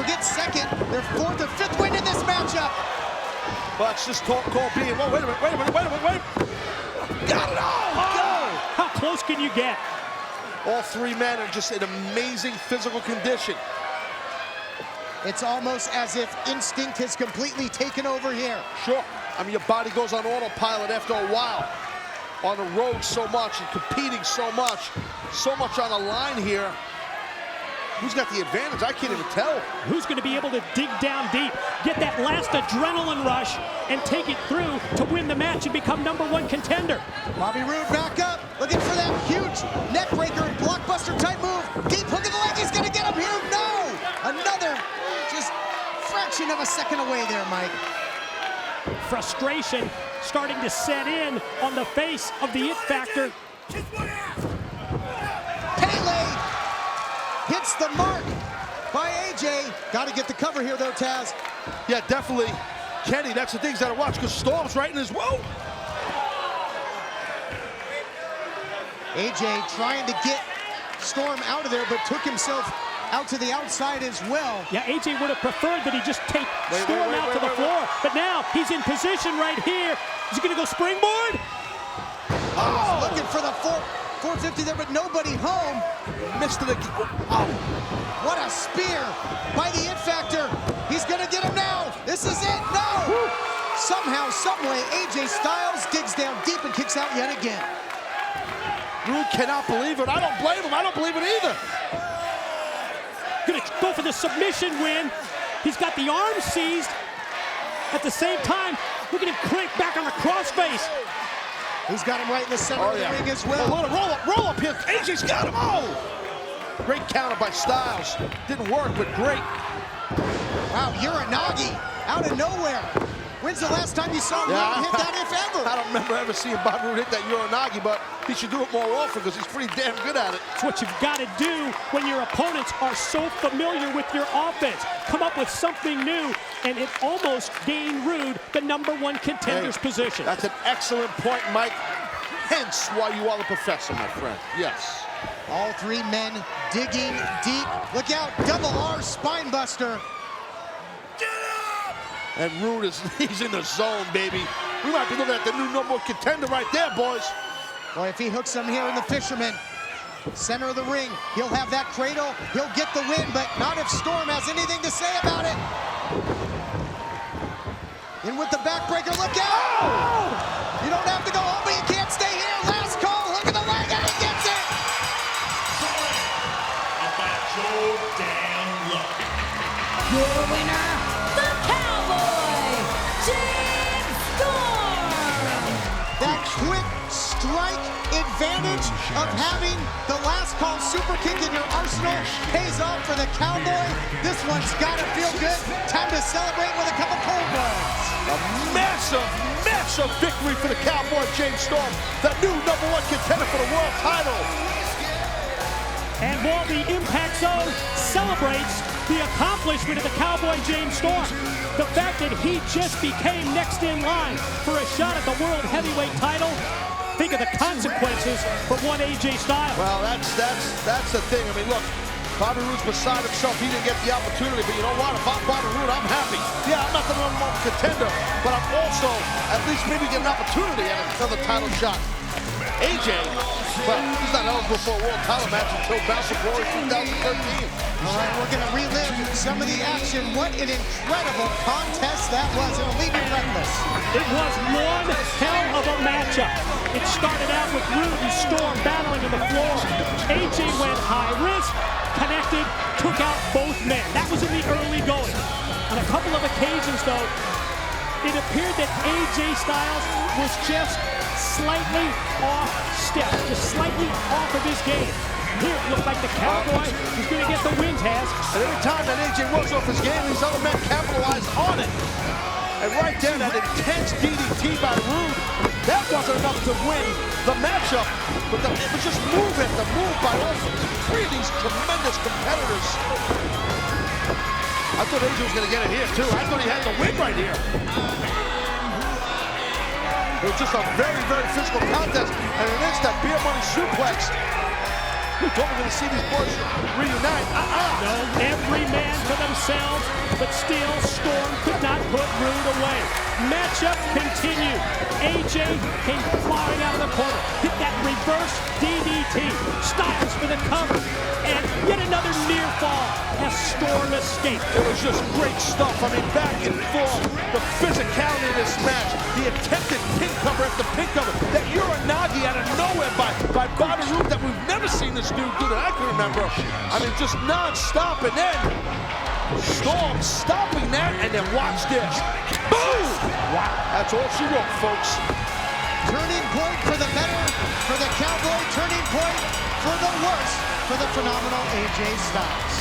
their fourth or fifth win in this matchup? But it's just call being, whoa, wait a minute. Got it all, go! How close can you get? All three men are just in amazing physical condition. It's almost as if instinct has completely taken over here. Sure. I mean, your body goes on autopilot after a while. On the road so much and competing so much on the line here. Who's got the advantage? I can't even tell. Who's going to be able to dig down deep, get that last adrenaline rush, and take it through to win the match and become #1 contender? Bobby Roode back up, looking for that huge neck breaker, blockbuster type move. Deep hook in the leg, he's going to get him here. No! Another just fraction of a second away there, Mike. Frustration starting to set in on the face of the It Factor. Pele hits the mark by AJ. Got to get the cover here, though, Taz. Yeah, definitely. Kenny, that's the things that I watch, because Storm's right in his, whoa! AJ trying to get Storm out of there, but took himself out to the outside as well. Yeah, AJ would have preferred that he just take Storm out to the floor. But now he's in position right here. Is he going to go springboard? Oh, looking for the 450 there, but nobody home. Missed it again. Oh, what a spear by the It Factor. He's going to get him now. This is it. No. Woo. Somehow, someway, AJ Styles digs down deep and kicks out yet again. Roode cannot believe it. I don't blame him. I don't believe it either. Gonna go for the submission win. He's got the arm seized. At the same time, look at him crank back on the crossface. He's got him right in the center of the ring as well. Oh, roll up here. AJ's got him. Oh! Great counter by Styles. Didn't work, but great. Wow, Uranagi out of nowhere. When's the last time you saw Roode hit that, if ever? I don't remember ever seeing Bobby Roode hit that Uranagi, but he should do it more often because he's pretty damn good at it. It's what you've got to do when your opponents are so familiar with your offense. Come up with something new, and it almost gained Roode the #1 contender's position. That's an excellent point, Mike. Hence why you are the professor, my friend. Yes. All three men digging deep. Look out, double R spine buster. And Roode he's in the zone, baby. We might be looking at the new #1 contender right there, boys. Well, if he hooks him here in the Fisherman, center of the ring, he'll have that cradle, he'll get the win, but not if Storm has anything to say about it. In with the backbreaker, look out! Oh! You don't have to go home, but you can't stay here. Last call, look at the leg, and he gets it! About your damn luck. Your winner, the Cowboy, James Storm! That quick strike advantage of having the last call super kick in your arsenal pays off for the Cowboy. This one's gotta feel good. Time to celebrate with a couple cold ones. A massive, massive victory for the Cowboy, James Storm, the new #1 contender for the world title. And while the Impact Zone celebrates the accomplishment of the Cowboy James Storm, the fact that he just became next in line for a shot at the World Heavyweight title, think of the consequences for one AJ Styles. Well, that's the thing. I mean, look, Bobby Roode's beside himself. He didn't get the opportunity, but you know what? If I'm Bobby Roode, I'm happy. Yeah, I'm not the #1 contender, but I'm also at least maybe get an opportunity at another title shot. AJ, well, he's not eligible for a world title match until Bound for Glory 2013. All right, we're going to relive some of the action. What an incredible contest that was. It'll leave you breathless. It was one hell of a matchup. It started out with Roode and Storm battling on the floor. AJ went high risk, connected, took out both men. That was in the early going. On a couple of occasions, though, it appeared that AJ Styles was just slightly off step, just slightly off of his game. Here it looked like the Cowboy was going to get the win, Taz. And every time that AJ was off his game, these other men capitalized on it. And right there, that intense DDT by Roode, that wasn't enough to win the matchup, but it was just move after move by all three of these tremendous competitors. I thought AJ was going to get it here, too. I thought he had the win right here. It was just a very, very physical contest, and it is that beer money suplex. We thought we were going to see these boys reunite. No, every man for themselves, but still Storm could not put Roode away. Matchup continued. AJ came flying out of the corner, hit that reverse DDT. Styles for the cover, and yet another near fall as Storm escaped. It was just great stuff. I mean, back and forth, the physicality of this match, the attempted pin cover after pin cover, that Uranagi out of nowhere by Bobby Roode that we've never seen this dude do that I can remember. I mean, just non-stop, and then Storm stopping that, and then watch this. Boom! Wow, that's all she wrote, folks. Turning point for the better, for the Cowboy. Turning point for the worse, for the phenomenal AJ Styles.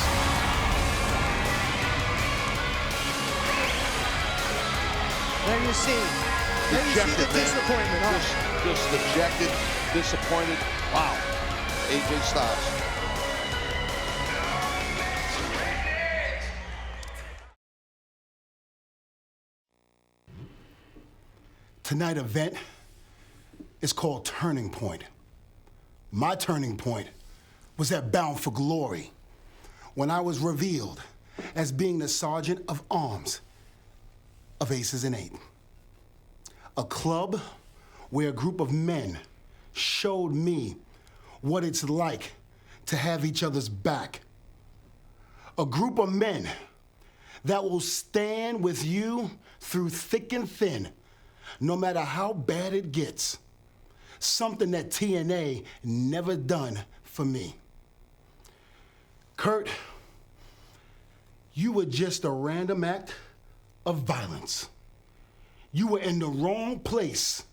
There you see. There you see the disappointment. Just dejected, disappointed. Wow, AJ Styles. Tonight's event is called Turning Point. My turning point was at Bound for Glory, when I was revealed as being the Sergeant of Arms of Aces and Eight. A club where a group of men showed me what it's like to have each other's back. A group of men that will stand with you through thick and thin, no matter how bad it gets. Something that TNA never done for me. Kurt, you were just a random act of violence. You were in the wrong place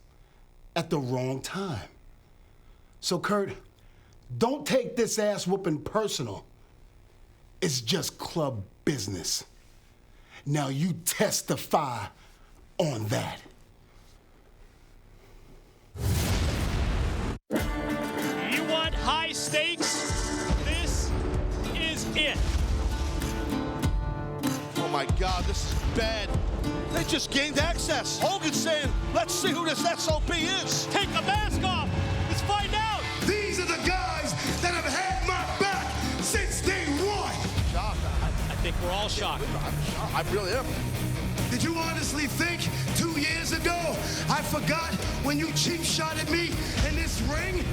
at the wrong time. So Kurt, don't take this ass whooping personal. It's just club business. Now you testify on that. You want high stakes? This is it. Oh my God, this is bad. They just gained access. Hogan's saying, let's see who this SOB is. Take the mask off. Let's find out. These are the guys that have had my back since day one. Shocked. I think we're all shocked. I'm shocked. I really am. Did you honestly think 2 years ago I forgot when you cheap shot at me in this ring?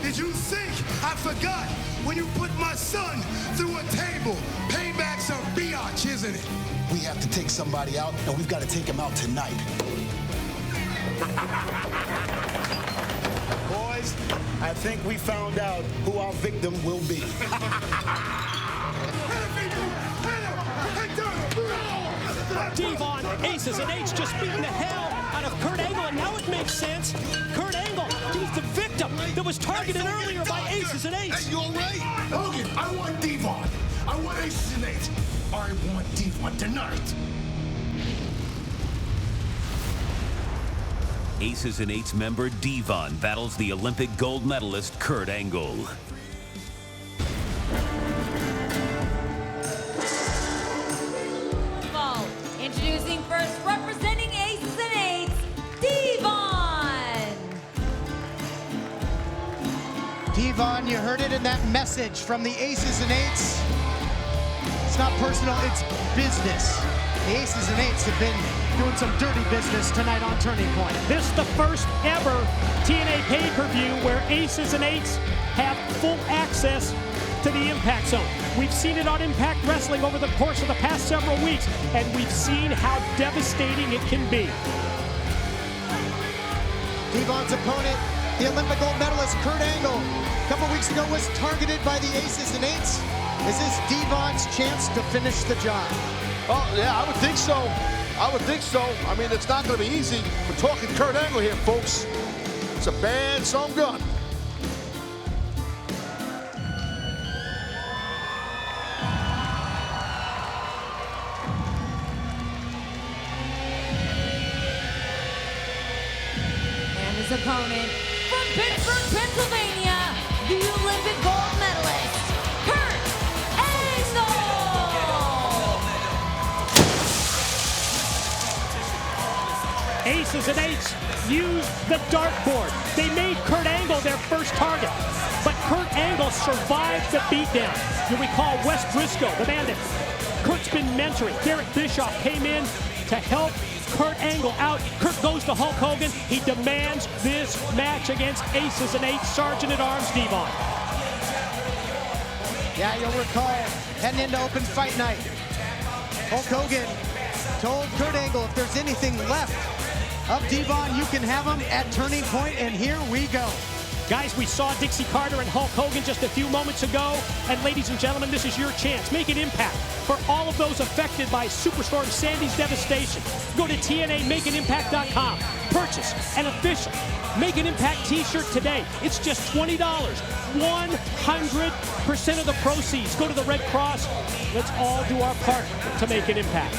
Did you think I forgot when you put my son through a table? Payback's a biatch, isn't it? We have to take somebody out, and we've got to take him out tonight. Boys, I think we found out who our victim will be. Devon, Aces and Eights just beating the hell out of Kurt Angle, and now it makes sense. Kurt Angle, he was the victim that was targeted earlier by Aces and Eights. Hey, you all right? Hogan, I want Devon. I want Aces and Eights. I want Devon tonight. Aces and Eights member Devon battles the Olympic gold medalist Kurt Angle. Introducing first, representing Aces and Eights, Devon. Devon, you heard it in that message from the Aces and Eights. It's not personal, it's business. The Aces and Eights have been doing some dirty business tonight on Turning Point. This is the first ever TNA pay-per-view where Aces and Eights have full access to the Impact Zone. We've seen it on Impact Wrestling over the course of the past several weeks, and we've seen how devastating it can be. Devon's opponent, the Olympic gold medalist Kurt Angle, a couple weeks ago was targeted by the Aces and Eights. Is this Devon's chance to finish the job? Oh, yeah, I would think so. I would think so. I mean, it's not going to be easy. We're talking Kurt Angle here, folks. It's a bad some gun. his opponent, from Pittsburgh, Pennsylvania, the Olympic gold medalist, Kurt Angle! Aces and eights used the dartboard. They made Kurt Angle their first target. But Kurt Angle survived the beatdown. You recall Wes Briscoe, the man that Kurt's been mentoring. Garrett Bischoff came in to help Kurt Angle out. Kurt goes to Hulk Hogan. He demands this match against Aces and Eights Sergeant-at-Arms Devon. Yeah, you'll recall, heading into open fight night, Hulk Hogan told Kurt Angle, if there's anything left of Devon, you can have him at Turning Point, and here we go. Guys, we saw Dixie Carter and Hulk Hogan just a few moments ago. And ladies and gentlemen, this is your chance. Make an impact for all of those affected by Superstorm Sandy's devastation. Go to TNAMakeAnImpact.com. Purchase an official Make an Impact t-shirt today. It's just $20. 100% of the proceeds go to the Red Cross. Let's all do our part to make an impact.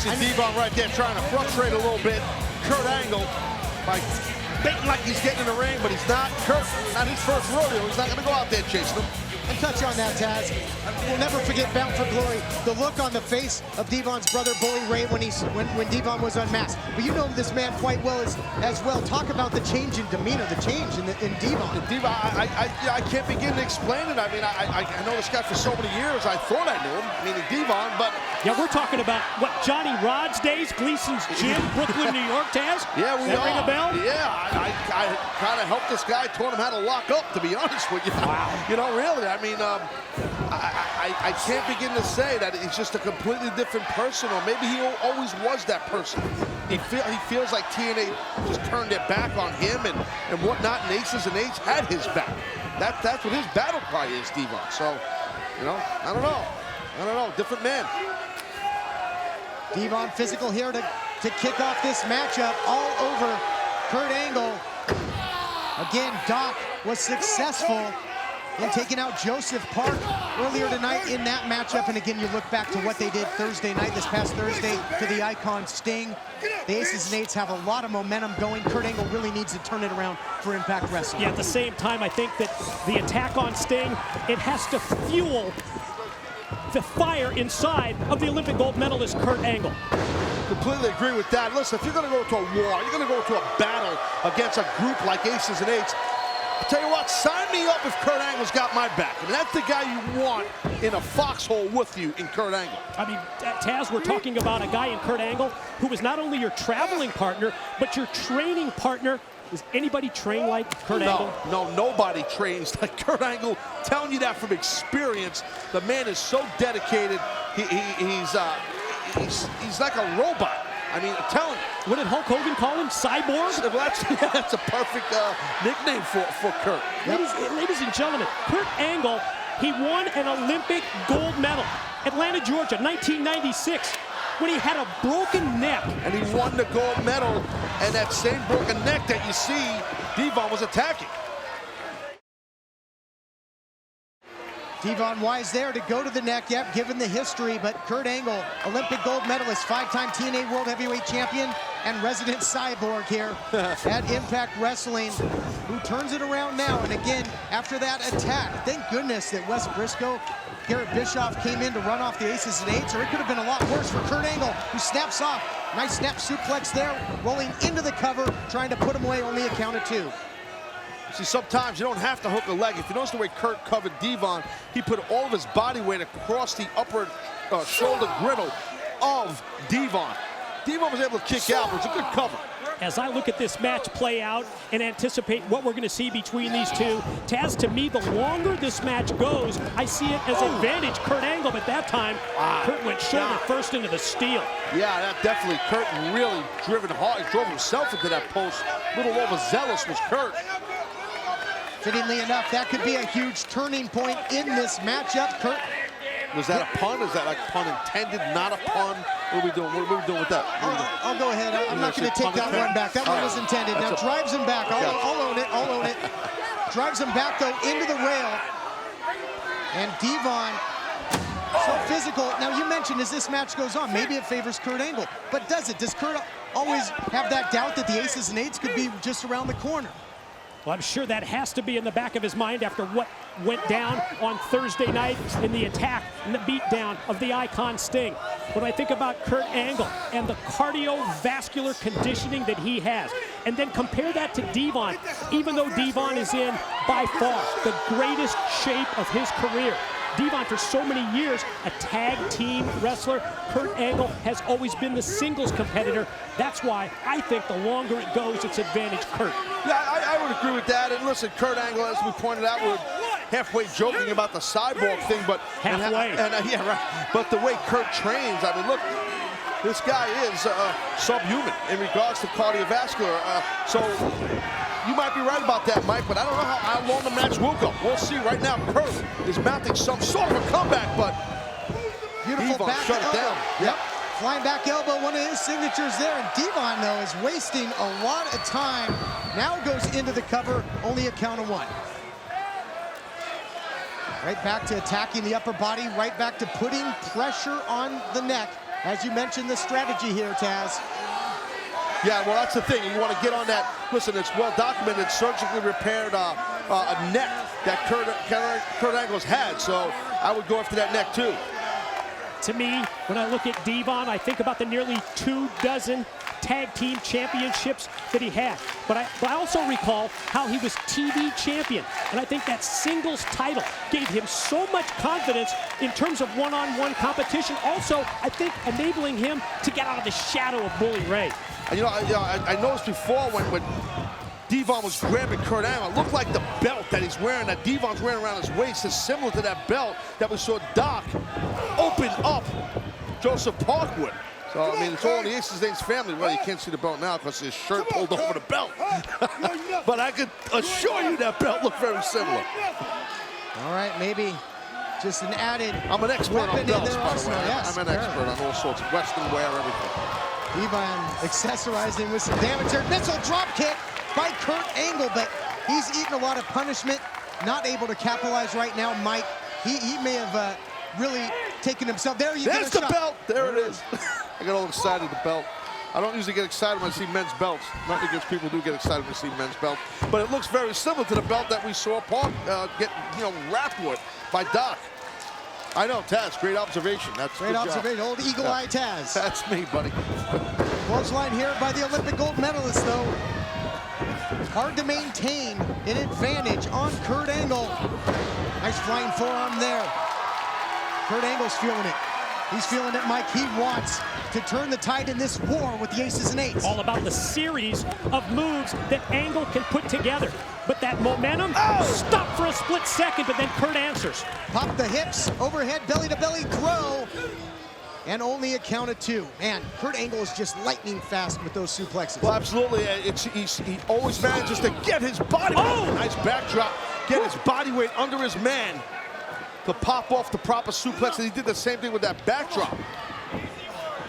See Devon right there trying to frustrate a little bit Kurt Angle by baiting like he's getting in the ring, but he's not. Kurt, not his first rodeo. He's not going to go out there chasing him. And touch on that, Taz. We'll never forget Bound for Glory, the look on the face of Devon's brother, Bully Ray, when Devon was unmasked. But you know this man quite well as well. Talk about the change in demeanor, the change in Devon. I can't begin to explain it. I mean, I know this guy for so many years. I thought I knew him, meaning Devon, but... Yeah, we're talking about, what, Johnny Rod's days, Gleason's Gym, Brooklyn, New York, Taz? Yeah, we are. Ring a bell? Yeah, I kind of helped this guy, taught him how to lock up, to be honest with you. Wow. You know, really, I mean, I can't begin to say that he's just a completely different person, or maybe he always was that person. He feels like TNA just turned their back on him and whatnot, and Aces and Eights had his back. That's what his battle cry is, Devon. So, you know, I don't know, different man. Devon physical here to kick off this matchup all over Kurt Angle. Again, Doc was successful in taking out Joseph Park earlier tonight in that matchup. And again, you look back to what they did Thursday night, this past Thursday, to the Icon Sting. The Aces and Eights have a lot of momentum going. Kurt Angle really needs to turn it around for Impact Wrestling. Yeah, at the same time, I think that the attack on Sting, it has to fuel the fire inside of the Olympic gold medalist Kurt Angle. Completely agree with that. Listen, if you're going to go to a war, you're going to go to a battle against a group like Aces and Eights, I'll tell you what, sign me up if Kurt Angle's got my back. I mean, that's the guy you want in a foxhole with you in Kurt Angle. I mean, Taz, we're talking about a guy in Kurt Angle who is not only your traveling partner, but your training partner. Does anybody train like Kurt Angle? No, nobody trains like Kurt Angle. Telling you that from experience. The man is so dedicated. He's like a robot. I mean, I'm telling you. What did Hulk Hogan call him? Cyborg? Well, that's a perfect nickname for Kurt. Ladies and gentlemen, Kurt Angle, he won an Olympic gold medal. Atlanta, Georgia, 1996. When he had a broken neck. And he won the gold medal, and that same broken neck that you see, Devon was attacking. Devon wise there to go to the neck, yep, given the history, but Kurt Angle, Olympic gold medalist, 5-time TNA World Heavyweight Champion, and resident cyborg here at Impact Wrestling, who turns it around now. And again, after that attack, thank goodness that Wes Briscoe, Garrett Bischoff came in to run off the Aces and Eights, or it could have been a lot worse for Kurt Angle, who snaps off. Nice snap suplex there, rolling into the cover, trying to put him away, only a count of 2. See, sometimes you don't have to hook a leg. If you notice the way Kurt covered Devon, he put all of his body weight across the upper shoulder griddle of Devon. Devon was able to kick out, but it was a good cover. As I look at this match play out and anticipate what we're going to see between these two, Taz, to me, the longer this match goes, I see it as advantage Kurt Angle, but that time, Kurt went shoulder first into the steel. Yeah, that definitely, Kurt really driven hard. He drove himself into that post. A little overzealous was Kurt. Fittingly enough, that could be a huge turning point in this matchup. Kurt. Was that a pun? Is that like pun intended, not a pun? What are we doing? What are we doing with that? I'll go ahead. I'm not going to take that one back. That one was intended. Now drives him back. I'll own it. I'll own it. Drives him back, though, into the rail. And Devon So physical. Now, you mentioned as this match goes on, maybe it favors Kurt Angle. But does it? Does Kurt always have that doubt that the aces and eights could be just around the corner? Well, I'm sure that has to be in the back of his mind after what went down on Thursday night in the attack and the beatdown of the Icon Sting. When I think about Kurt Angle and the cardiovascular conditioning that he has, and then compare that to Devon, even though Devon is in, by far, the greatest shape of his career. Devon, for so many years, a tag team wrestler. Kurt Angle has always been the singles competitor. That's why I think the longer it goes, it's advantage Kurt. Yeah, I would agree with that. And listen, Kurt Angle, as we pointed out, we're halfway joking about the cyborg thing, but halfway. Yeah, right. But the way Kurt trains, I mean, look, this guy is subhuman in regards to cardiovascular. So you might be right about that, Mike, but I don't know how long the match will go. We'll see. Right now, Kurt is mounting some sort of a comeback, but beautiful back shut it down. Yep. Flying back elbow, one of his signatures there. And Devon, though, is wasting a lot of time. Now goes into the cover, only a count of one. Right back to attacking the upper body, right back to putting pressure on the neck. As you mentioned, the strategy here, Taz. Yeah, well, that's the thing. You want to get on that. Listen, it's well documented, surgically repaired a neck that Kurt Angle's had. So I would go after that neck, too. To me, when I look at Devon, I think about the nearly 24 tag team championships that he had. But I also recall how he was TV champion. And I think that singles title gave him so much confidence in terms of one-on-one competition. Also, I think enabling him to get out of the shadow of Bully Ray. And, I noticed before when Devon was grabbing Kurt Angle, it looked like the belt that he's wearing, that Devon's wearing around his waist, is similar to that belt that we saw Doc open up Joseph Parkwood. So, I mean, it's all in the Aces Names family. Well, you can't see the belt now because his shirt pulled over the belt. But I could assure you that belt looked very similar. All right, maybe just an added I'm an expert on belts, by the way. Yes, I'm an expert on all sorts of Western wear, everything. Devon accessorizing with some damage here. Missile drop kick by Kurt Angle, but he's eaten a lot of punishment. Not able to capitalize right now, Mike. He may have really taken himself. There's the belt. There it is. I got all excited, the belt. I don't usually get excited when I see men's belts. Not because people do get excited when they see men's belts. But it looks very similar to the belt that we saw Park get, wrapped with by Doc. I know, Taz, great observation. That's great observation. Old Eagle Eye Taz. That's me, buddy. Clothesline here by the Olympic gold medalist, though. Hard to maintain an advantage on Kurt Angle. Nice flying forearm there. Kurt Angle's feeling it. He's feeling it, Mike. He wants to turn the tide in this war with the Aces and Eights. All about the series of moves that Angle can put together. But that momentum stopped for a split second, but then Kurt answers. Pop the hips, overhead, belly-to-belly throw, and only a count of two. Man, Kurt Angle is just lightning fast with those suplexes. Well, absolutely. He always manages to get his body weight. Nice backdrop. Get his body weight under his man to pop off the proper suplex, and he did the same thing with that backdrop.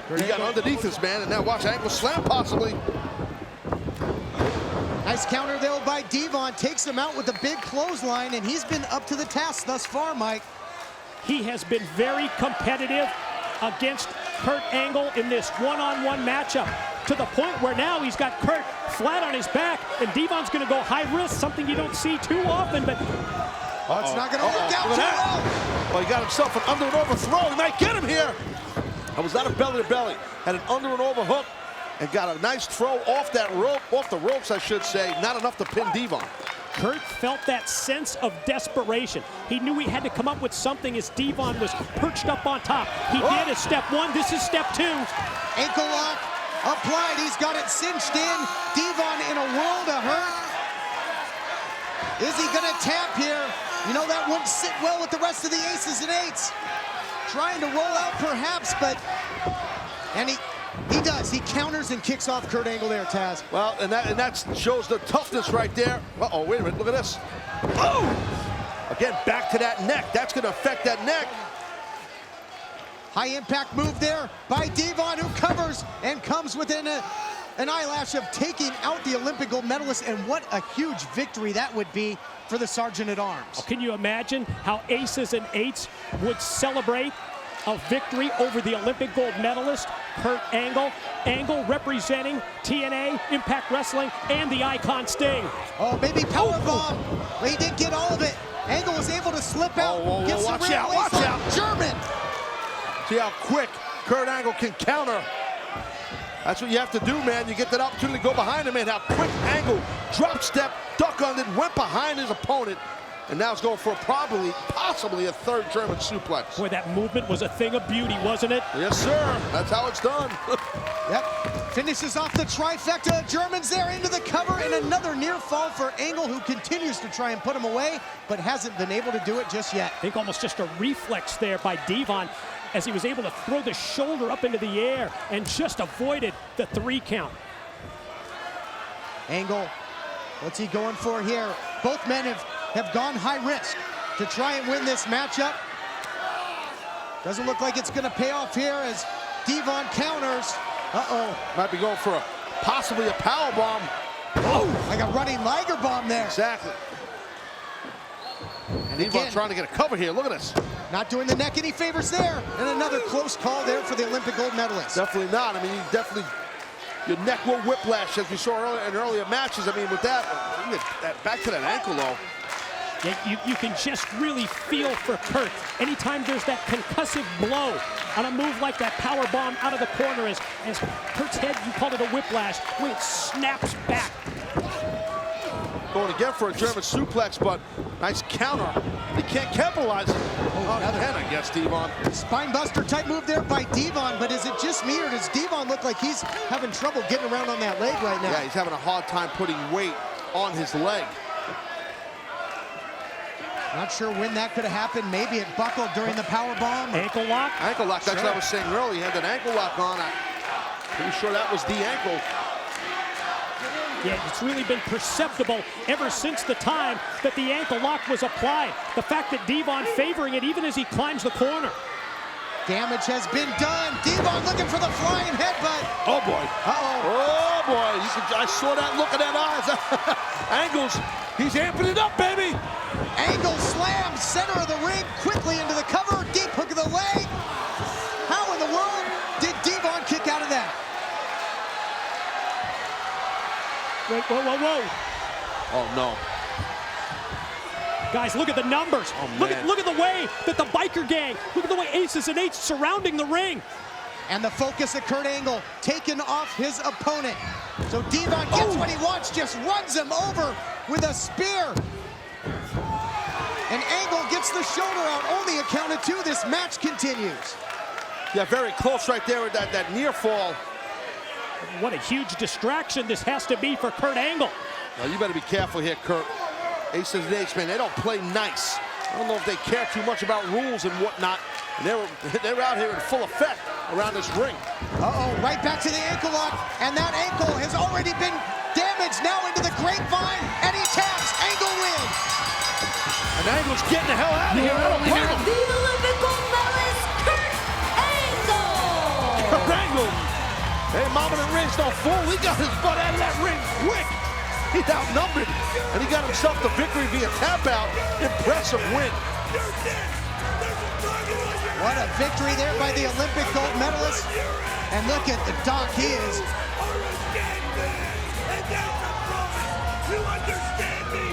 He got underneath his man, and now watch Angle slam possibly. Nice counter there by Devon. Takes him out with a big clothesline, and he's been up to the task thus far, Mike. He has been very competitive against Kurt Angle in this one-on-one matchup, to the point where now he's got Kurt flat on his back, and Devon's going to go high risk, something you don't see too often, but... it's not going to work out too well. Well, he got himself an under and over throw. He might get him here. That was not a belly-to-belly. Had an under and over hook and got a nice throw off that rope, off the ropes, I should say. Not enough to pin Devon. Kurt felt that sense of desperation. He knew he had to come up with something as Devon was perched up on top. He did as step one. This is step two. Ankle lock applied. He's got it cinched in. Devon in a world of hurt. Is he going to tap here? You know, that wouldn't sit well with the rest of the Aces and Eights. Trying to roll out perhaps, but... And he does. He counters and kicks off Kurt Angle there, Taz. Well, and that shows the toughness right there. Uh-oh, wait a minute. Look at this. Oh! Again, back to that neck. That's going to affect that neck. High impact move there by Devon, who covers and comes within an eyelash of taking out the Olympic gold medalist. And what a huge victory that would be for the Sergeant at Arms. Can you imagine how Aces and Eights would celebrate a victory over the Olympic gold medalist, Kurt Angle. Angle representing TNA, Impact Wrestling, and the Icon Sting. Oh, maybe powerbomb. But he didn't get all of it. Angle was able to slip out. Whoa, Get some watch real out, watch waistline. out. German. See how quick Kurt Angle can counter. That's what you have to do, man. You get that opportunity to go behind him, man. How quick Angle, drop step, duck under, went behind his opponent, and now it's going for possibly a third German suplex. Boy, that movement was a thing of beauty, wasn't it? Yes, sir. That's how it's done. Yep. Finishes off the trifecta. Germans there into the cover, and another near fall for Angle, who continues to try and put him away, but hasn't been able to do it just yet. I think almost just a reflex there by Devon, as he was able to throw the shoulder up into the air and just avoided the 3 count. Angle, what's he going for here? Both men have gone high risk to try and win this matchup. Doesn't look like it's gonna pay off here as Devon counters. Uh-oh. Might be going for possibly a power bomb. Oh, like a running Liger bomb there. Exactly. And Devon again, trying to get a cover here. Look at this. not doing the neck any favors there. And another close call there for the Olympic gold medalist. Definitely not. I mean, your neck will whiplash, as we saw earlier in earlier matches. I mean, with that, back to that ankle, though. Yeah, you can just really feel for Kurt. Anytime there's that concussive blow on a move like that power bomb out of the corner, as Kurt's head, you called it a whiplash, when it snaps back. Going again for a German suplex, but nice counter. He can't capitalize it. Again, I guess, Devon. Spinebuster type move there by Devon, but is it just me, or does Devon look like he's having trouble getting around on that leg right now? Yeah, he's having a hard time putting weight on his leg. Not sure when that could have happened. Maybe it buckled during the power bomb. Ankle lock? Ankle lock, that's what I was saying earlier. He had an ankle lock on. I'm pretty sure that was the ankle. Yeah, it's really been perceptible ever since the time that the ankle lock was applied. The fact that Devon favoring it even as he climbs the corner. Damage has been done. Devon looking for the flying headbutt. Oh, boy. Uh-oh. Oh, boy. I saw that look in that eyes. Angles, he's amping it up, baby. Angle slams center of the ring quickly into the cover. Deep hook of the leg. How in the world did Devon kick out of that? Wait, whoa, whoa, whoa. Oh, no. Guys, look at the numbers. Oh, look at the way that the biker gang, look at the way Aces and Eights surrounding the ring. And the focus of Kurt Angle taken off his opponent. So Devon gets what he wants, just runs him over with a spear. And Angle gets the shoulder out, only a count of 2. This match continues. Yeah, very close right there with that near fall. What a huge distraction this has to be for Kurt Angle. Now, you better be careful here, Kurt. Aces and Eights, man, they don't play nice. I don't know if they care too much about rules and whatnot. And they're out here in full effect around this ring. Uh-oh, right back to the ankle lock. And that ankle has already been damaged now into the grapevine. And he taps. Angle wins. And Angle's getting the hell out of here. The Olympic gold medalist, Kurt Angle. Kurt Angle. Hey, Mama, the ring's no fool. He got his butt out of that ring quick. He's outnumbered, and he got himself the victory via tap out. Impressive win. What a victory there by the Olympic gold medalist. And look at the Doc, he is. You understand me?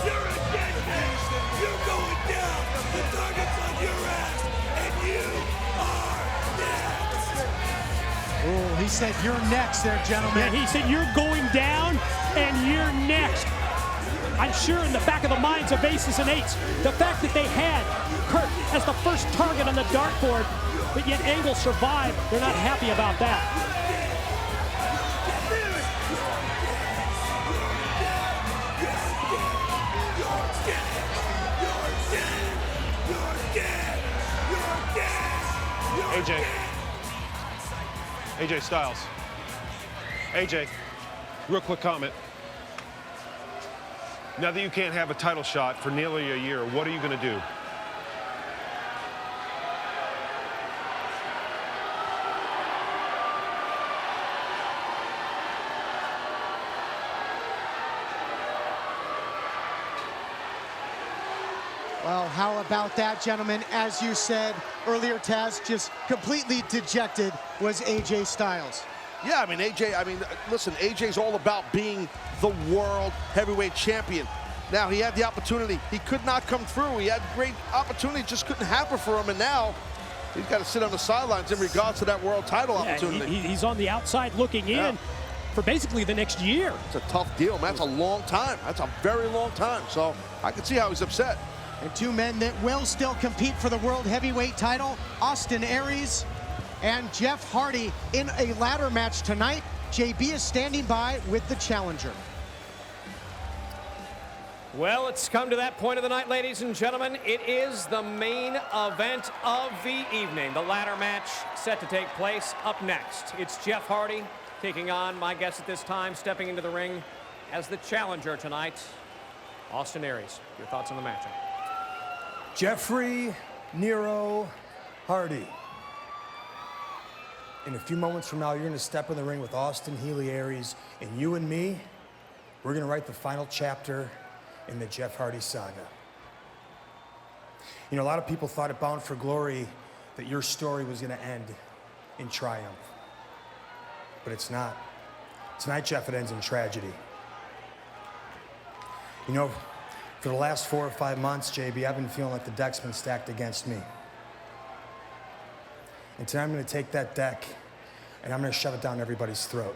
You're a dead man. You're going down. The target's on your ass, and you are next. Oh, he said you're next there, gentlemen. Yeah, he said you're going down and you're next. I'm sure in the back of the minds of Aces and Eights, the fact that they had Kurt as the first target on the dartboard, but yet Angle survived, they're not happy about that. AJ Styles. AJ, real quick comment. Now that you can't have a title shot for nearly a year, what are you going to do? Well, how about that, gentlemen? As you said earlier, Taz, just completely dejected was AJ Styles. Yeah, I mean, listen, AJ's all about being the world heavyweight champion. Now, he had the opportunity. He could not come through. He had great opportunity, just couldn't happen for him. And now, he's got to sit on the sidelines in regards to that world title opportunity. He's on the outside looking in for basically the next year. It's a tough deal, man. That's a long time. That's a very long time. So I can see how he's upset. And two men that will still compete for the world heavyweight title, Austin Aries and Jeff Hardy in a ladder match tonight. JB is standing by with the challenger. Well, it's come to that point of the night, ladies and gentlemen. It is the main event of the evening. The ladder match set to take place up next. It's Jeff Hardy taking on, my guess at this time, stepping into the ring as the challenger tonight, Austin Aries. Your thoughts on the matchup? Jeffrey Nero Hardy. In a few moments from now, you're going to step in the ring with Austin Aries, and you and me, we're going to write the final chapter in the Jeff Hardy saga. You know, a lot of people thought at Bound for Glory that your story was going to end in triumph. But it's not. Tonight, Jeff, it ends in tragedy. You know, for the last 4 or 5 months, JB, I've been feeling like the deck's been stacked against me. And tonight I'm going to take that deck and I'm going to shove it down everybody's throat.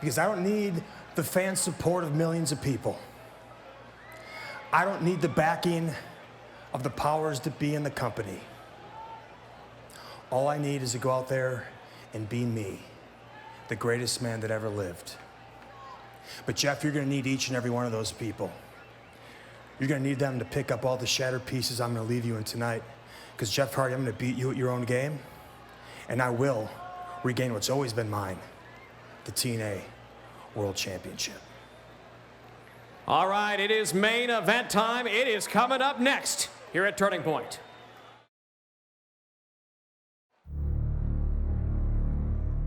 Because I don't need the fan support of millions of people. I don't need the backing of the powers that be in the company. All I need is to go out there and be me, the greatest man that ever lived. But Jeff, you're going to need each and every one of those people. You're going to need them to pick up all the shattered pieces I'm going to leave you in tonight. Because Jeff Hardy, I'm going to beat you at your own game, and I will regain what's always been mine, the TNA World Championship. All right, it is main event time. It is coming up next here at Turning Point.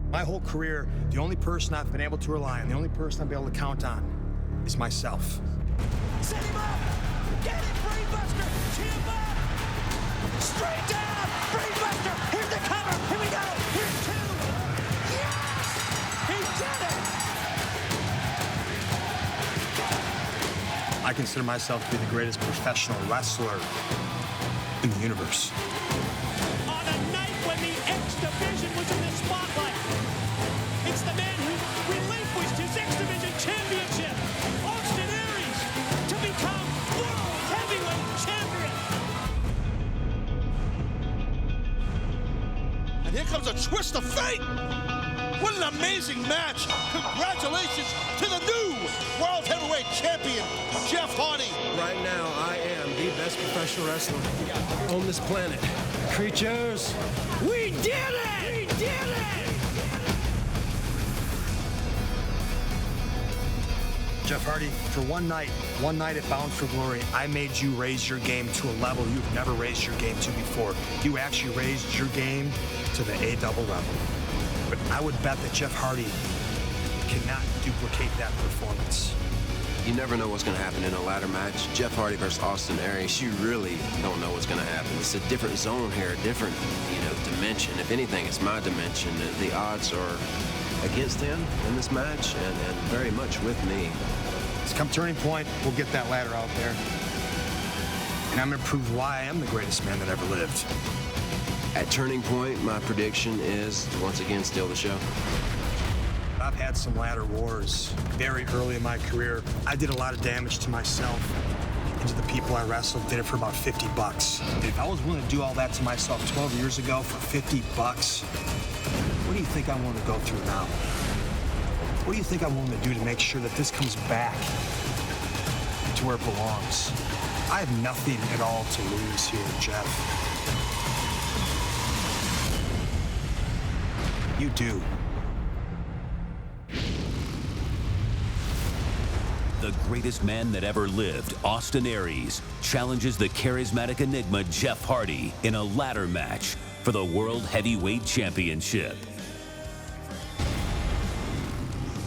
My whole career, the only person I've been able to rely on, the only person I've been able to count on is myself. Set him up! Get it, Brainbuster! Chin him up! Straight down! Brainbuster! Here's the cover! Here we go! Here's two! Yes! He did it! I consider myself to be the greatest professional wrestler in the universe. On a night when the X Division was in the spotlight, it's the man who relinquished his X Division championship, Austin Aries, to become World Heavyweight Champion. And here comes a twist of fate. What an amazing match. Congratulations to the new World Heavyweight Champion, Jeff Hardy. Right now, I am the best professional wrestler on this planet. Creatures, We did it! We did it! Jeff Hardy, for one night at Bound for Glory, I made you raise your game to a level you've never raised your game to before. You actually raised your game to the A-double level. But I would bet that Jeff Hardy cannot duplicate that performance. You never know what's going to happen in a ladder match. Jeff Hardy versus Austin Aries, you really don't know what's going to happen. It's a different zone here, a different, dimension. If anything, it's my dimension. The odds are against him in this match and very much with me. It's come Turning Point, we'll get that ladder out there. And I'm going to prove why I am the greatest man that ever lived. At Turning Point, my prediction is to once again steal the show. I've had some ladder wars very early in my career. I did a lot of damage to myself and to the people I wrestled. Did it for about $50. And if I was willing to do all that to myself 12 years ago for $50, what do you think I'm willing to go through now? What do you think I'm willing to do to make sure that this comes back to where it belongs? I have nothing at all to lose here, Jeff. You do. The greatest man that ever lived, Austin Aries, challenges the charismatic enigma Jeff Hardy in a ladder match for the World Heavyweight Championship.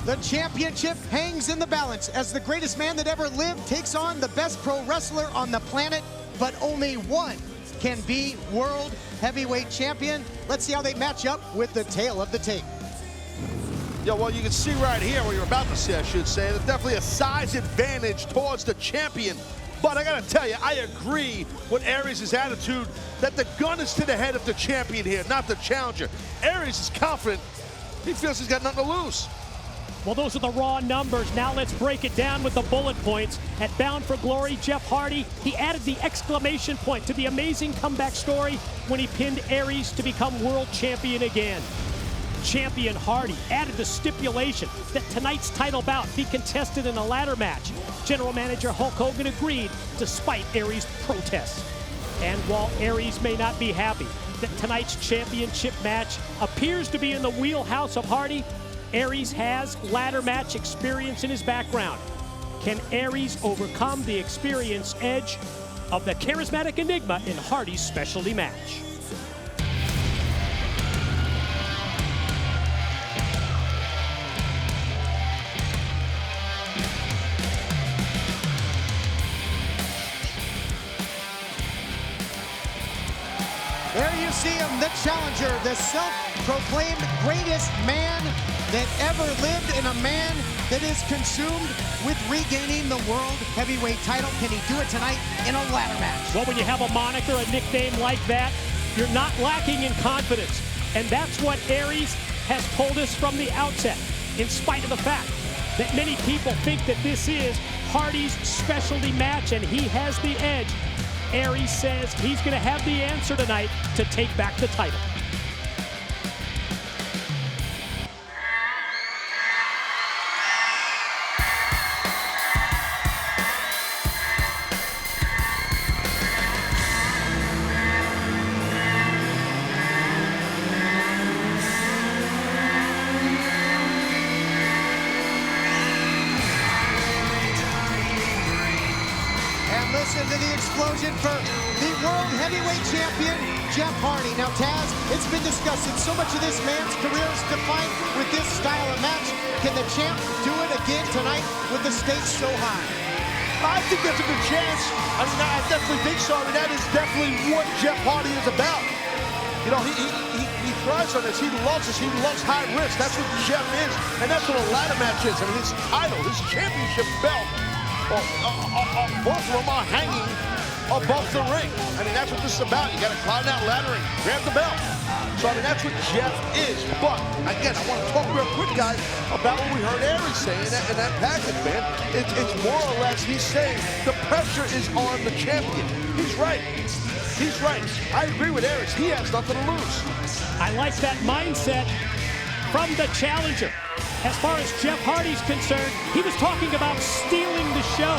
The championship hangs in the balance as the greatest man that ever lived takes on the best pro wrestler on the planet, but only one can be world heavyweight champion. Let's see how they match up with the tail of the tape. Yeah, well, you can see right here, what you're about to see, I should say, there's definitely a size advantage towards the champion. But I gotta tell you, I agree with Aries' attitude that the gun is to the head of the champion here, not the challenger. Aries is confident. He feels he's got nothing to lose. Well, those are the raw numbers. Now let's break it down with the bullet points. At Bound for Glory, Jeff Hardy, he added the exclamation point to the amazing comeback story when he pinned Aries to become world champion again. Champion Hardy added the stipulation that tonight's title bout be contested in a ladder match. General Manager Hulk Hogan agreed despite Aries' protests. And while Aries may not be happy that tonight's championship match appears to be in the wheelhouse of Hardy, Aries has ladder match experience in his background. Can Aries overcome the experience edge of the charismatic enigma in Hardy's specialty match? There you see him, the challenger, the self-proclaimed greatest man that ever lived, and a man that is consumed with regaining the world heavyweight title. Can he do it tonight in a ladder match? Well, when you have a moniker, a nickname like that, you're not lacking in confidence. And that's what Aries has told us from the outset, in spite of the fact that many people think that this is Hardy's specialty match and he has the edge. Aries says he's going to have the answer tonight to take back the title. Listen to the explosion for the world heavyweight champion, Jeff Hardy. Now, Taz, it's been discussed that so much of this man's career is defined with this style of match. Can the champ do it again tonight with the stakes so high? I think that's a good chance. I mean, I definitely think so. I mean, that is definitely what Jeff Hardy is about. You know, he thrives on this. He loves this. He loves high risk. That's what Jeff is. And that's what a ladder match is. I mean, his title, his championship belt, both of them are hanging above the ring. I mean, that's what this is about. You got to climb that ladder and grab the belt. So, I mean, that's what Jeff is. But, again, I want to talk real quick, guys, about what we heard Aries say in that package, man. It's more or less he's saying the pressure is on the champion. He's right. He's right. I agree with Aries. He has nothing to lose. I like that mindset from the challenger. As far as Jeff Hardy's concerned, he was talking about stealing the show.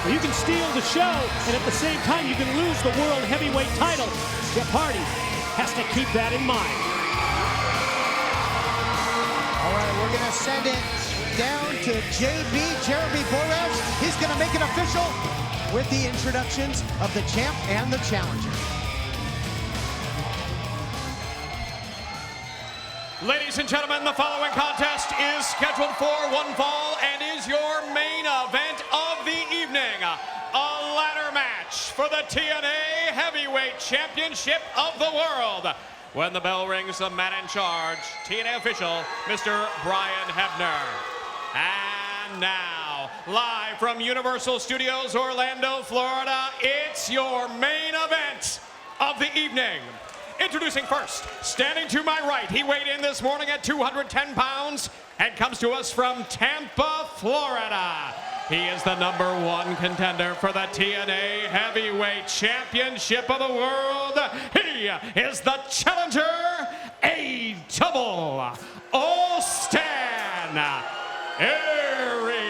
Well, you can steal the show, and at the same time, you can lose the world heavyweight title. Jeff Hardy has to keep that in mind. All right, we're going to send it down to JB, Jeremy Borash. He's going to make it official with the introductions of the champ and the challenger. Ladies and gentlemen, the following contest is scheduled for one fall and is your main event of the evening. A ladder match for the TNA Heavyweight Championship of the World. When the bell rings, the man in charge, TNA official, Mr. Brian Hebner. And now, live from Universal Studios, Orlando, Florida, it's your main event of the evening. Introducing first, standing to my right, he weighed in this morning at 210 pounds and comes to us from Tampa, Florida. He is the #1 contender for the TNA Heavyweight Championship of the World. He is the challenger, Austin Aries.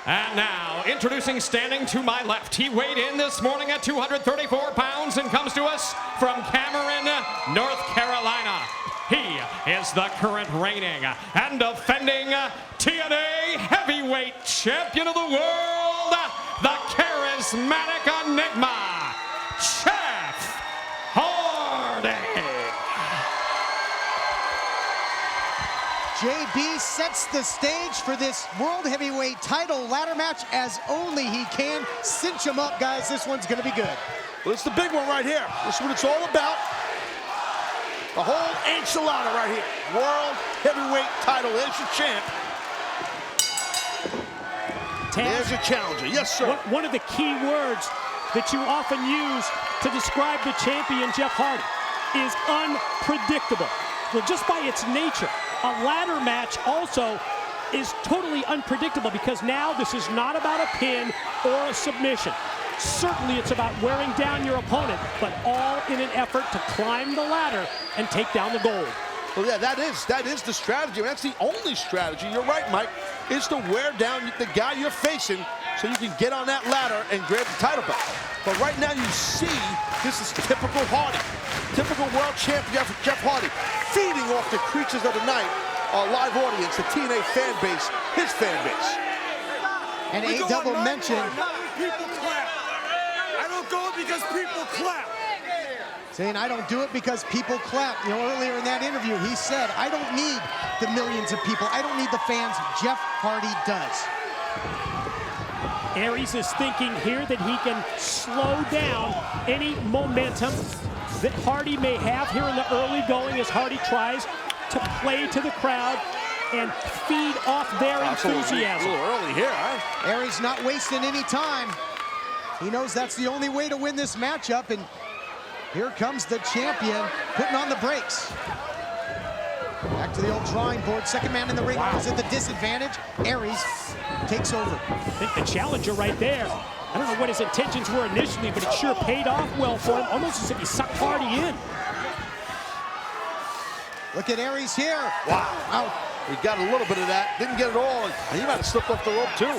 And now, introducing standing to my left, he weighed in this morning at 234 pounds and comes to us from Cameron, North Carolina. He is the current reigning and defending TNA Heavyweight Champion of the World, the charismatic enigma, Jeff Hardy. JB sets the stage for this World Heavyweight title ladder match as only he can. Cinch him up, guys. This one's going to be good. Well, it's the big one right here. This is what it's all about. The whole enchilada right here. World Heavyweight title. There's your champ. There's your challenger. Yes, sir. One of the key words that you often use to describe the champion, Jeff Hardy, is unpredictable. Well, just by its nature, a ladder match also is totally unpredictable because now this is not about a pin or a submission. Certainly it's about wearing down your opponent, but all in an effort to climb the ladder and take down the gold. Well, yeah, that is the strategy. That's the only strategy. You're right, Mike, is to wear down the guy you're facing so you can get on that ladder and grab the title belt. But right now you see this is typical Hardy. Typical world champion Jeff Hardy feeding off the creatures of the night, our live audience, the TNA fan base, his fan base. And a double mention. People clap. I don't go because people clap. Saying, I don't do it because people clap. You know, earlier in that interview, he said, I don't need the millions of people. I don't need the fans. Jeff Hardy does. Aries is thinking here that he can slow down any momentum that Hardy may have here in the early going as Hardy tries to play to the crowd and feed off their enthusiasm. A little early here, huh? Aries not wasting any time. He knows that's the only way to win this matchup, and here comes the champion putting on the brakes. Back to the old drawing board. Second man in the ring is at the disadvantage. Aries takes over. I think the challenger right there, I don't know what his intentions were initially, but it sure paid off well for him, almost as if he sucked Hardy in. Look at Aries here. Wow. He got a little bit of that. Didn't get it all. He might have slipped off the rope, too.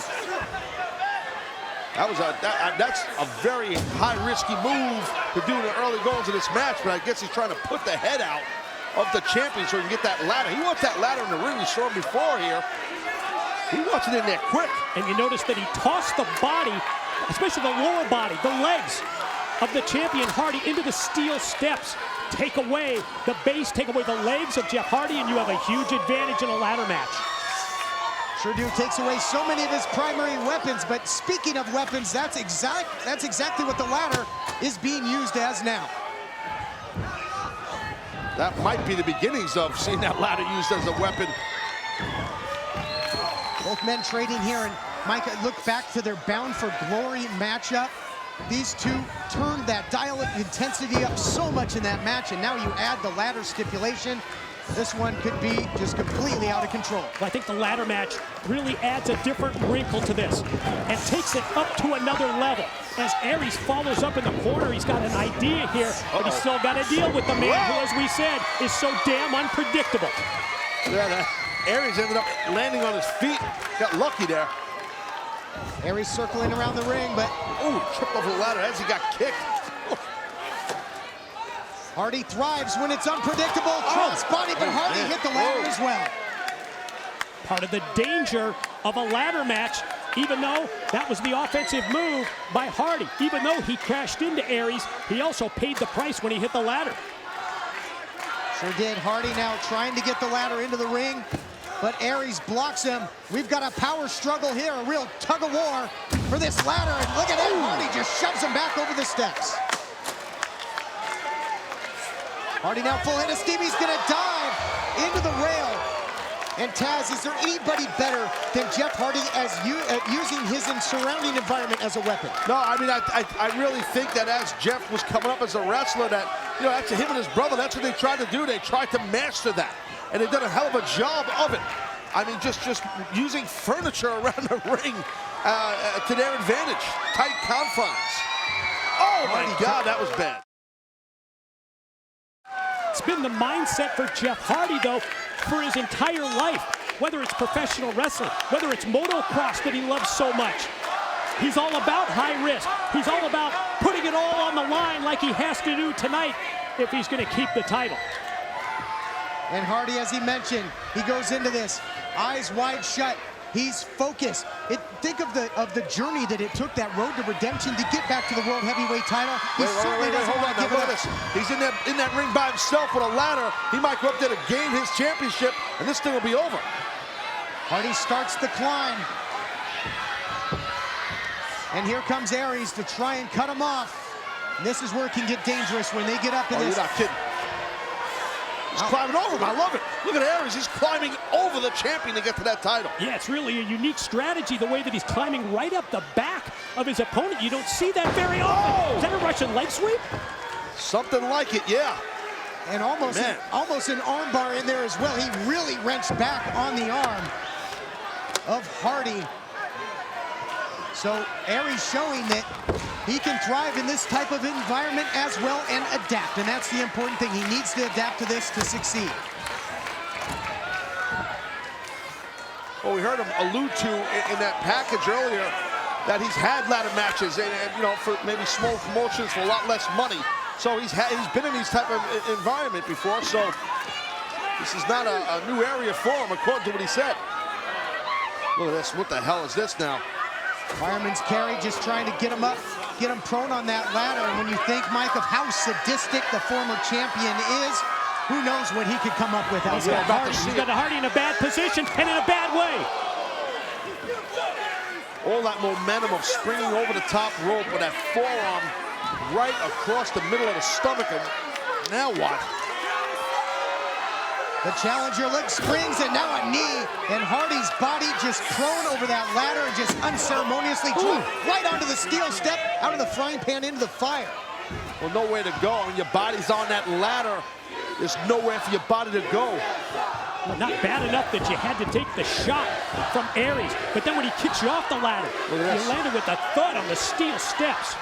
That's a very high-risky move to do in the early goings of this match, but I guess he's trying to put the head out of the champion so he can get that ladder. He wants that ladder in the ring. You saw him before here. He wants it in there quick. And you notice that he tossed the body, especially the lower body, the legs of the champion Hardy into the steel steps. Take away the base, take away the legs of Jeff Hardy, and you have a huge advantage in a ladder match. Sure do. Takes away so many of his primary weapons, but speaking of weapons, that's exactly what the ladder is being used as now. That might be the beginnings of seeing that ladder used as a weapon. Both men trading here, and Mike, look back to their Bound for Glory matchup. These two turned that dial of intensity up so much in that match, and now you add the ladder stipulation. This one could be just completely out of control. Well, I think the ladder match really adds a different wrinkle to this and takes it up to another level. As Aries follows up in the corner, he's got an idea here, but he's still got to deal with the man who, as we said, is so damn unpredictable. Yeah, Aries ended up landing on his feet. Got lucky there. Aries circling around the ring, but tripped over the ladder as he got kicked. Hardy thrives when it's unpredictable. Cross body, but Hardy hit the ladder as well. Part of the danger of a ladder match, even though that was the offensive move by Hardy. Even though he crashed into Aries, he also paid the price when he hit the ladder. Sure did. Hardy now trying to get the ladder into the ring, but Aries blocks him. We've got a power struggle here, a real tug of war for this ladder. And look at that, Hardy just shoves him back over the steps. Hardy now full head of steam. He's gonna dive into the rail. And Taz, is there anybody better than Jeff Hardy as using his surrounding environment as a weapon? No, I mean, I really think that as Jeff was coming up as a wrestler, that, you know, that's him and his brother, that's what they tried to do. They tried to master that, and they've done a hell of a job of it. I mean, just using furniture around the ring to their advantage. Tight confines. Oh, my God, that was bad. It's been the mindset for Jeff Hardy, though, for his entire life. Whether it's professional wrestling, whether it's motocross that he loves so much. He's all about high risk. He's all about putting it all on the line like he has to do tonight if he's going to keep the title. And Hardy, as he mentioned, he goes into this eyes wide shut. He's focused. Think of the journey that it took, that road to redemption, to get back to the World Heavyweight title. He certainly doesn't want to give it up. He's in that ring by himself with a ladder. He might go up there to gain his championship, and this thing will be over. Hardy starts the climb. And here comes Aries to try and cut him off. And this is where it can get dangerous when they get up in this. You're not kidding. He's climbing over him. I love it. Look at Aries. He's climbing over the champion to get to that title. Yeah, it's really a unique strategy, the way that he's climbing right up the back of his opponent. You don't see that very often. Is that a Russian leg sweep? Something like it, yeah. And almost an arm bar in there as well. He really wrenched back on the arm of Hardy. So Aries showing that he can thrive in this type of environment as well and adapt. And that's the important thing. He needs to adapt to this to succeed. Well, we heard him allude to in that package earlier that he's had ladder matches and you know, for maybe small promotions for a lot less money. So he's been in these type of environment before. So this is not a new area for him, according to what he said. Look at this. What the hell is this now? Fireman's carry, just trying to get him up, get him prone on that ladder. And when you think, Mike, of how sadistic the former champion is, who knows what he could come up with outside. He's got Hardy in a bad position and in a bad way. All that momentum of springing over the top rope with that forearm right across the middle of the stomach. And now what? The challenger leg springs, and now a knee, and Hardy's body just prone over that ladder and just unceremoniously right onto the steel step, out of the frying pan into the fire. Well, nowhere to go. When your body's on that ladder, there's nowhere for your body to go. Well, not bad enough that you had to take the shot from Aries, but then when he kicks you off the ladder, you landed with a thud on the steel steps.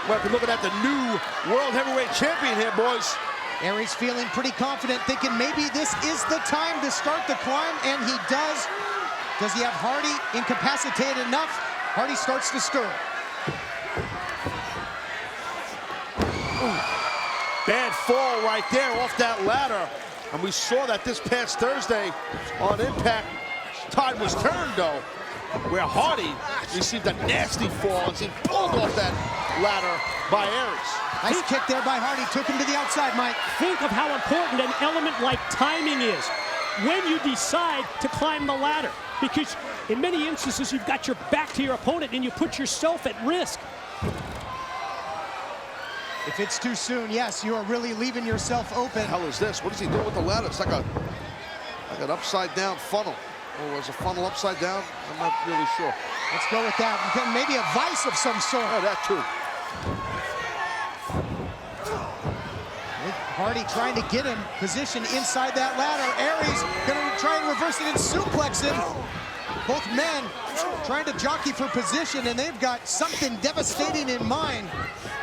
Well, we're looking at the new World Heavyweight Champion here, boys. Aries feeling pretty confident, thinking maybe this is the time to start the climb, and he does. Does he have Hardy incapacitated enough? Hardy starts to stir. Ooh. Bad fall right there off that ladder. And we saw that this past Thursday on Impact. Tide was turned, though, where Hardy received a nasty fall as he pulled off that ladder by Aries. Nice kick there by Hardy, took him to the outside, Mike. Think of how important an element like timing is when you decide to climb the ladder. Because in many instances, you've got your back to your opponent and you put yourself at risk. If it's too soon, yes, you are really leaving yourself open. What the hell is this? What is he doing with the ladder? It's like an upside down funnel. Or was a funnel upside down? I'm not really sure. Let's go with that. Maybe a vice of some sort. Oh, that too. Hardy trying to get him positioned inside that ladder. Aries gonna try and reverse it and suplex him. Both men trying to jockey for position, and they've got something devastating in mind.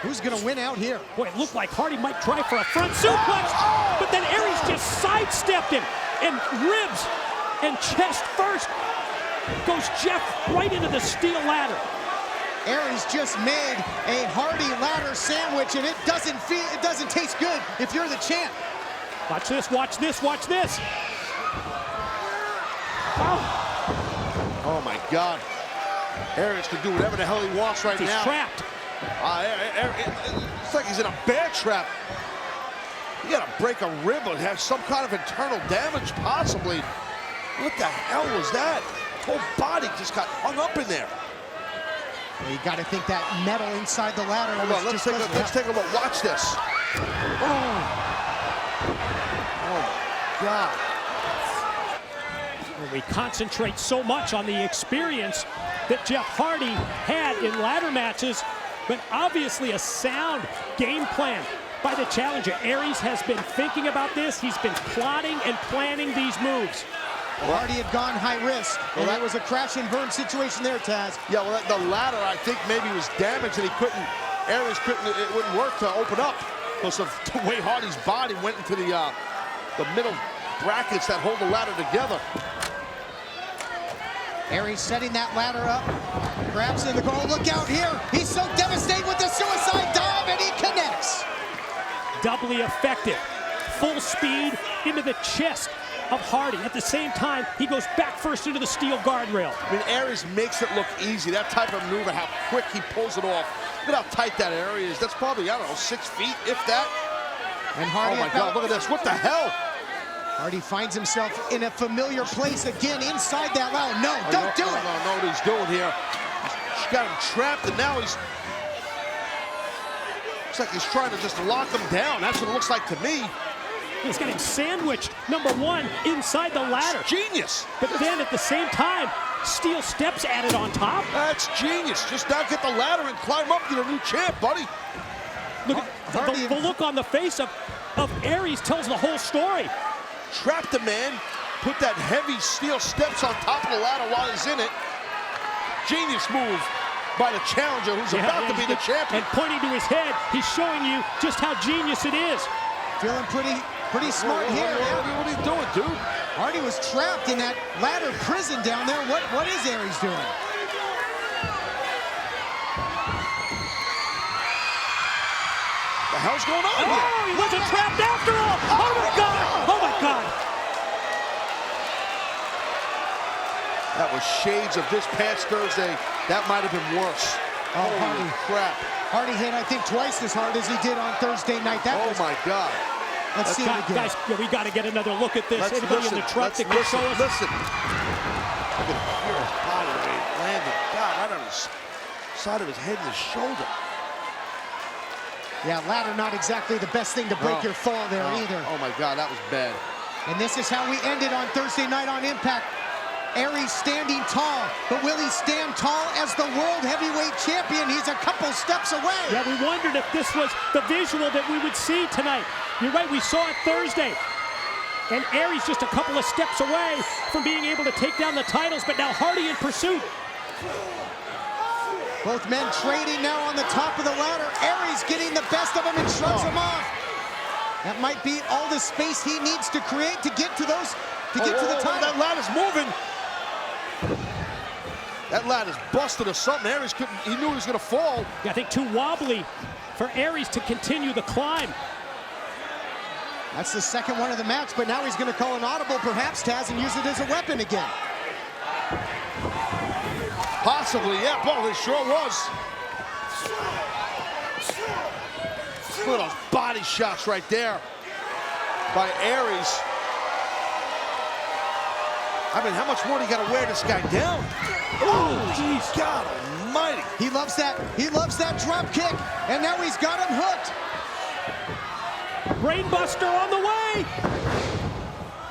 Who's gonna win out here? Boy, it looked like Hardy might try for a front suplex, but then Aries just sidestepped him, and ribs and chest first goes Jeff right into the steel ladder. Aries just made a Hardy ladder sandwich, and it doesn't taste good if you're the champ. Watch this, watch this, watch this. Oh my God. Aries can do whatever the hell he wants right now. He's trapped. It's like he's in a bear trap. You gotta break a rib or have some kind of internal damage, possibly. What the hell was that? Whole body just got hung up in there. Well, you got to think that metal inside the ladder. Hold on, let's take a look. Watch this. Oh God. We concentrate so much on the experience that Jeff Hardy had in ladder matches, but obviously a sound game plan by the challenger. Aries has been thinking about this. He's been plotting and planning these moves. Hardy had gone high risk, and that was a crash and burn situation there, Taz. Yeah, well, the ladder, I think maybe was damaged, and Aries it wouldn't work to open up because of the way Hardy's body went into the middle brackets that hold the ladder together. Aries setting that ladder up, grabs in the goal. Look out here. He's so devastated with the suicide dive, and he connects. Doubly effective. Full speed into the chest of Hardy. At the same time, he goes back first into the steel guardrail. I mean, Aries makes it look easy. That type of maneuver, how quick he pulls it off. Look at how tight that area is. That's probably, I don't know, 6 feet, if that. And Hardy, oh my God, look at this. What the hell? Hardy finds himself in a familiar place again inside that ladder. No, don't do it. I don't know what he's doing here. He's got him trapped, and now he's... Looks like he's trying to just lock him down. That's what it looks like to me. He's got him sandwiched, number one, inside the ladder. It's genius. But then at the same time, steel steps added on top. That's genius. Just now get the ladder and climb up to the new champ, buddy. Look at the look on the face of Aries tells the whole story. Trapped the man, put that heavy steel steps on top of the ladder while he's in it. Genius move by the challenger who's about to be the champion. And pointing to his head, he's showing you just how genius it is. Feeling pretty smart here. What are you doing, dude? Hardy was trapped in that ladder prison down there. What is Aries doing? The hell's going on here? Oh, he wasn't trapped after all. Oh my God. Oh my God. That was shades of this past Thursday. That might have been worse. Oh, holy crap. Hardy hit, I think, twice as hard as he did on Thursday night. Oh my God. Let's see it again. Guys, we got to get another look at this. Anybody in the truck that can show us? Listen. Look at his body weight landed. God, right on his side of his head and his shoulder. Yeah, ladder not exactly the best thing to break your fall there either. Oh my God, that was bad. And this is how we ended on Thursday night on Impact. Aries standing tall, but will he stand tall as the World Heavyweight Champion? He's a couple steps away. Yeah, we wondered if this was the visual that we would see tonight. You're right, we saw it Thursday. And Aries just a couple of steps away from being able to take down the titles, but now Hardy in pursuit. Both men trading now on the top of the ladder. Aries getting the best of him and shrugs him off. That might be all the space he needs to create to get to those, to get to the title. That ladder's moving. That ladder's busted or something. Aries couldn't, he knew he was gonna fall. Yeah, I think too wobbly for Aries to continue the climb. That's the second one of the match, but now he's gonna call an audible perhaps, Taz, and use it as a weapon again. Possibly, yeah, Paul, it sure was. Look at those body shots right there by Aries. I mean, how much more do you gotta wear this guy down? Oh, jeez, God almighty. He loves that drop kick, and now he's got him hooked. Brainbuster on the way.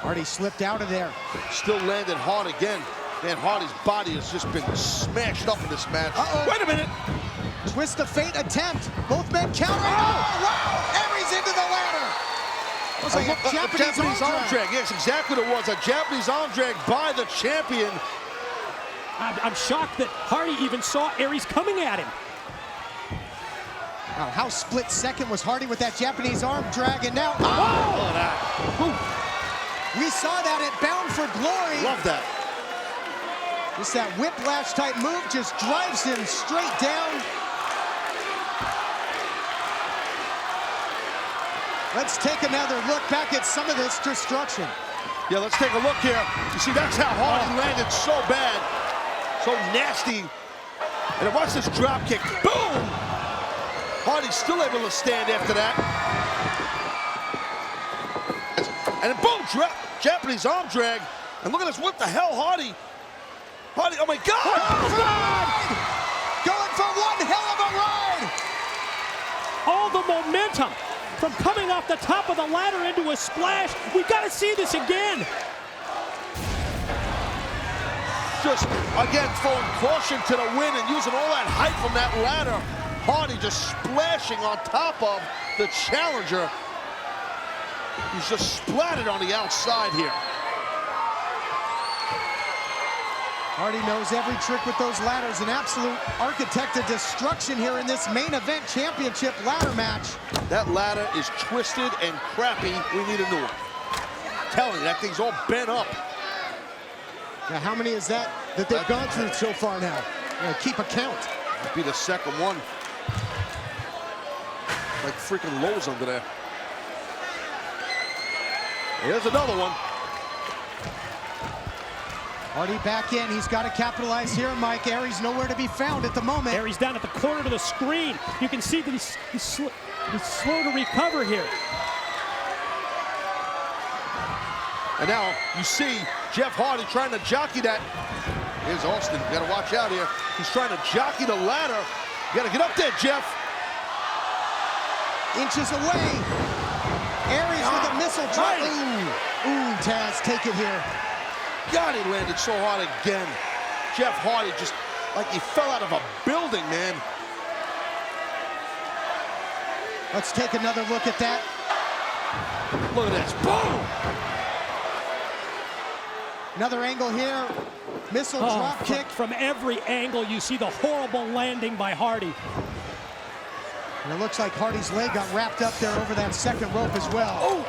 Hardy slipped out of there. Still landed hard again. Man, Hardy's body has just been smashed up in this match. Wait a minute. Twist of fate attempt. Both men countering. Oh, wow! Aries into the ladder. It was like a Japanese arm drag. Yes, exactly what it was. A Japanese arm drag by the champion. I'm shocked that Hardy even saw Aries coming at him. Wow, how split second was Hardy with that Japanese arm drag, and now... Oh! That. We saw that at Bound for Glory. Love that. Just that whiplash type move just drives him straight down. Let's take another look back at some of this destruction. Yeah, let's take a look here. You see, that's how Hardy landed so bad, so nasty. And then watch this drop kick. Boom! Hardy's still able to stand after that. And then boom, Japanese arm drag. And look at this, what the hell, Hardy? Hardy, oh my God! Going for one hell of a ride! All the momentum from coming off the top of the ladder into a splash. We gotta see this again. Just, again, throwing caution to the wind and using all that height from that ladder. Hardy just splashing on top of the challenger. He's just splattered on the outside here. Hardy knows every trick with those ladders. An absolute architect of destruction here in this main event championship ladder match. That ladder is twisted and crappy. We need a new one. I'm telling you, that thing's all bent up. Now, how many is that they've gone through so far now? Keep a count. Might be the second one. Like freaking Lowe's under there. Here's another one. Hardy back in. He's got to capitalize here, Mike. Aries nowhere to be found at the moment. Aries down at the corner to the screen. You can see that he's slow to recover here. And now you see Jeff Hardy trying to jockey that. Here's Austin. You got to watch out here. He's trying to jockey the ladder. You got to get up there, Jeff. Inches away. Aries with a missile drop. Ooh, Taz, take it here. God, he landed so hard again. Jeff Hardy just like he fell out of a building, man. Let's take another look at that. Look at this. Boom! Another angle here. Missile drop kick. From every angle, you see the horrible landing by Hardy. And it looks like Hardy's leg got wrapped up there over that second rope as well. Oh!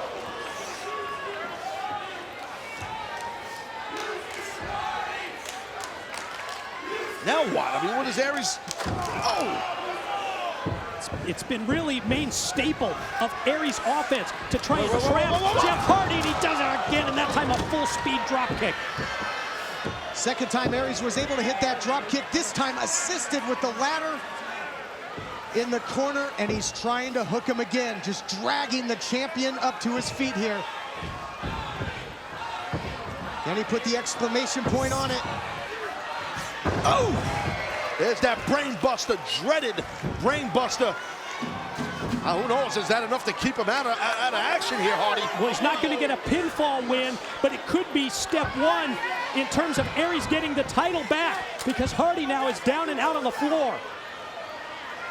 Now what? I mean, what is Aries? Oh! It's been really main staple of Aries' offense to try and trap Jeff Hardy, and he does it again, and that time a full-speed drop kick. Second time Aries was able to hit that drop kick, this time assisted with the ladder in the corner, and he's trying to hook him again, just dragging the champion up to his feet here. And he put the exclamation point on it. Oh! There's that brain buster, dreaded brain buster. Who knows, is that enough to keep him out of action here, Hardy? Well, he's not going to get a pinfall win, but it could be step one in terms of Aries getting the title back, because Hardy now is down and out on the floor.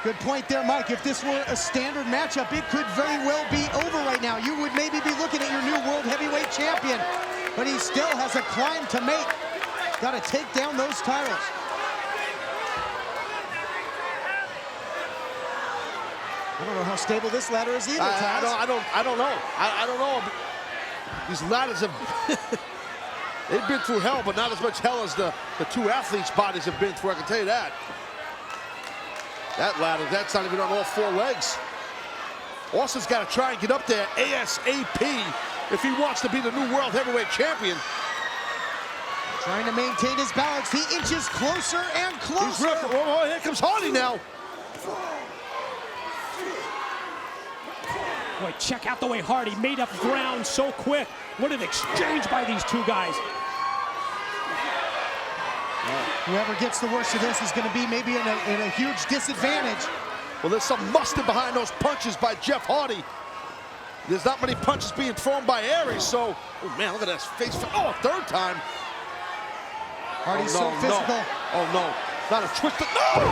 Good point there, Mike. If this were a standard matchup, it could very well be over right now. You would maybe be looking at your new World Heavyweight Champion, but he still has a climb to make. Got to take down those titles. I don't know how stable this ladder is either, Taz. I don't know. I don't know. These ladders have they've been through hell, but not as much hell as the two athletes' bodies have been through. I can tell you that. That ladder, that's not even on all four legs. Austin's got to try and get up there ASAP if he wants to be the new World Heavyweight Champion. Trying to maintain his balance. He inches closer and closer. Oh, here comes Hardy now. Boy, check out the way Hardy made up ground so quick. What an exchange by these two guys. Whoever gets the worst of this is going to be maybe in a huge disadvantage. Well, there's some mustard behind those punches by Jeff Hardy. There's not many punches being thrown by Aries, so... Oh, man, look at that face. Oh, a third time. Hardy's so physical. Oh, no. Not a twist. No!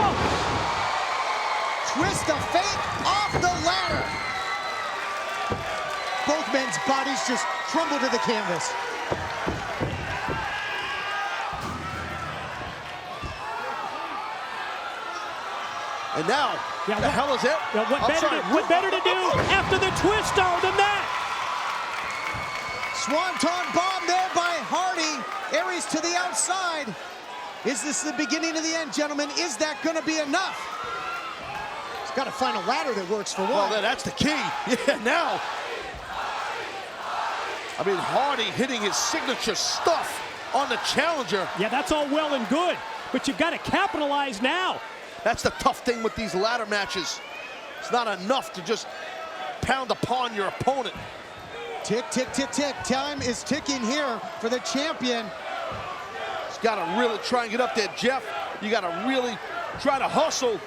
Twist of fate off the ladder. Both men's bodies just crumble to the canvas. And now, the hell is it? Yeah, what better to do after the twister than that? Swanton bomb there by Hardy. Aries to the outside. Is this the beginning of the end, gentlemen? Is that going to be enough? He's got to find a ladder that works for one. Well, that's the key. Yeah, now. I mean, Hardy hitting his signature stuff on the challenger. Yeah, that's all well and good, but you've got to capitalize now. That's the tough thing with these ladder matches. It's not enough to just pound upon your opponent. Tick, tick, tick, tick. Time is ticking here for the champion. He's got to really try and get up there, Jeff. You got to really try to hustle.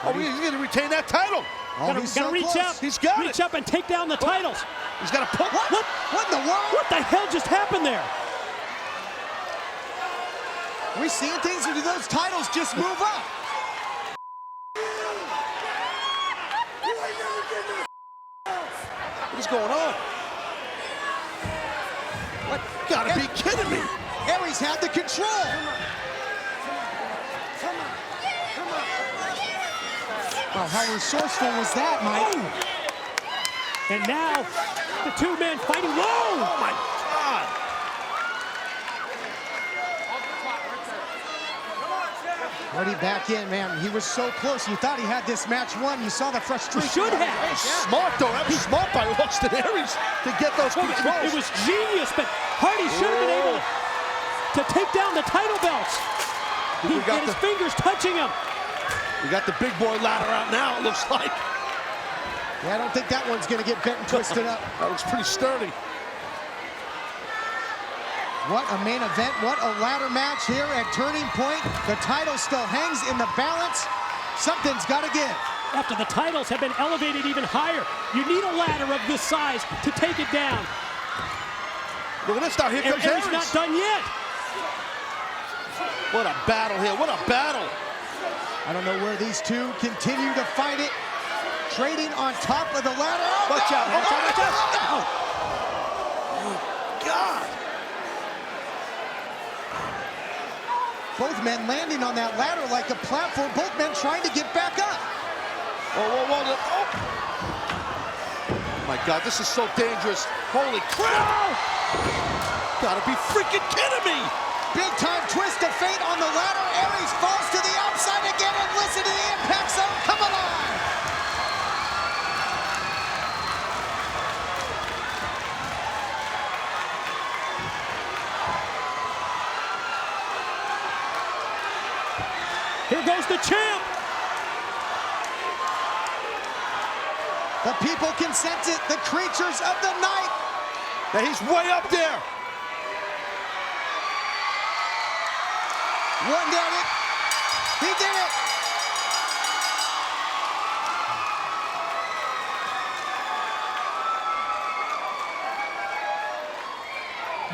Oh, he's going to retain that title. Oh, he's gotta so reach close. up. He's got reach up and take down the titles. He's got to put. What in the world? What the hell just happened there? Are we seeing things, or do those titles just move up? What is going on? What? Gotta be kidding me. Aries had the control. Well, how resourceful was that, Mike? Oh. And now, the two men fighting. Whoa! Oh, my God. Hardy back in, man. He was so close. You thought he had this match won. You saw the frustration. He should have. That was smart, though. That was smart by Austin Aries to get those controls. It was genius, but Hardy should have been able to to take down the title belts. He got his fingers touching him. We got the big boy ladder out now, it looks like. Yeah, I don't think that one's going to get bent and twisted up. That looks pretty sturdy. What a main event, what a ladder match here at Turning Point. The title still hangs in the balance. Something's got to give. After the titles have been elevated even higher, you need a ladder of this size to take it down. Look at this now, here comes Aries. Aries not done yet. What a battle here, what a battle. I don't know where these two continue to fight it. Trading on top of the ladder. Oh, watch no! out, watch out, watch out. Oh, Oh, God. both men landing on that ladder like a platform. Both men trying to get back up. Whoa, whoa, whoa. Oh. My God, this is so dangerous. Holy crap. Gotta be freaking kidding me. Big time twist of fate on the ladder. Aries falls to the outside again, and listen to the impact zone come alive. Here goes the champ. The people can sense it. The creatures of the night. Now he's way up there. One did it. He did it.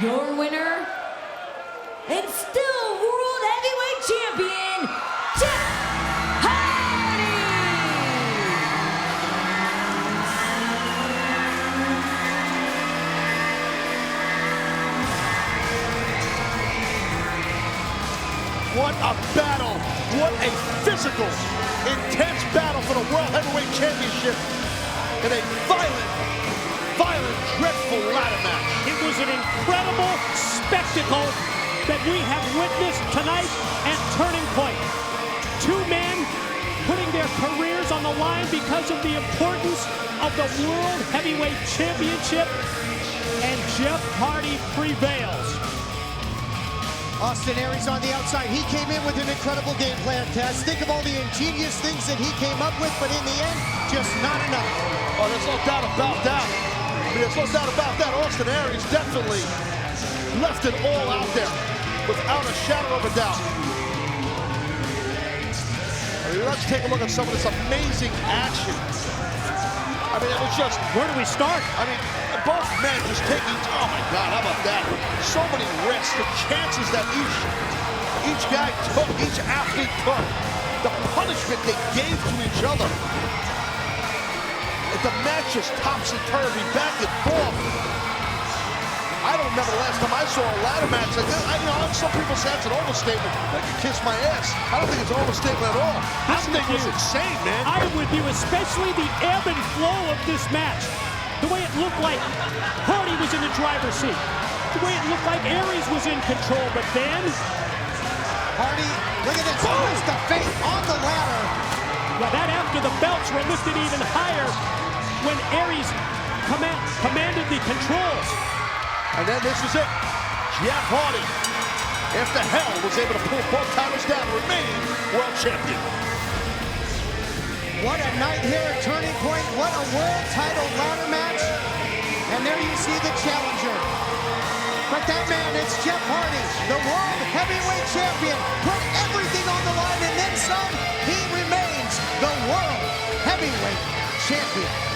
Your winner and still World Heavyweight Champion, Jeff Hardy! What a battle. What a physical, intense battle for the World Heavyweight Championship in a violent, dreadful ladder match. It was an incredible spectacle that we have witnessed tonight at Turning Point. Two men putting their careers on the line because of the importance of the World Heavyweight Championship, and Jeff Hardy prevails. Austin Aries on the outside. He came in with an incredible game plan, Taz. Think of all the ingenious things that he came up with, but in the end, just not enough. Oh, there's no doubt about that. There's no doubt about that. Austin Aries definitely left it all out there without a shadow of a doubt. I mean, let's take a look at some of this amazing action. I mean, it was just... Where do we start? I mean, both men just taking... Oh, my God, how about that? So many risks, the chances that each guy took, each athlete took, the punishment they gave to each other. The match just topsy-turvy, back and forth. I don't remember the last time I saw a ladder match like this. Some people say it's an overstatement. I can kiss my ass. I don't think it's an overstatement at all. This thing was insane, man. I am with you, especially the ebb and flow of this match. The way it looked like Hardy was in the driver's seat. The way it looked like Aries was in control, but then... Hardy, look at this, twist of fate on the ladder. Yeah, that after the belts were lifted even higher when Aries commanded the controls. And then this is it. Jeff Hardy, after hell, was able to pull both titles down, remaining world champion. What a night here at Turning Point. What a world title ladder match. And there you see the challenger. But that man, it's Jeff Hardy, the world heavyweight champion. Put everything on the line and then some. He remains the world heavyweight champion.